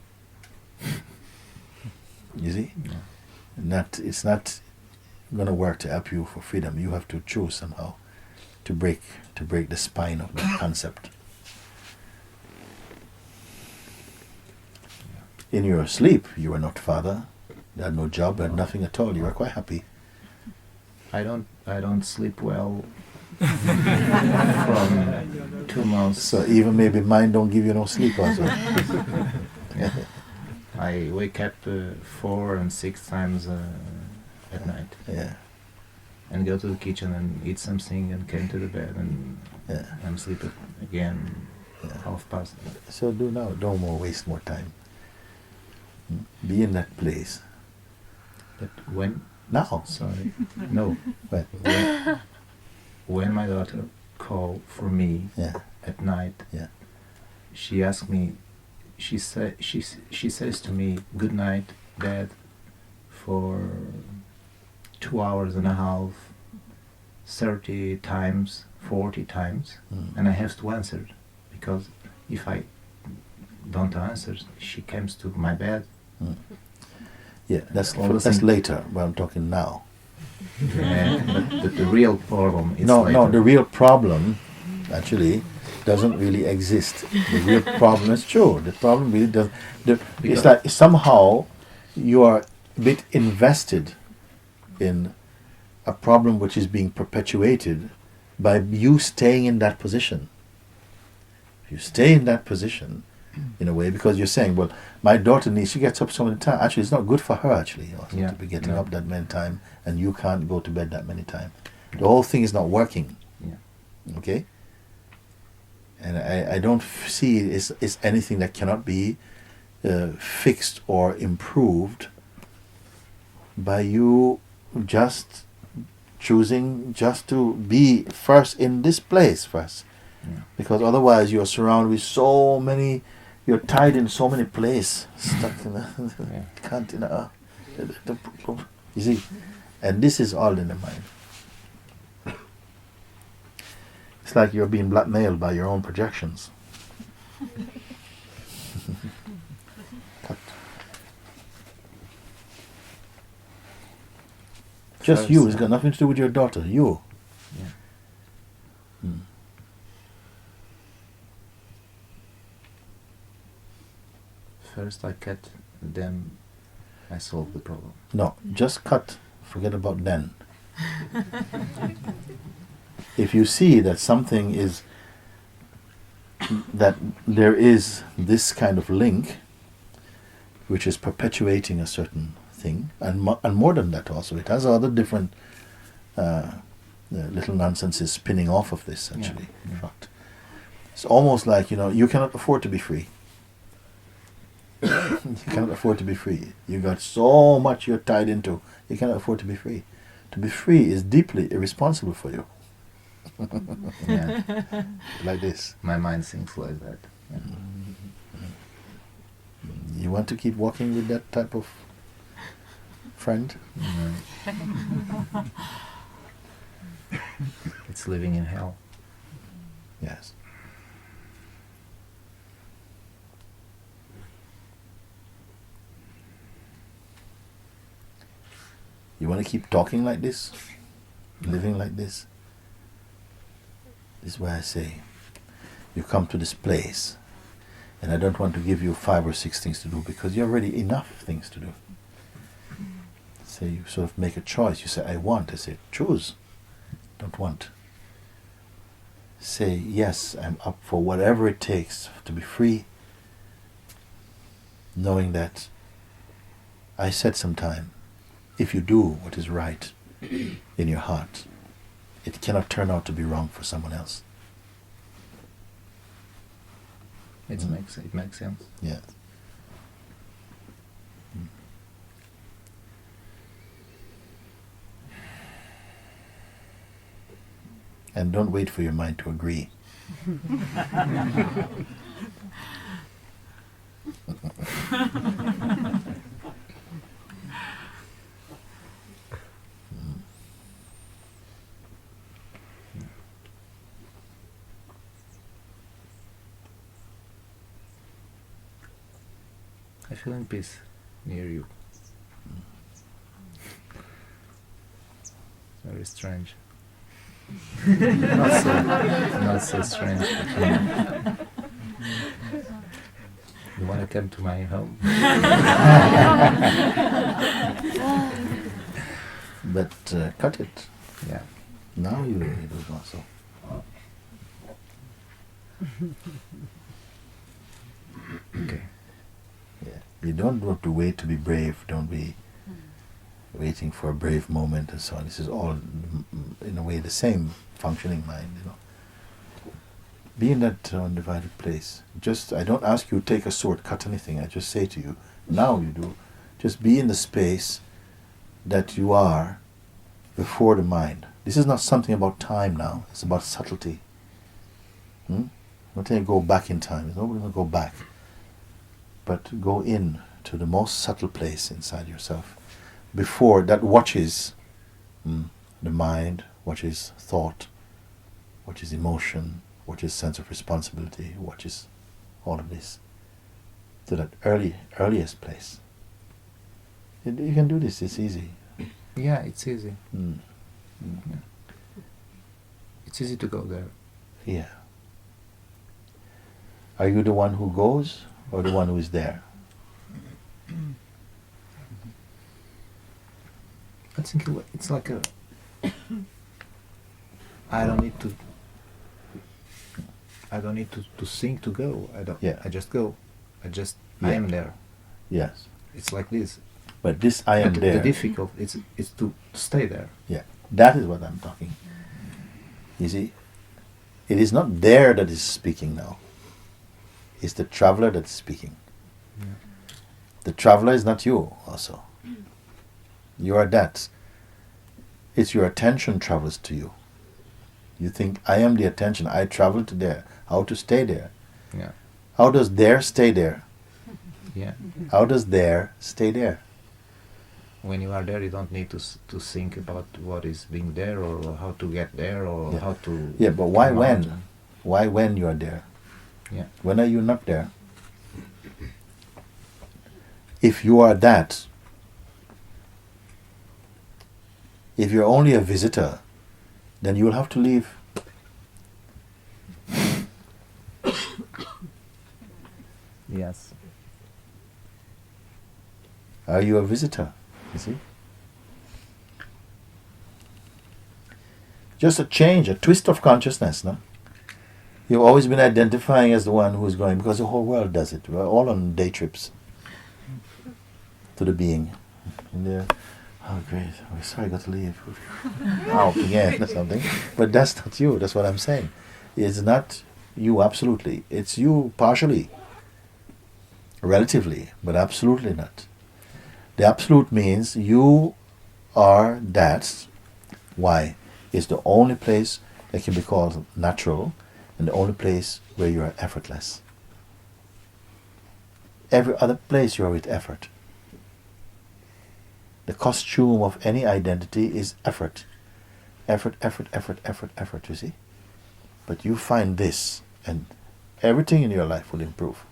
You see? Yeah. It's not going to work to help you for freedom. You have to choose somehow to break the spine of that concept. In your sleep, you were not father. You had no job, you had nothing at all. You were quite happy. I don't sleep well from 2 months. So even maybe mind don't give you no sleep also. Yeah. I wake up 4 and 6 times at night Yeah, and go to the kitchen and eat something and came to the bed and yeah. I'm sleeping again Yeah. 1:30. So do now. Don't more waste more time. Be in that place But when now. sorry no But when my daughter called for me yeah, at night, yeah. she asked me, she says to me, "Good night, Dad," for 2 hours and a half, 30 times, 40 times, and I have to answer, because if I don't answer, she comes to my bed. Yeah, that's All the that's thing- later. But I'm talking now. But the real problem is No, later. no. The real problem, actually, doesn't really exist. The real problem is true. The problem really does. It's Because- like somehow you are a bit invested in a problem which is being perpetuated by you staying in that position. If you stay in that position, in a way, because you're saying, well, my daughter she gets up so many times. Actually, it's not good for her, actually, also, Yeah, to be getting no. up that many times, and you can't go to bed that many times. The whole thing is not working. Yeah. Okay? And I don't see it is anything that cannot be fixed or improved by you just choosing just to be first in this place first. Yeah. Because otherwise you're surrounded with so many, you're tied in so many places, stuck in a, Yeah. can't, you see, and this is all in the mind. It's like you're being blackmailed by your own projections. Cut. Just First, you, it's got nothing to do with your daughter, you. Yeah. Hmm. First I cut, then I solve the problem. No, just cut. Forget about then. If you see that something is, that there is this kind of link, which is perpetuating a certain thing, and more than that also, it has other different little nonsenses spinning off of this, actually, Yeah, in yeah. fact. It's almost like, you cannot afford to be free. You cannot afford to be free. You got so much you're tied into. You cannot afford to be free. To be free is deeply irresponsible for you. Yeah. Like this. My mind thinks like that. Yeah. You want to keep walking with that type of friend? It's living in hell. Yes. You want to keep talking like this? Living like this? This is why I say, you come to this place, and I don't want to give you 5 or 6 things to do, because you have already enough things to do. So you sort of make a choice. You say, I want. I say, choose. Don't want. Say, yes, I'm up for whatever it takes to be free, knowing that I said some time, if you do what is right in your heart, it cannot turn out to be wrong for someone else. It makes sense. Yes. And don't wait for your mind to agree. I feel in peace near you. Very strange. not so strange. You want to come to my home? But cut it. Yeah. Now you do also. Okay. Yeah. You don't have to wait to be brave. Don't be waiting for a brave moment and so on. This is all, in a way, the same functioning mind, Be in that undivided place. I don't ask you to take a sword, cut anything. I just say to you, now you do. Just be in the space that you are before the mind. This is not something about time now. It's about subtlety. Not to go back in time. Nobody will go back. But go in to the most subtle place inside yourself. Before that watches the mind, watches thought, watches emotion, watches sense of responsibility, watches all of this. To that earliest place. You can do this, it's easy. Yeah, it's easy. Yeah. It's easy to go there. Yeah. Are you the one who goes or the one who is there? I think it's like a... I don't need to think to go. I just go. I am there. Yes. It's like this. But this I am But there. the difficult is to stay there. Yeah. That is what I'm talking. You see, it is not there that is speaking now. It's the traveler that is speaking. Yeah. The traveler is not you also. You are that. It's your attention travels to you. You think, I am the attention, I travel to there. How to stay there? Yeah. How does there stay there? Yeah. How does there stay there? When you are there, you don't need to think about what is being there or how to get there or how to... Yeah, but why come when? out. Why when you are there? Yeah. When are you not there? If you are that, if you're only a visitor, then you will have to leave. Yes. Are you a visitor? You see? Just a change, a twist of consciousness, no? You've always been identifying as the one who's going, because the whole world does it. We're all on day trips to the being. And they're, oh great, oh, sorry, I got to leave. Out again or something. But that's not you, that's what I'm saying. It's not You absolutely. It's you partially, relatively, but absolutely not. The absolute means you are that. Why? It's the only place that can be called natural and the only place where you are effortless. Every other place you are with effort. The costume of any identity is effort. Effort, effort, effort, effort, effort, you see? But you find this and everything in your life will improve.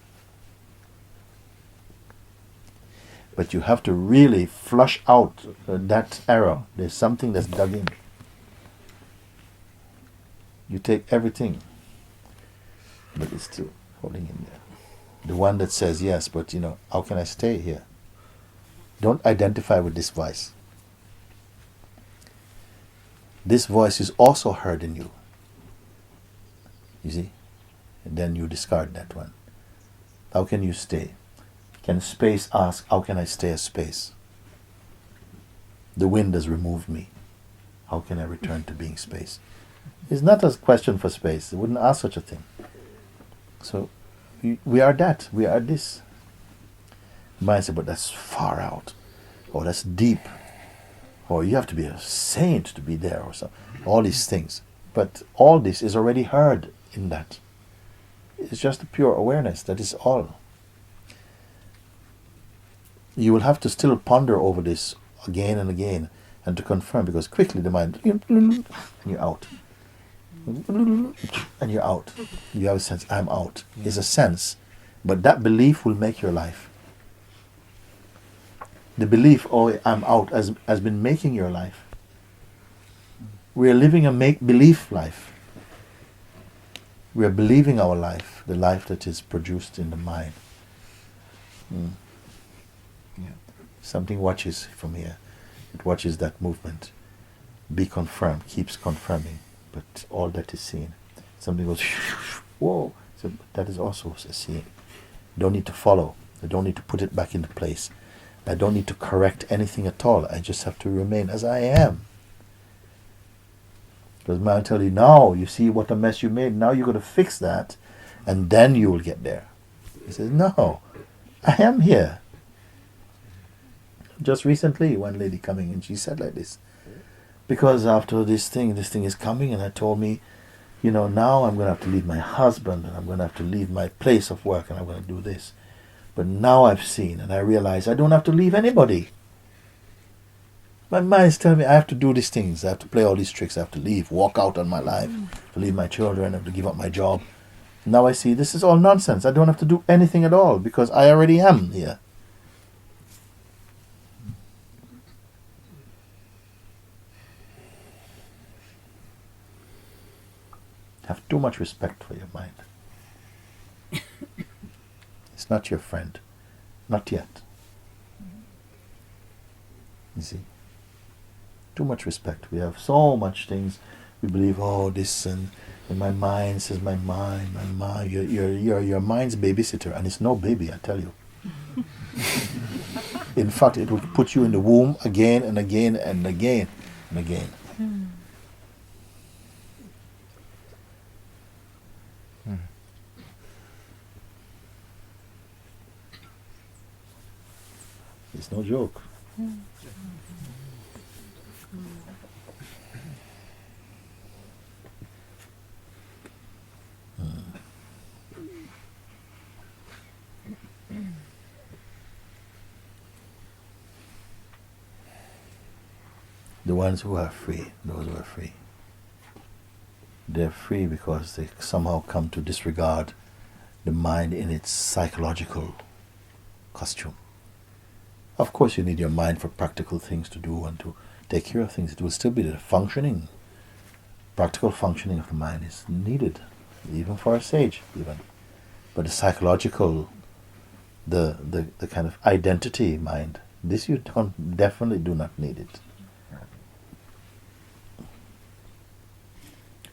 But you have to really flush out that error. There's something that's dug in. You take everything, but it's still holding in there. The one that says, yes, but how can I stay here? Don't identify with this voice. This voice is also heard in you. You see? And then you discard that one. How can you stay? Can space ask, how can I stay as space? The wind has removed me. How can I return to being space? It's not a question for space. It wouldn't ask such a thing. So, we are that. We are this. You might say, but that's far out. Or that's deep. Or you have to be a saint to be there or something. All these things. But all this is already heard in that. It's just a pure awareness. That is all. You will have to still ponder over this again and again and to confirm, because quickly the mind, and you're out. And you're out. You have a sense, I'm out. It's a sense. But that belief will make your life. The belief, oh, I'm out, has been making your life. We are living a make-believe life. We are believing our life, the life that is produced in the mind. Yeah. Something watches from here. It watches that movement. Be confirmed, keeps confirming. But all that is seen. Something goes, whoa. So that is also a seeing. Don't need to follow. I don't need to put it back into place. I don't need to correct anything at all. I just have to remain as I am. Because man tell you, now you see what a mess you made. Now you're going to fix that, and then you will get there. He says, no, I am here. Just recently, one lady coming in, she said like this. Because after this thing is coming, and I told me, now I'm going to have to leave my husband, and I'm going to have to leave my place of work, and I'm going to do this. But now I've seen, and I realize I don't have to leave anybody. My mind's telling me I have to do these things. I have to play all these tricks. I have to leave, walk out on my life, to leave my children, I have to give up my job. Now I see this is all nonsense. I don't have to do anything at all because I already am here. Have too much respect for your mind. It's not your friend. Not yet. You see? Too much respect. We have so much things. We believe, oh, this and my mind says my mind. You're your mind's babysitter, and it's no baby, I tell you. In fact, it will put you in the womb again and again and again and again. It's no joke. The ones who are free, those who are free, they're free because they somehow come to disregard the mind in its psychological costume. Of course you need your mind for practical things to do and to take care of things. It will still be the functioning, practical functioning of the mind is needed, even for a sage, even. But the psychological, the kind of identity mind, this you definitely do not need it.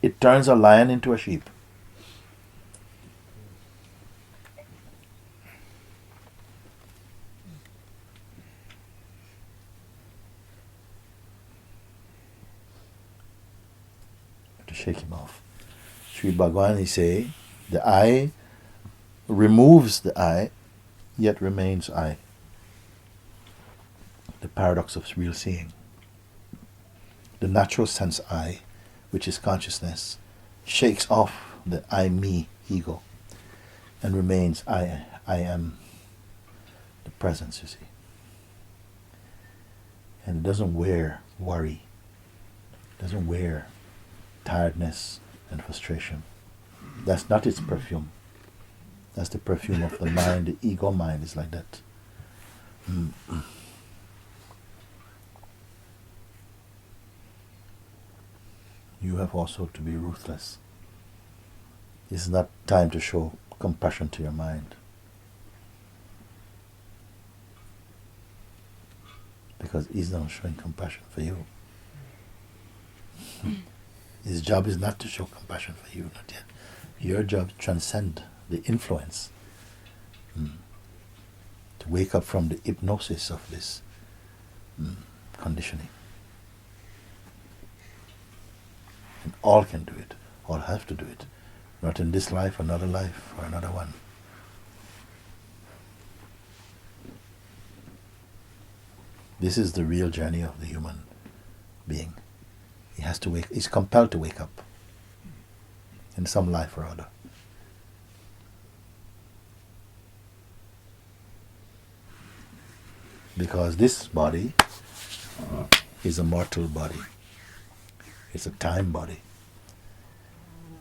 It turns a lion into a sheep. To shake him off. Sri Bhagwan, he say, The I removes the I, yet remains I. The paradox of real seeing. The natural sense I, which is consciousness, shakes off the I, me, ego, and remains I am, the presence, you see. And it doesn't wear worry, it doesn't wear tiredness and frustration. That's not its perfume. That's the perfume of the mind. The ego mind is like that. You have also to be ruthless. It's not time to show compassion to your mind, because he's not showing compassion for you. His job is not to show compassion for you, not yet. Your job is to transcend the influence, to wake up from the hypnosis of this conditioning. And all can do it, all have to do it. Not in this life, another life, or another one. This is the real journey of the human being. He has to wake, he's compelled to wake up in some life or other. Because this body is a mortal body. It's a time body.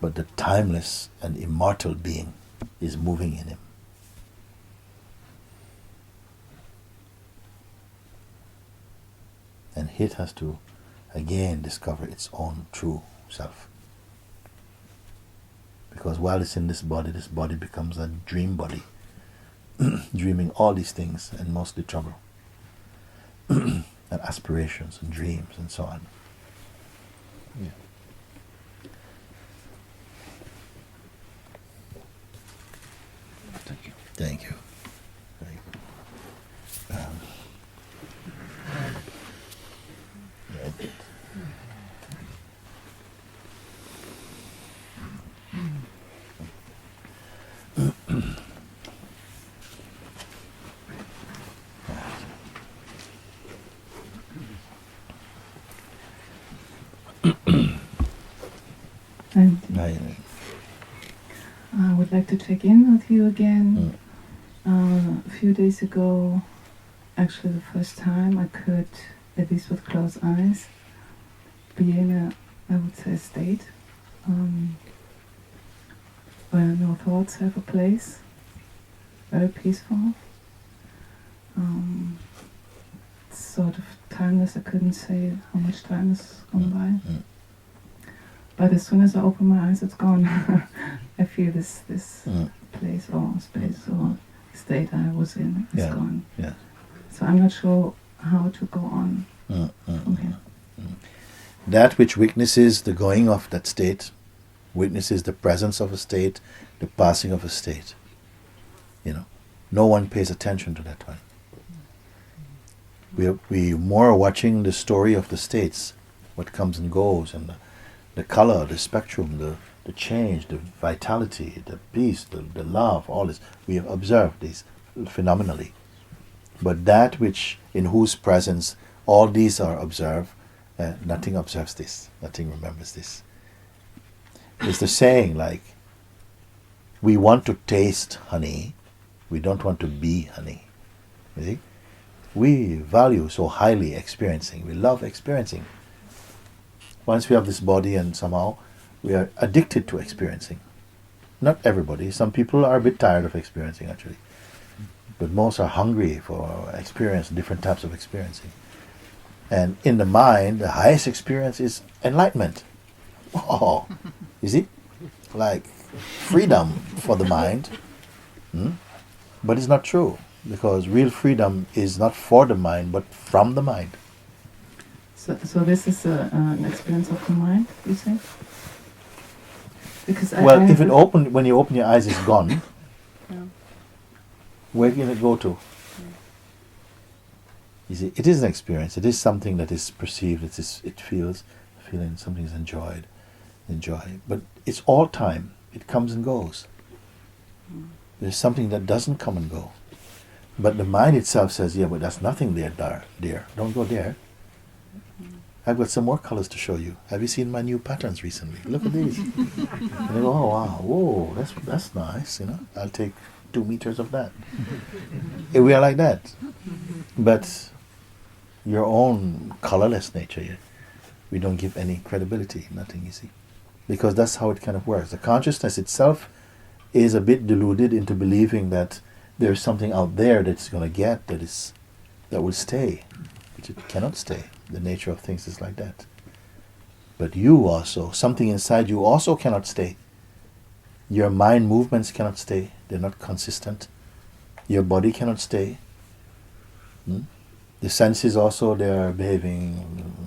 But the timeless and immortal being is moving in him. And it has to again discover its own true self. Because while it's in this body becomes a dream body, dreaming all these things and mostly trouble, and aspirations and dreams and so on. Yeah. Thank you. Thank you. Very good. Right. And Right. I would like to check in with you again. A few days ago, actually the first time I could, at least with closed eyes, be in a, I would say, state where no thoughts have a place, very peaceful. It's sort of timeless. I couldn't say how much time has gone by. But as soon as I open my eyes, it's gone. I feel this place or space or state I was in is gone. Yeah. So I'm not sure how to go on from here. That which witnesses the going of that state, witnesses the presence of a state, the passing of a state. You know, no one pays attention to that one. We more watching the story of the states, what comes and goes, and the color, the spectrum, the change, the vitality, the peace, the love, all this. We have observed these phenomenally. But that which, in whose presence all these are observed, nothing observes this, nothing remembers this. It's the saying, like, we want to taste honey, we don't want to be honey. You see? We value so highly experiencing, we love experiencing. Once we have this body and somehow we are addicted to experiencing. Not everybody, some people are a bit tired of experiencing actually. But most are hungry for experience, different types of experiencing. And in the mind, the highest experience is enlightenment. Oh, you see? Like freedom for the mind. But it's not true, because real freedom is not for the mind, but from the mind. So this is an experience of the mind, you say? Because if when you open your eyes, it's gone. Where can it go to? You see, it is an experience. It is something that is perceived. It feels, feeling something is enjoy. But it's all time. It comes and goes. There's something that doesn't come and go. But the mind itself says, yeah, but there's nothing there, dear. Don't go there. I've got some more colors to show you. Have you seen my new patterns recently? Look at these. And they go, oh wow, whoa, that's nice, I'll take 2 meters of that. We are like that. But your own colorless nature, we don't give any credibility, nothing, you see. Because that's how it kind of works. The consciousness itself is a bit deluded into believing that there's something out there that's going to get, that will stay. But it cannot stay. The nature of things is like that. But you also, something inside you also cannot stay. Your mind movements cannot stay. They're not consistent. Your body cannot stay. The senses also, they are behaving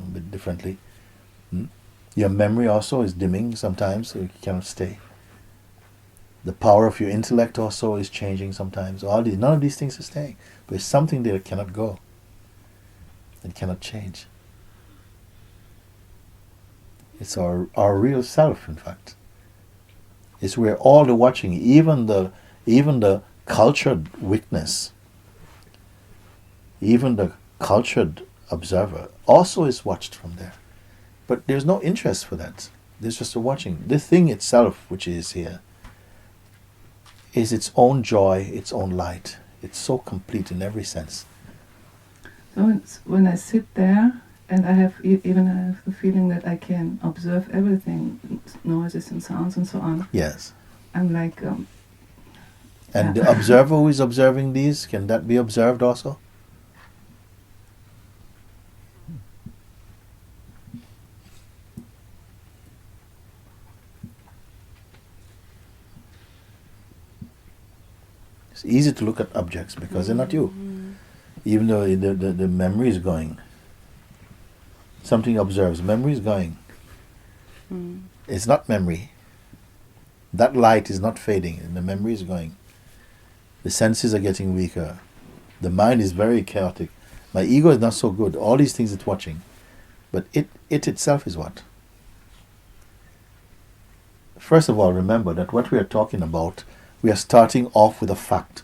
a bit differently. Your memory also is dimming sometimes, so you cannot stay. The power of your intellect also is changing sometimes. None of these things are staying. But there's something there that cannot go. It cannot change. It's our real self, in fact. It's where all the watching, even the cultured witness, even the cultured observer, also is watched from there. But there's no interest for that. There's just a watching. The thing itself, which is here, is its own joy, its own light. It's so complete in every sense. So when I sit there, and I have the feeling that I can observe everything, noises and sounds and so on. Yes. I'm like... and the observer who is observing these, can that be observed also? It's easy to look at objects because they're not you. Even though the memory is going. Something observes, memory is going. It's not memory. That light is not fading and the memory is going. The senses are getting weaker. The mind is very chaotic. My ego is not so good. All these things it's watching. But it itself is what? First of all, remember that what we are talking about, we are starting off with a fact.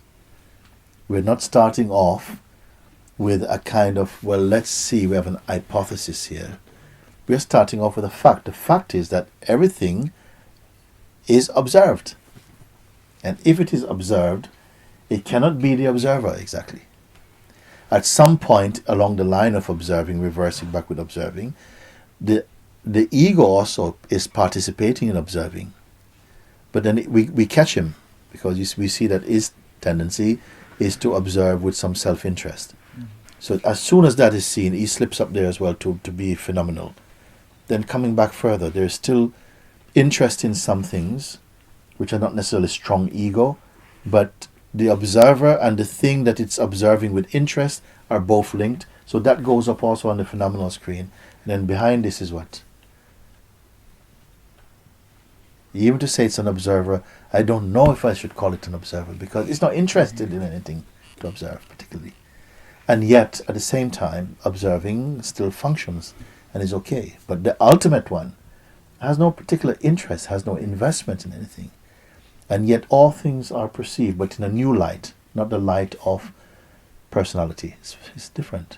We're not starting off with a kind of, well, let's see, we have an hypothesis here. We're starting off with a fact. The fact is that everything is observed. And if it is observed, it cannot be the observer exactly. At some point along the line of observing, reversing back with observing, the ego also is participating in observing. But then we catch him because we see that his tendency is to observe with some self-interest. So as soon as that is seen, he slips up there as well to be phenomenal. Then coming back further, there's still interest in some things, which are not necessarily strong ego, but the observer and the thing that it's observing with interest are both linked. So that goes up also on the phenomenal screen. And then behind this is what? Even to say it's an observer, I don't know if I should call it an observer because it's not interested in anything to observe particularly. And yet, at the same time, observing still functions and is okay. But the ultimate one has no particular interest, has no investment in anything. And yet all things are perceived, but in a new light, not the light of personality. It's different.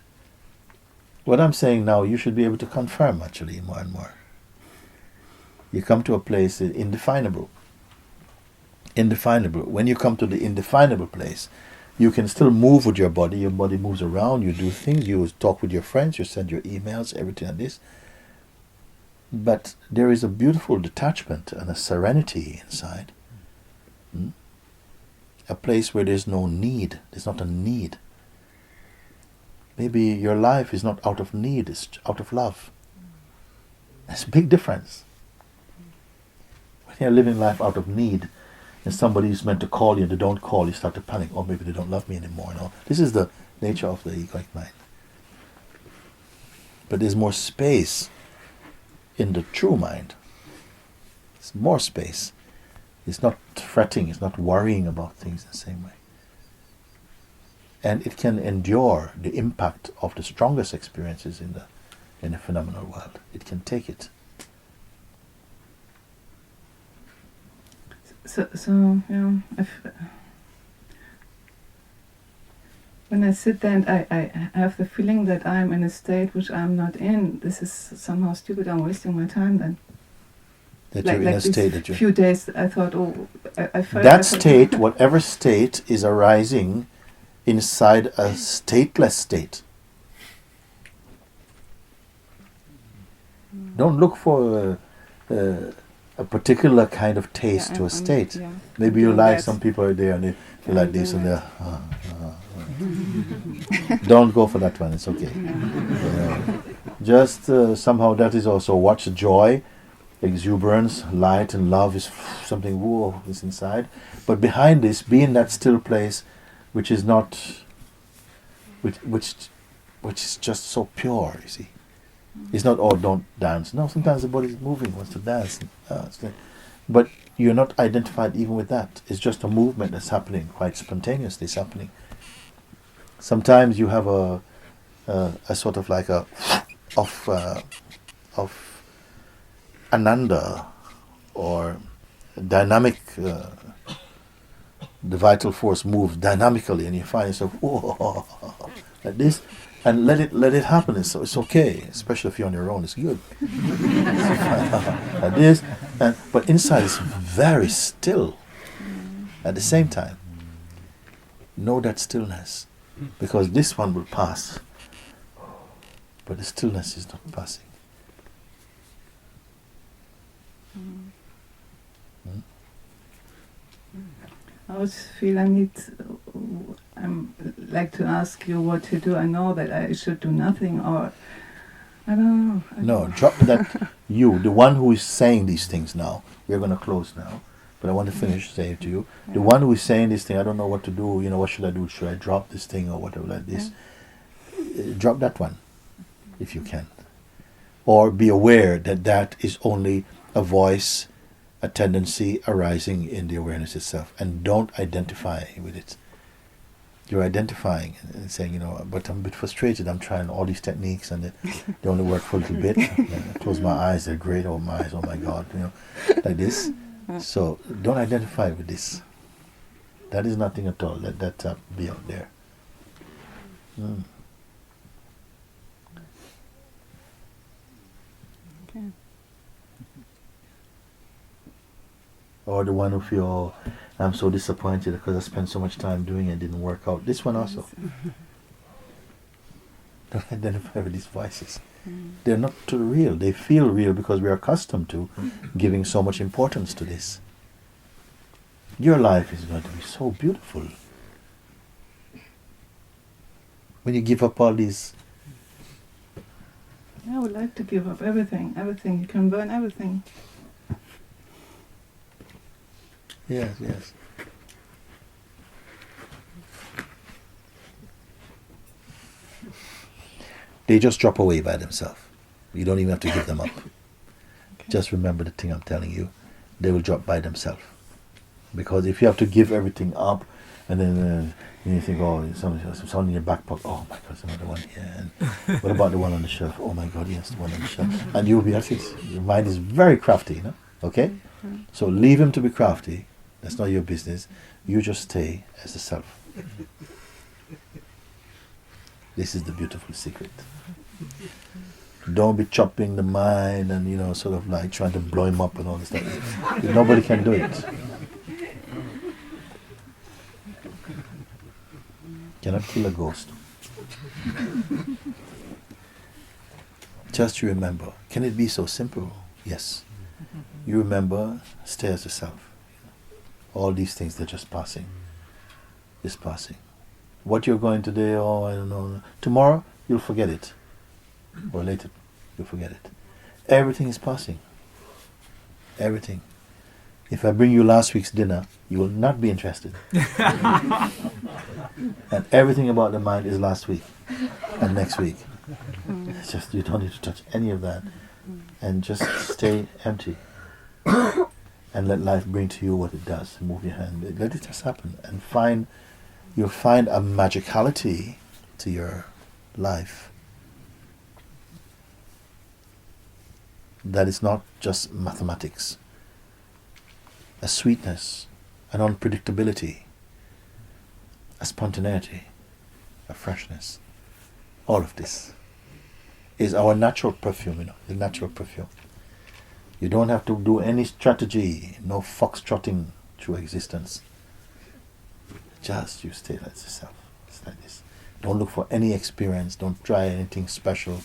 What I'm saying now, you should be able to confirm actually more and more. You come to a place indefinable. Indefinable. When you come to the indefinable place, you can still move with your body moves around, you do things, you talk with your friends, you send your emails, everything like this. But there is a beautiful detachment and a serenity inside. A place where there's no need, there's not a need. Maybe your life is not out of need, it's out of love. That's a big difference. When you're living life out of need, and somebody is meant to call you and they don't call, you start to panic. Oh, maybe they don't love me anymore. No, this is the nature of the egoic mind. But there's more space in the true mind. It's more space. It's not fretting, it's not worrying about things the same way. And it can endure the impact of the strongest experiences in the phenomenal world. It can take it. So yeah, when I sit there and I have the feeling that I'm in a state which I'm not in, this is somehow stupid. I'm wasting my time then. That Like you're in a these state that you're... few days, I thought, oh, I felt That state, whatever state is arising inside a stateless state. Don't look for a particular kind of taste to a state. Maybe you like some people are there and they like this and they're... Don't go for that one, it's okay. Just somehow that is also watch joy, exuberance, light and love is something, whoa, is inside. But behind this, be in that still place which is not... which is just so pure, you see. It's not, oh, don't dance. No, sometimes the body is moving, wants to dance. But you're not identified even with that. It's just a movement that's happening, quite spontaneously it's happening. Sometimes you have a sort of like a of ananda or dynamic. The vital force moves dynamically, and you find yourself whoa, like this, and let it happen. It's okay, especially if you're on your own. It's good. Like this, but inside it's very still. At the same time, know that stillness, because this one will pass, but the stillness is not passing. I always feel I'm like to ask you what to do. I know that I should do nothing, or I don't know. No, drop that. You, the one who is saying these things now. We're going to close now, but I want to finish saying to you. The one who is saying this thing, I don't know what to do. You know, what should I do? Should I drop this thing or whatever like this? Drop that one, if you can, or be aware that that is only a voice, a tendency arising in the awareness itself, and don't identify with it. You're identifying and saying, you know, but I'm a bit frustrated. I'm trying all these techniques and they only work for a little bit. I close my eyes, they're great. Oh my eyes, oh my God, you know, like this. So don't identify with this. That is nothing at all. Let that be out there. Okay. Or the one who feel, I'm so disappointed because I spent so much time doing it, didn't work out. This one also. Don't identify with these voices. They're not too real. They feel real because we are accustomed to giving so much importance to this. Your life is going to be so beautiful. When you give up all these... I would like to give up everything. Everything. You can burn everything. Yes, yes. They just drop away by themselves. You don't even have to give them up. Okay. Just remember the thing I'm telling you. They will drop by themselves. Because if you have to give everything up, and then you think, oh, something in your back pocket. Oh my God, there's another one here. And what about the one on the shelf? Oh my God, yes, the one on the shelf. And you'll be at it. Your mind is very crafty, you know? Okay? So leave him to be crafty. That's not your business. You just stay as the self. This is the beautiful secret. Don't be chopping the mind and, you know, sort of like trying to blow him up and all this stuff. Nobody can do it. Cannot kill a ghost. Just remember. Can it be so simple? Yes. You remember, stay as yourself. All these things, they're just passing. Just passing. What you're going today, oh, I don't know. Tomorrow, you'll forget it. Or later, you'll forget it. Everything is passing. Everything. If I bring you last week's dinner, you will not be interested. And everything about the mind is last week and next week. It's just, you don't need to touch any of that. And just stay empty. And let life bring to you what it does. Move your hand. Let it just happen. And you'll find a magicality to your life that is not just mathematics. a sweetness, an unpredictability, a spontaneity, a freshness. All of this is our natural perfume, the natural perfume. You don't have to do any strategy, no foxtrotting through existence. Just you stay like yourself. It's like this. Don't look for any experience. Don't try anything special,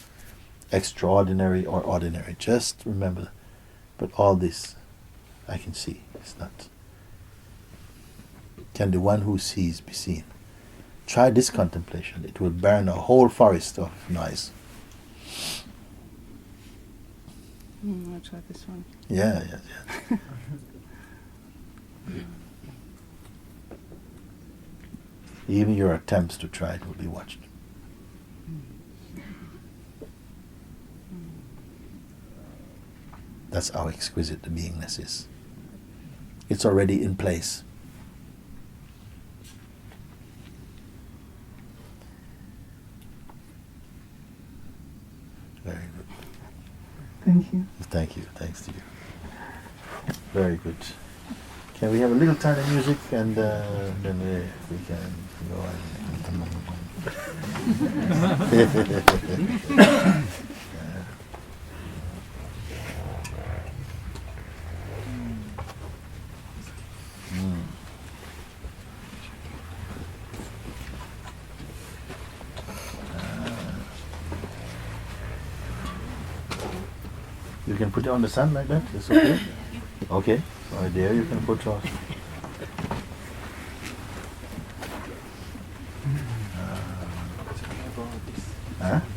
extraordinary or ordinary. Just remember, but all this I can see. It's not. Can the one who sees be seen? Try this contemplation. It will burn a whole forest of noise. I'll try this one. Yeah. Even your attempts to try it will be watched. That's how exquisite the beingness is. It's already in place. Very good. Thank you. Thank you. Thanks to you. Very good. Can we have a little tiny music and then we can go on. You can put it on the sun like that? It's okay? Okay. Right there you can put yours.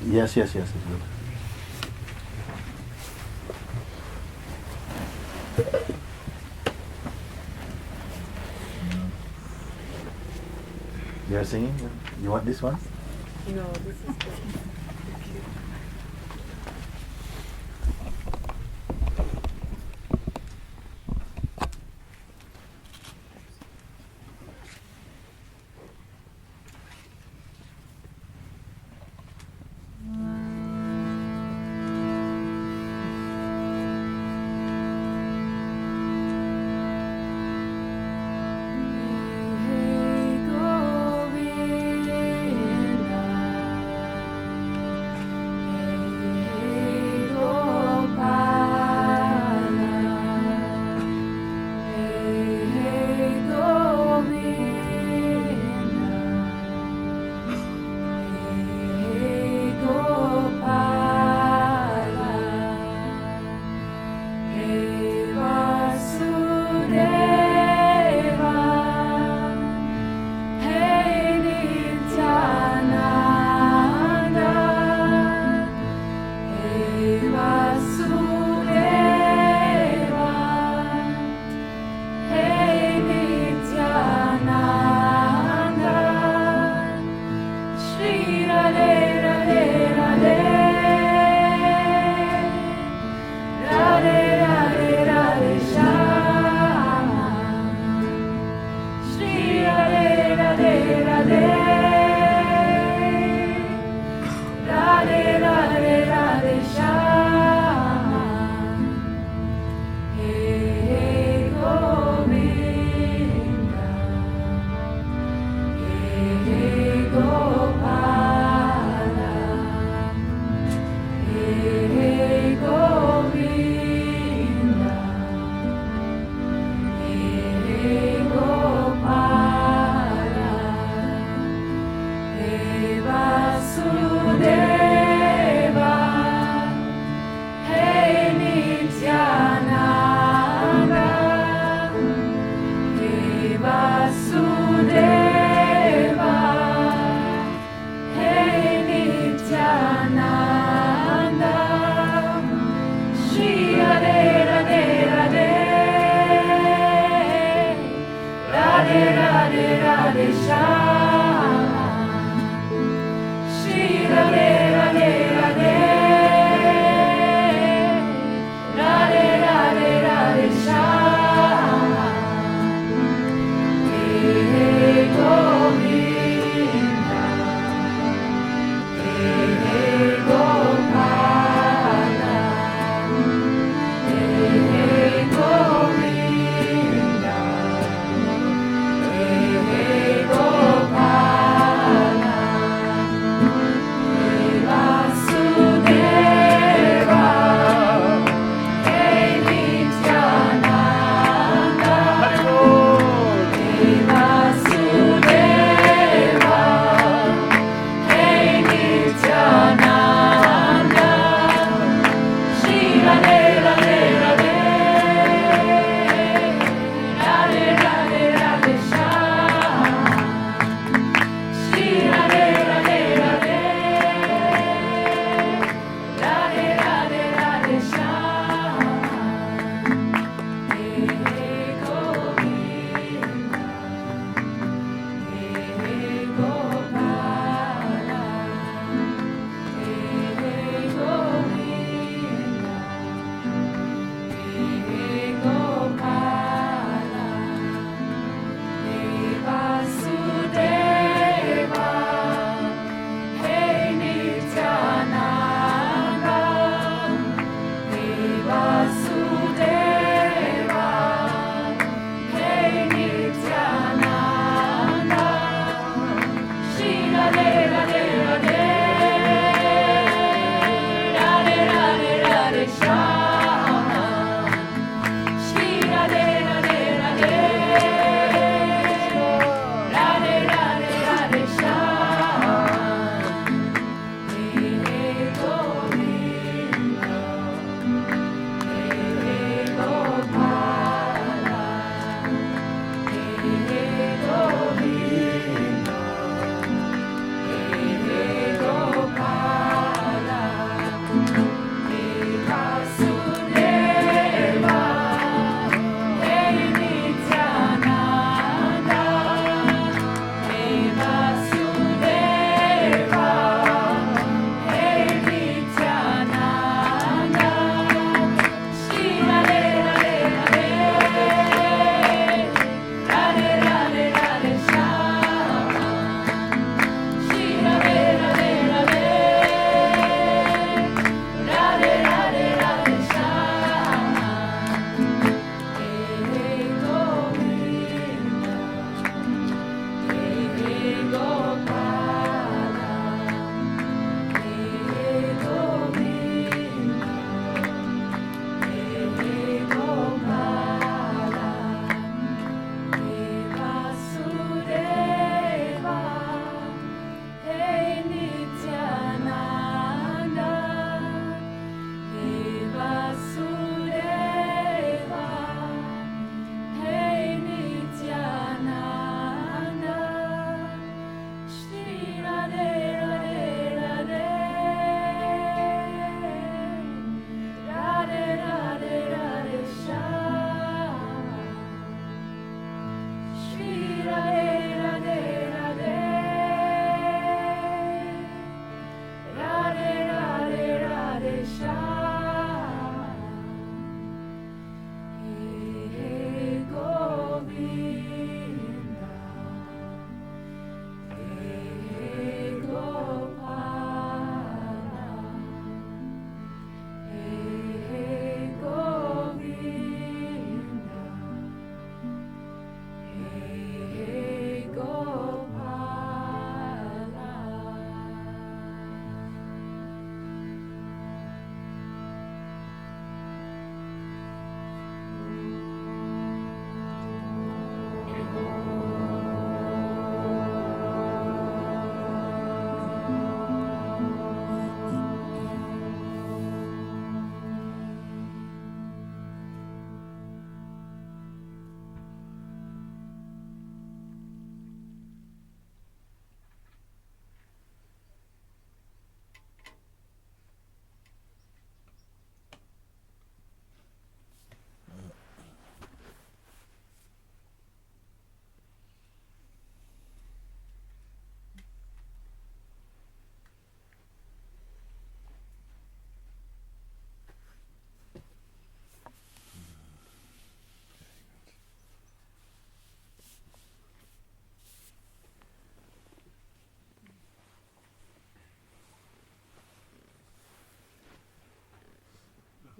Yes, it's good. You're singing? You want this one? No, this is good.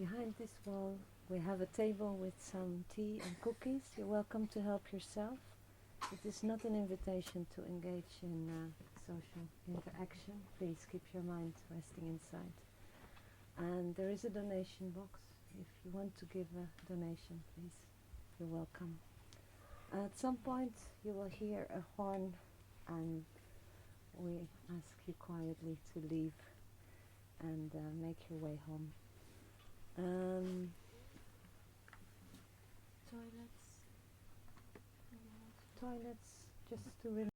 behind this wall we have a table with some tea and cookies. You're welcome to help yourself. It is not an invitation to engage in social interaction. Please keep your mind resting inside. And there is a donation box. If you want to give a donation, please, you're welcome. At some point you will hear a horn and we ask you quietly to leave and make your way home. Toilets, just to remember.